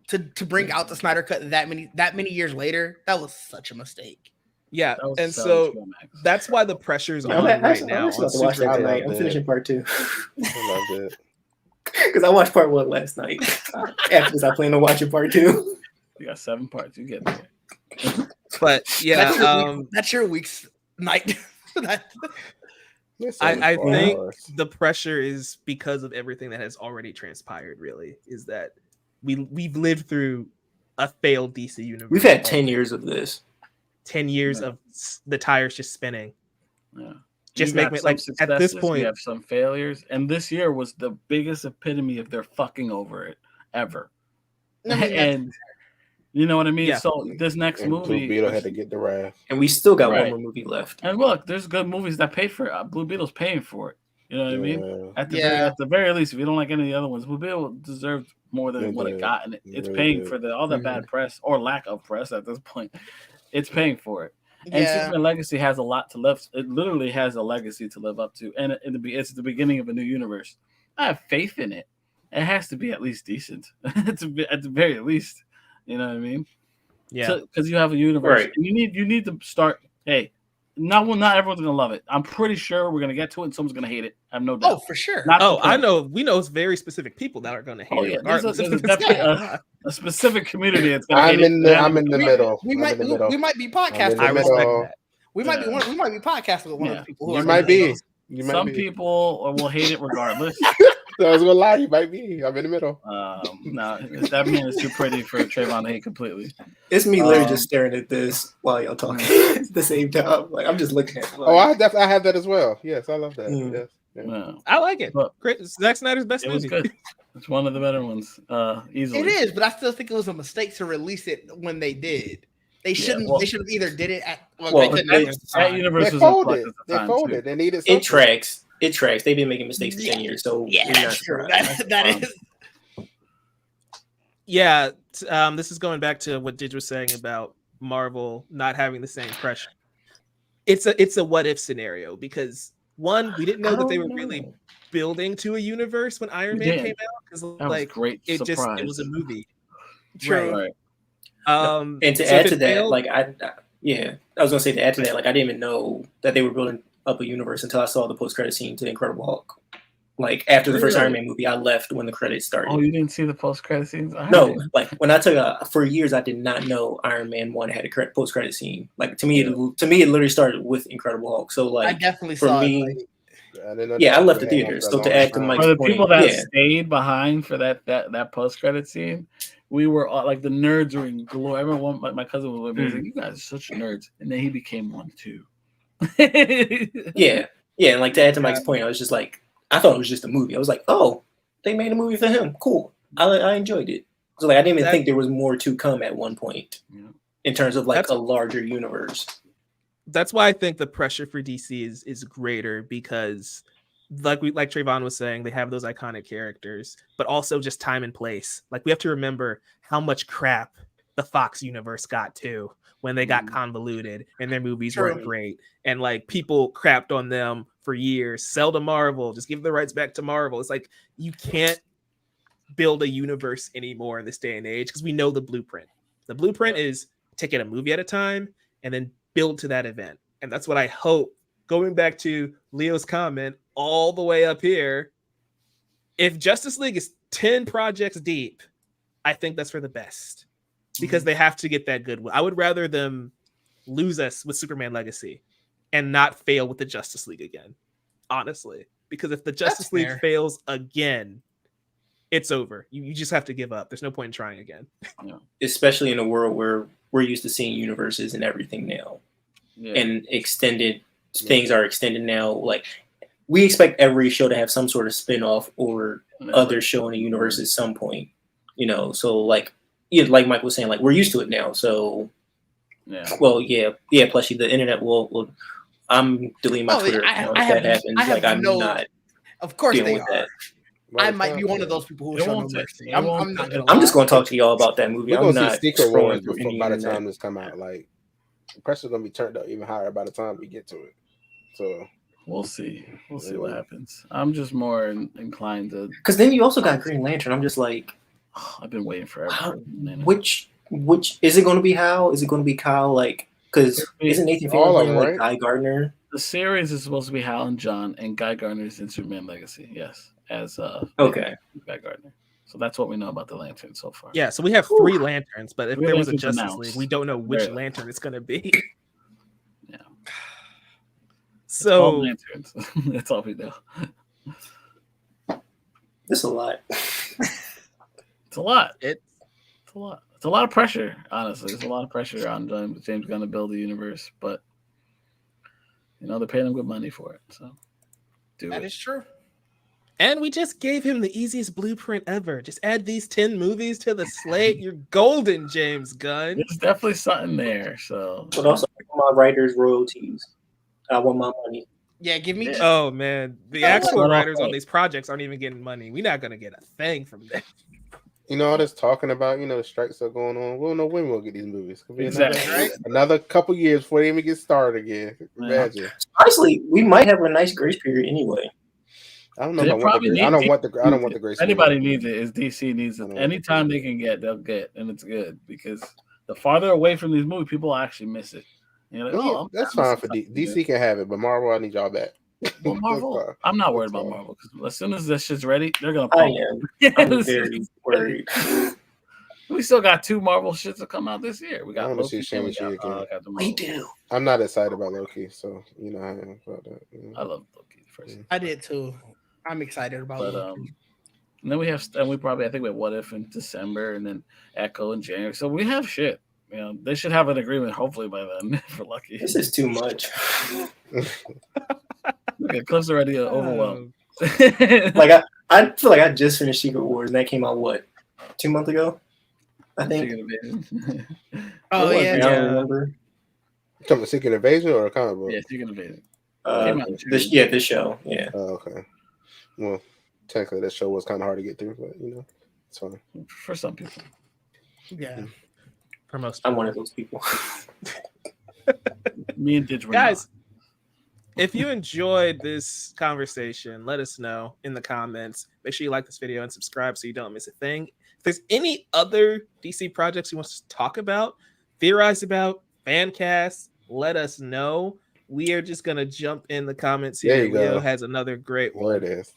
To bring out the Snyder Cut that many years later, that was such a mistake.
Yeah,
That was
and
Savage
so
Max.
that's why the pressure's
Yeah,
on
I'm
right
actually
now.
about
On
to watch that
I
tonight.
loved
I'm
it.
finishing part 2
I loved it.
because I watched part 1 last night. After this, I plan on watching part 2.
You got 7 parts. You get there.
But yeah,
That's your week's night.
It's
I
only 4
think
hours.
the pressure is because of everything that has already transpired. Really, is that we've lived through a failed DC universe.
We've had 10 years of this.
10 years
Yeah.
of the tires just spinning.
Yeah.
Just
You
make
got
me
some
like at this
successes,
point.
you have some failures, and this year was the biggest epitome of their fucking over it ever.
I mean, that's-
And you know what I mean.
Yeah.
So this next
And Blue
movie,
Beetle had to get the wrath.
And we still got
Right.
one more movie left.
and look, there's good movies that pay for it. Blue Beetle's paying for it. You know what I mean?
Yeah.
At the very least, if you don't like any of the other ones, Blue Beetle deserves more than
It
what it
did.
got, and
It
it's
really
paying
did.
for all that bad press or lack of press at this point. It's paying for it. And
yeah.
Superman Legacy has a lot to live. It literally has a legacy to live up to, and it's the beginning of a new universe. I have faith in it. It has to be at least decent. At the very least, you know what I mean?
Yeah,
Because you have a universe,
Right.
and you need to start. Hey, not everyone's gonna love it. I'm pretty sure we're gonna get to it, and someone's gonna hate it. I have no doubt.
Oh, for sure.
Not
oh,
the
I
point.
know. We know very specific people that are going to hate
Oh,
it.
yeah, there's
regardless
a
if
definitely
it's-
a specific community that's gonna
I'm
hate
in
it.
the I'm in the middle.
We
I'm
might
in the middle.
we might be
I'm in
podcasting.
the
I respect
middle.
that.
We might be
Yeah.
we might be podcasting with one of
Yeah.
the people who
You
are
might
gonna
be.
hate us.
You might
Some
be.
people will hate it regardless.
I was gonna lie. You might be. I'm in the middle.
No, that man is too pretty for Trevon to hate completely.
It's me literally
Um,
just staring at this while y'all talking at the same time. Like, I'm just looking at it.
Oh, I have that as well. Yes, I love that.
Mm.
Yes. Yeah.
Yeah,
I like it.
But-
Great. Zack Snyder's best
it was
movie.
good. It's one of the better ones, easily.
It is, but I still think it was a mistake to release it when they did. They shouldn't.
well-
they should have either did it at. Well,
Well,
they couldn't
they-
at the
That
time.
universe
They
was in flux
folded.
at the
They
time,
folded.
too.
They needed something.
It tracks. It tracks. They've been making mistakes for 10 years, so
Yeah,
we're
that's
not
true.
surprised.
That
Um,
is.
Yeah, this is going back to what Didge was saying about Marvel not having the same pressure. It's a what if scenario because one, we didn't know that they were really building to a universe when Iron
We
Man
didn't.
came out because
That was
like
great
it
surprise.
it was a movie.
True.
Right.
And to
so
add
if
to
it
that,
failed-
like I was gonna say to add to that, like I didn't even know that they were building up a universe until I saw the post-credit scene to Incredible Hulk. Like after the first
Really?
Iron Man movie, I left when the credits started.
Oh, you didn't see the post-credit scenes? I
No,
did.
like when I tell you, for years I did not know Iron Man 1 had a post-credit scene. Like to me, it literally started with Incredible Hulk. So
I
like
definitely
for
saw
me,
it. Like,
I didn't know
yeah,
that
I left the
had
theater.
one for a
So to
long
add to
time.
Mike's
For the
point,
people that
yeah,
stayed behind for that post-credit scene, we were all, like the nerds were in glory. I remember my cousin was with me. He was like, "You guys are such nerds," and then he became one too.
Yeah, and like to add to Mike's point, I was just like, I thought it was just a movie. I was like, oh, they made a movie for him. Cool. I enjoyed it. So like, I didn't even think there was more to come at one point in terms of like a larger universe.
That's why I think the pressure for DC is greater because, like Trevon was saying, they have those iconic characters, but also just time and place. Like we have to remember how much crap the Fox universe got too when they got convoluted and their movies weren't great, and like people crapped on them for years. Sell to Marvel, just give the rights back to Marvel. It's like you can't build a universe anymore in this day and age because we know the blueprint. The blueprint is take it a movie at a time and then build to that event. And that's what I hope, going back to Leo's comment all the way up here, if Justice League is 10 projects deep, I think that's for the best because they have to get that goodwill. I would rather them lose us with Superman Legacy and not fail with the Justice League again, honestly, because if the Justice League fails again, it's over. You just have to give up. There's no point in trying again.
Especially in a world where we're used to seeing universes and everything now. And extended things are extended now. Like we expect every show to have some sort of spin-off or other show in the universe at some point. So like like Mike was saying, like we're used to it now. So plus the internet will I'm deleting my Twitter account if that happens. I'm not.
Of course they are. That. I might be one of those people who show no mercy. I'm not gonna.
I'm just going to talk to y'all about that movie.
We're
I'm
gonna
not
see Secret Wars by the time this come out. Like the pressure's gonna be turned up even higher by the time we get to it. So
we'll see. We'll see what happens. I'm just more inclined to.
Because then you also got Green Lantern. I'm just like,
I've been waiting forever.
Which is it going to be? Hal? Is it going to be Kyle? Like, because isn't Nathan Fillion playing like Guy Gardner?
The series is supposed to be Hal and John, and Guy Gardner's in Superman Legacy. Yes. As
okay,
Guy Gardner. So that's what we know about the Lantern so far.
Yeah, so we have 3 lanterns, but if there was a Justice League, we don't know which lantern it's going to be.
Yeah.
So
lanterns. That's all we know.
It's a lot.
It's a lot. It's a lot. It's a lot of pressure. Honestly, it's a lot of pressure on James Gunn to build a universe, but they're paying him good money for it. So
that is true.
And we just gave him the easiest blueprint ever. Just add these 10 movies to the slate. You're golden, James Gunn.
There's definitely something there. So,
but also my writers' royalties. I want my money.
Yeah, give me.
Oh man, the actual writers on these projects aren't even getting money. We're not gonna get a thing from them.
All this talking about, the strikes are going on. We don't know when we'll get these movies. Could be
exactly.
another couple years before they even get started again. Imagine.
Honestly, we might have a nice grace period anyway.
I don't know. I don't want the grace.
Anybody needs it. Is DC needs it. Anytime they can get, they'll get, and it's good because the farther away from these movies, people actually miss it.
That's fine for DC can have it, but Marvel, I need y'all back.
Well, Marvel, I'm not worried about Marvel because as soon as this shit's ready, they're gonna.
I'm very worried.
We still got 2 Marvel shits to come out this year. We got Loki.
We do.
I'm not excited about Loki, so I am about that.
I love Loki first.
I did too. I'm excited about
Loki. And then we have, and we probably, I think we have What If in December, and then Echo in January. So we have shit. They should have an agreement hopefully by then. If we're lucky.
This is too much.
Okay, Cliff's already overwhelmed.
Like I feel like I just finished Secret Wars, and that came out 2 months ago. I think.
Oh yeah.
I don't remember.
You talking about Secret Invasion or a comic book?
Yeah, Secret Invasion.
This show. Yeah.
Oh, okay. Well, technically, that show was kind of hard to get through, but it's fine
for some people.
Yeah.
For most,
I'm one of those people.
Me and Didge were
guys. If you enjoyed this conversation, let us know in the comments. Make sure you like this video and subscribe so you don't miss a thing. If there's any other DC projects you want us to talk about, theorize about, fan cast, let us know. We are just going to jump in the comments here. Leo has another great one.
There it is.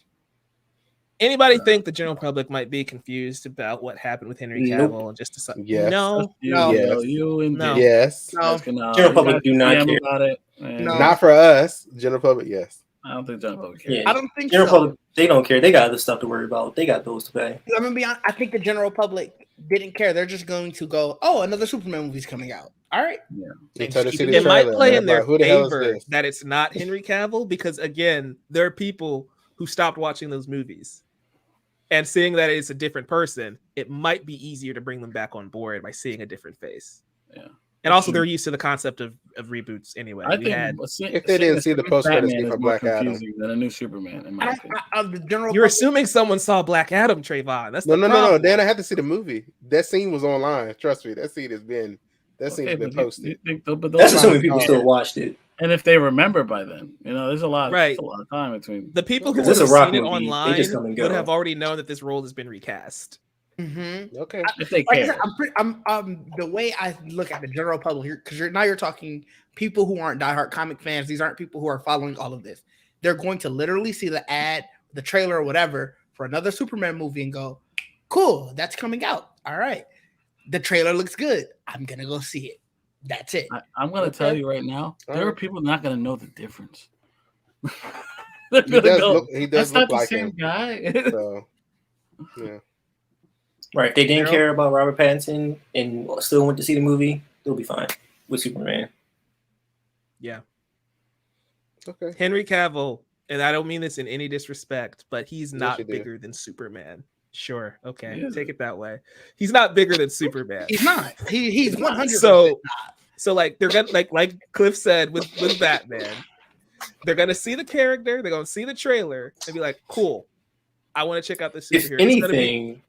Anybody think the general public might be confused about what happened with Henry Cavill and just decide?
Yes.
No.
Yes.
General public do not care
about it.
Not for us. General public, yes.
I don't think general public cares.
Yeah,
I don't think
general
so.
public, they don't care. They got other stuff to worry about. They got bills to pay.
I'm gonna be honest, I think the general public didn't care. They're just going to go, oh, another Superman movie's coming out. All right.
Until they see the
It might
trailer,
play
and
in
they're
their
like, who the hell is
favor
this?
that it's not Henry Cavill because, again, there are people who stopped watching those movies. And seeing that it's a different person, it might be easier to bring them back on board by seeing a different face.
Yeah.
And also, they're used to the concept of reboots anyway.
I
We
think
had,
If they didn't see the post-credit scene
Batman
for
is more
Black Adam.
confusing than a new Superman, in my opinion.
The general
you're
public,
assuming someone saw Black Adam, Trevon. That's
No.
problem.
Dan, I had to see the movie. That scene was online. Trust me, that scene has been
Okay,
been
but
posted.
but
That's
those
assuming
are-
people still watched it.
and if they remember by then, there's a lot,
Right.
there's a lot of time between.
The people who would
Because
have
it's a rock
seen it
movie, they
online
just come and go.
would have already known that this role has been recast.
Okay.
If they
like I
care,
said, I'm the way I look at the general public here, because you're talking people who aren't diehard comic fans. These aren't people who are following all of this. They're going to literally see the ad, the trailer, or whatever for another Superman movie and go, "Cool, that's coming out. All right, the trailer looks good. I'm gonna go see it." That's it.
I'm going to tell you right now, there are
Alright.
people not going to know the difference.
He
They're
does
gonna go,
look. He does
That's not
look
the
like
same
him.
guy.
So, yeah.
Right. If they didn't
Daryl?
care about Robert Pattinson and still went to see the movie, they'll be fine with Superman.
Yeah.
Okay.
Henry Cavill, and I don't mean this in any disrespect, but he's not
you do.
bigger than Superman. Sure. Okay.
Yeah.
Take it that way. He's not bigger than Superman.
He's not. He's 100%.
So like they're gonna like Cliff said with Batman, they're gonna see the character, they're gonna see the trailer, and be like, "Cool, I want to check out this
If
superhero." It's gonna be-
anything,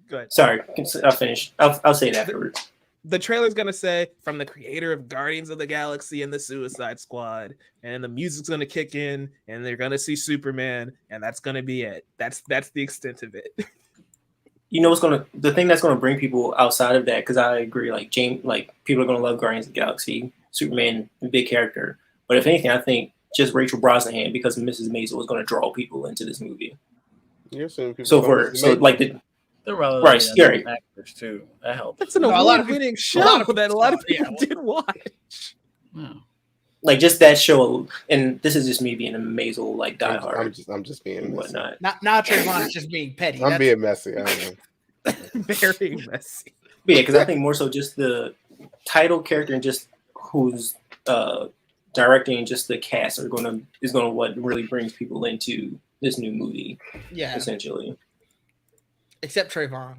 go ahead.
sorry, I'll finish. I'll say it afterwards.
The trailer's gonna say from the creator of Guardians of the Galaxy and the Suicide Squad, and the music's gonna kick in, and they're gonna see Superman, and that's gonna be it. That's the extent of it.
You know what's the thing that's gonna bring people outside of that, because I agree, like people are gonna love Guardians of the Galaxy, Superman, a big character. But if anything, I think just Rachel Brosnahan because Mrs. Maisel was gonna draw people into this movie.
You're assuming people
So
don't
so
make-
like the
They're relatively
Right, scary.
actors too. That helps.
That's an
No, a lot of
award-winning
people-
show
a lot of
that a
people
lot of
saw it,
people
yeah.
did watch.
Yeah.
like just that show, and this is just me being a Maisel like diehard
I'm just being
and
messy.
whatnot.
Now Trayvon is just being petty.
I'm
That's-
being messy. I don't know.
Very messy.
But yeah, because I think more so just the title character and just who's directing and just the cast is gonna what really brings people into this new movie
yeah,
essentially.
except Trayvon.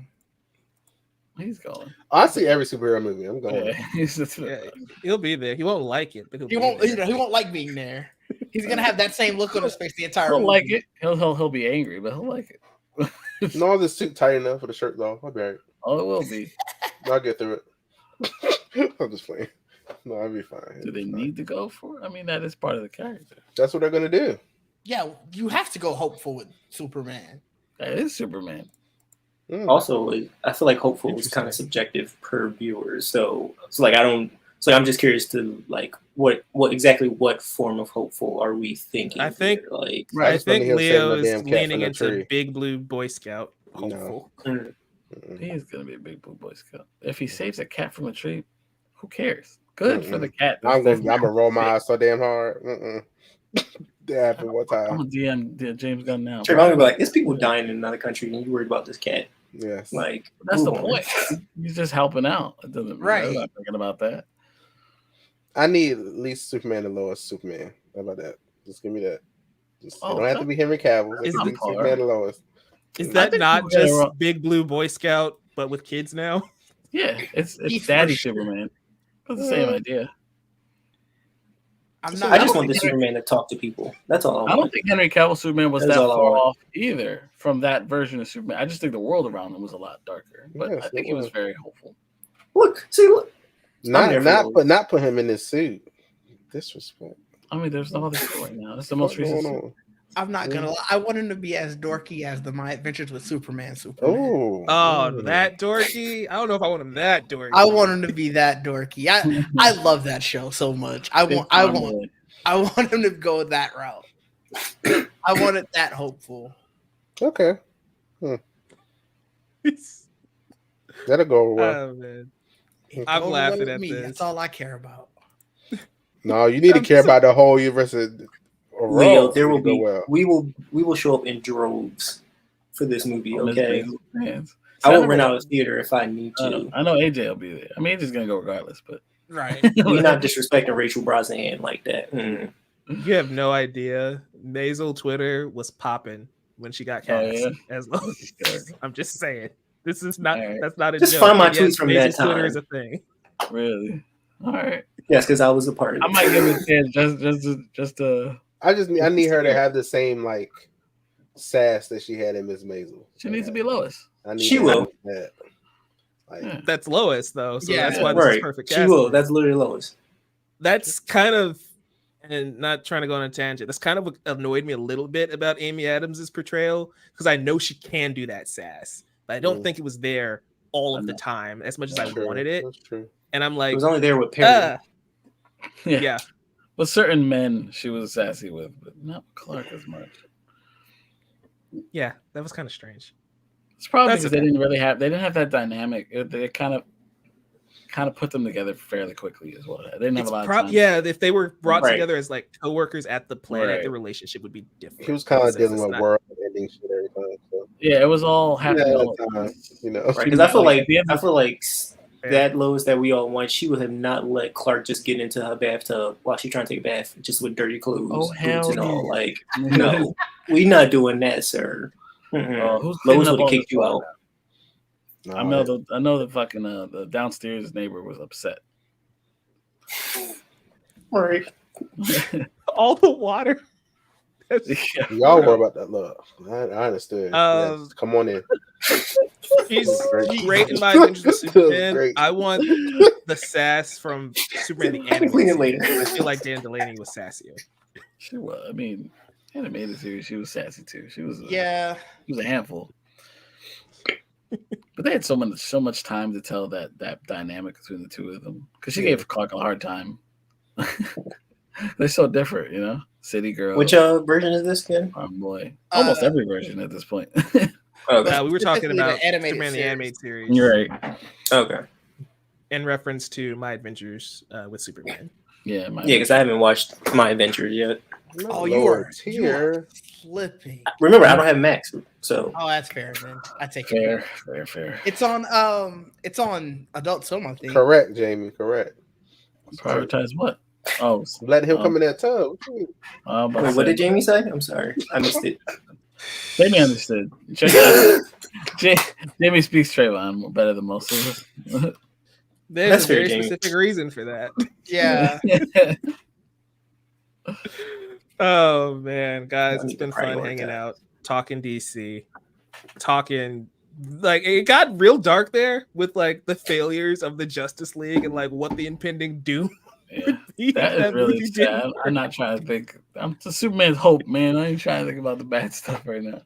He's going.
I see every superhero movie. I'm going.
Yeah, he's just,
Yeah, he'll be there. He won't like it, but
He
be
won't.
there.
He won't like being there. He's gonna have that same look on his face the entire.
he'll
movie.
like it. He'll be angry, but he'll like it.
No, this suit tight enough for the shirt though. I'll be all right.
Oh, it will be.
I'll get through it. I'm just playing. No, I'll be fine.
Do they need to go for it? I mean, that is part of the character.
That's what they're gonna do.
Yeah, you have to go hopeful with Superman.
That is Superman.
Also, I feel like hopeful is kind of subjective per viewer. So like I'm just curious to like what form of hopeful are we thinking?
I think-
here? Like
I
just wanna
think
hear him say
Leo
my
is
damn cat
leaning
from the
into
tree.
Big Blue Boy Scout.
No.
Hopeful.
He is gonna be a big blue boy scout. If he saves a cat from a tree, who cares? Good for the cat.
I'm gonna roll my eyes so damn hard. That happened one
I'm
time.
a DM James Gunn now.
Trevon gonna be like, there's people dying in another country, and you worried about this cat.
Yes.
Like
That's the
move on.
point. He's just helping out. It doesn't
Right.
I'm not thinking about that.
I need at least Superman and Lois Superman. How about that? Just give me that. Just, it
Oh,
don't have to be Henry Cavill.
Is
Just
it-
be Superman and Lois.
Is
I
that
think
not
people get it
just
wrong.
Big Blue Boy Scout, but with kids now?
Yeah, it's
He
Daddy
for sure-
Superman. It's the same idea.
I'm
I
not.
just want the Superman to talk to people. That's all I
I don't
want.
think Henry Cavill Superman was
That's
that
all I
far
want.
off either from that version of Superman. I just think the world around him was a lot darker. But
Yes,
I think
it
he was
was.
very hopeful.
Look.
Not put him in this suit. Disrespect.
I mean, there's no other show right now. It's the most
What's
recent.
going
suit.
on?
I'm not gonna lie. I want him to be as dorky as My Adventures with Superman.
Oh,
Oh, that dorky? I don't know if I want him that dorky.
I want him to be that dorky. I love that show so much. I want him to go that route. I want it that hopeful.
Okay. That'll go over well.
Oh, man.
It
I'm
goes
laughing
with
at
me.
this.
That's all I care about.
No, you need to
I'm
care
so-
about the whole universe
Leo, there will be we will show up in droves for this movie. Okay, I will rent out a theater if I need to.
I know AJ will be there. I mean, AJ's gonna go regardless, but
Right.
We're not disrespecting Rachel Brosnahan like that.
You have no idea. Maisel Twitter was popping when she got cast. As long as, I'm just saying, this is not. That's not a
just
joke.
find my tweets from
Maisel's
that time.
Twitter is a thing.
Really? All right.
Yes, because I was a part of it.
I might give it a chance. Just
I need her to have the same like sass that she had in Miss Maisel.
She needs to be Lois.
She will.
That. Like,
That's Lois though, so
Yeah,
that's why this is perfect.
She will. That's literally Lois.
That's kind of, and not trying to go on a tangent. That's kind of annoyed me a little bit about Amy Adams' portrayal because I know she can do that sass, but I don't think it was there all of the time as much as I wanted it.
That's true.
And I'm like,
It was only there with Perry.
yeah.
With certain men, she was sassy with, but not Clark as much.
Yeah, that was kind of strange.
It's probably
That's
because they didn't have that dynamic. They kind of put them together fairly quickly as well. They didn't have a lot of time.
Yeah, if they were brought together as like coworkers at the planet, the relationship would be different.
He was kind of dealing with world-ending shit every time. So.
Yeah, it was all happening all
the time, you know.
Because I feel like that Lois that we all want, she would have not let Clark just get into her bathtub while she's trying to take a bath just with dirty clothes, boots and all. Like, no, we not doing that, sir. Lois would have kicked you out.
I know the fucking the downstairs neighbor was upset.
Right.
All the water.
Y'all worry about that love. I understood. Yes, come on in.
He's great in my Adventures of Superman. I want the sass from Superman the animated series. I feel like Dan Delaney was sassier.
She was. I mean, animated series, she was sassy too. She was. She was a handful. But they had so much time to tell that dynamic between the two of them because she gave Clark a hard time. They're so different, you know. City Girl.
Which version is this again?
Oh boy, almost every version at this point.
We were talking about Superman the animated series.
You're right.
Okay.
In reference to My Adventures with Superman.
Yeah,
because I haven't watched My Adventures yet.
Oh, you are flipping.
Remember, I don't have Max, so.
Oh, that's fair, man. I take
fair.
It's on Adult Swim, I think.
Correct, Jamie. Correct.
Prioritize what? Oh,
let him come in that tub.
Wait, what did Jamie say? I'm sorry, I missed it.
Jamie understood. Jamie speaks Trevon better than most of us.
There's a very specific reason for that.
Yeah.
Oh man, guys, it's been fun hanging out, talking DC, talking like it got real dark there with like the failures of the Justice League and like what the impending doom.
Yeah, that is really sad. I'm not trying to think. I'm the Superman's hope, man. I ain't trying to think about the bad stuff right now.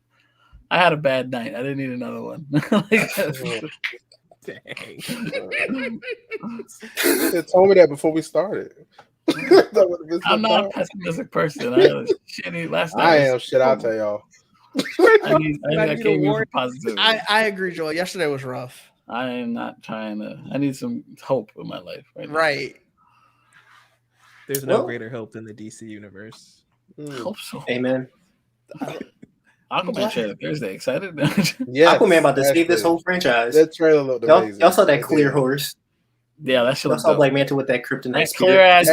I had a bad night. I didn't need another one.
Dang.
They told me that before we started.
I'm not a pessimistic person. I was shitty last night.
I am shit. I'll tell y'all.
I can't use positivity.
I agree, Joel. Yesterday was rough.
I am not trying to. I need some hope in my life right now.
Right.
There's no greater hope than the DC universe.
Hope so.
Amen.
Aquaman trailer Thursday. Excited?
Yeah, Aquaman about to save this whole franchise.
That trailer looked amazing.
Y'all saw that clear horse.
Yeah, that shit.
I saw Black Manta with that kryptonite
clear ass.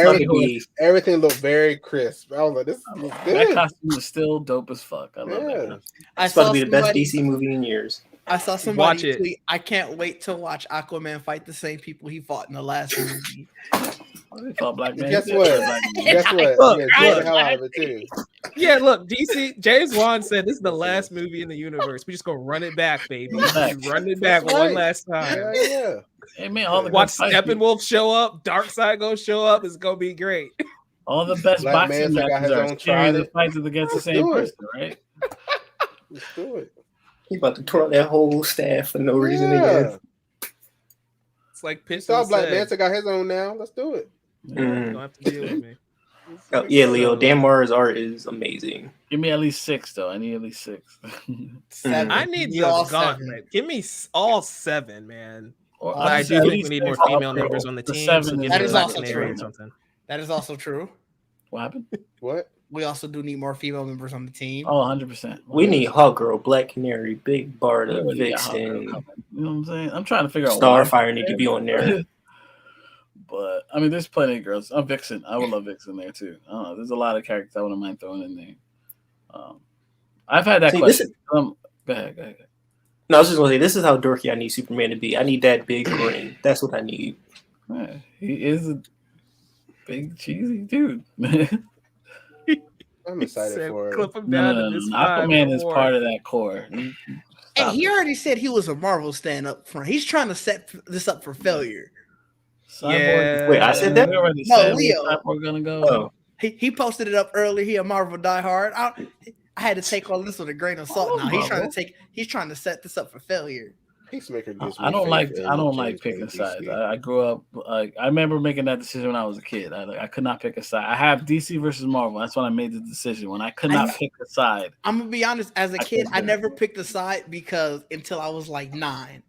Everything looked very crisp. I was like, this is good.
That costume is still dope as fuck. I love it.
It's supposed to be the best DC movie in years.
I saw somebody tweet, I can't wait to watch Aquaman fight the same people he fought in the last movie.
Black man.
Guess what? Look, the hell out of it too.
Yeah, look, DC. James Wan said this is the last movie in the universe. We just gonna run it back, baby. Run it back one last time.
Yeah.
Hey man, all the
watch Steppenwolf show up. Darkseid gonna show up. It's gonna be great.
All the best
Black
boxing matches are series of fights against the same person, right?
Let's do it.
He about to twirl that whole staff for no reason again.
It's like Pitch.
Saw Black Manta got his own now. Let's do it.
Don't have to deal with me.
Yeah, Leo. Dan Morris' art is amazing.
Give me at least 6, though. I need at least 6.
7.
I need the gauntlet. Give me all 7, man.
Or
I do think we need more female members on the team.
7
that is also true. That is also true.
What happened?
What?
we also do need more female members on the team.
Oh, 100%.
We need Hawk Girl, Black Canary, Big Barda,
You know
Vixen,
what I'm saying? I'm trying to figure out
Starfire need to be on there.
But I mean, there's plenty of girls. I'm Vixen. I would love Vixen there too. I don't know. There's a lot of characters I wouldn't mind throwing in there. I've had that question. Go ahead.
No, I was just gonna say this is how dorky I need Superman to be. I need that big grin. That's what I need.
Yeah, he is a big cheesy dude.
I'm excited for it.
Clip him down to this
Aquaman is part of that core.
And he already said he was a Marvel stand up front. He's trying to set this up for failure.
Cyborg,
Wait, I said that?
No, Leo.
Cyborg gonna go.
Oh.
He posted it up early. He a Marvel diehard. I had to take all this with a grain of salt. Now he's trying to set this up for failure.
Peacemaker gives me
I don't
faith
like picking sides. I grew up like I remember making that decision when I was a kid. I could not pick a side. I have DC versus Marvel. That's when I made the decision when I could not pick a side.
I'm gonna be honest. As a kid, I never picked a side because until I was like 9,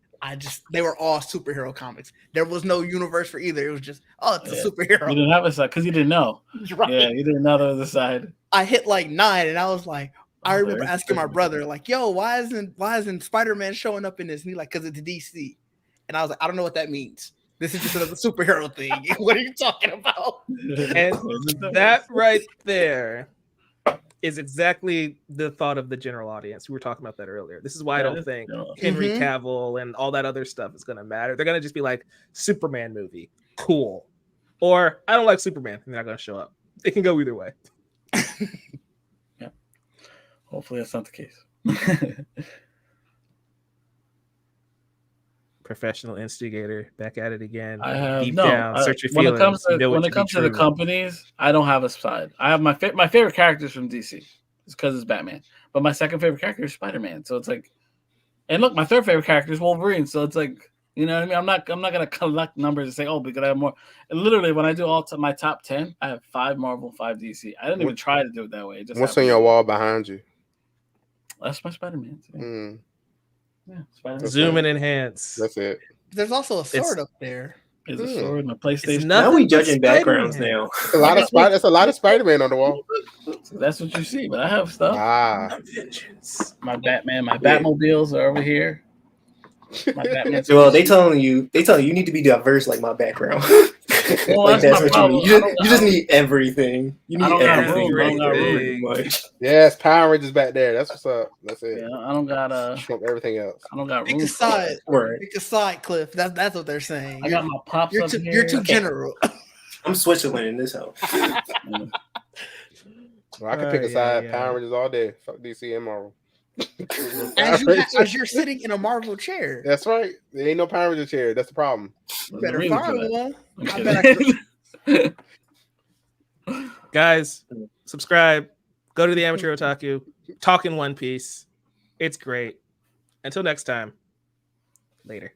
they were all superhero comics. There was no universe for either. It was just it's a superhero.
You didn't have a side because you didn't know.
Right.
Yeah, you didn't know there was a side.
I hit like 9, and I was like, I remember asking my brother, like, "Yo, why isn't Spider-Man showing up in this?" And he's like, "Cause it's DC." And I was like, "I don't know what that means. This is just another superhero thing. What are you talking about?"
And that right there is exactly the thought of the general audience. We were talking about that earlier. This is why I don't think Henry Cavill and all that other stuff is going to matter. They're going to just be like, Superman movie, cool. Or I don't like Superman, and they're not going to show up. It can go either way.
Yeah. Hopefully that's not the case.
Professional instigator, back at it again.
I have
deep down, search your feelings.
When it comes to the companies, I don't have a side. I have my favorite characters from DC. It's because it's Batman. But my second favorite character is Spider-Man. So it's like, and look, my third favorite character is Wolverine. So it's like, you know what I mean? I'm not gonna collect numbers and say, oh, because I have more. And literally, when I do my top 10, I have 5 Marvel, 5 DC. I didn't even try to do it that way. It just
What's on your wall behind you?
That's my Spider-Man. Yeah, Spider-Man.
Zoom and enhance.
That's it.
There's also a sword up there.
There's a sword and a PlayStation.
Now we judging backgrounds now.
It's a lot of Spider-Man on the wall.
So that's what you see, but I have stuff.
Vengeance.
My Batman, my Batmobiles are over here. My Batman.
Well, they telling you need to be diverse like my background.
Well,
like that's what
problem.
you need. You just need everything. You need everything right there.
Pretty
much.
Yes, Power Rangers back there. That's what's up. That's it.
Yeah, I don't got
Trump everything else.
I don't got
Pick
room
a side.
Right.
Pick a side, Cliff. That's what they're saying.
I got my pops up here.
You're too general.
I'm Switzerland in this house.
Well, I can pick a side. Power Rangers all day. Fuck DC and Marvel.
As you're sitting in a Marvel chair.
That's right. There ain't no Power Ranger chair. That's the problem.
You better find one. I bet
Guys, subscribe. Go to the Amateur Otaku. Talk in One Piece. It's great. Until next time. Later.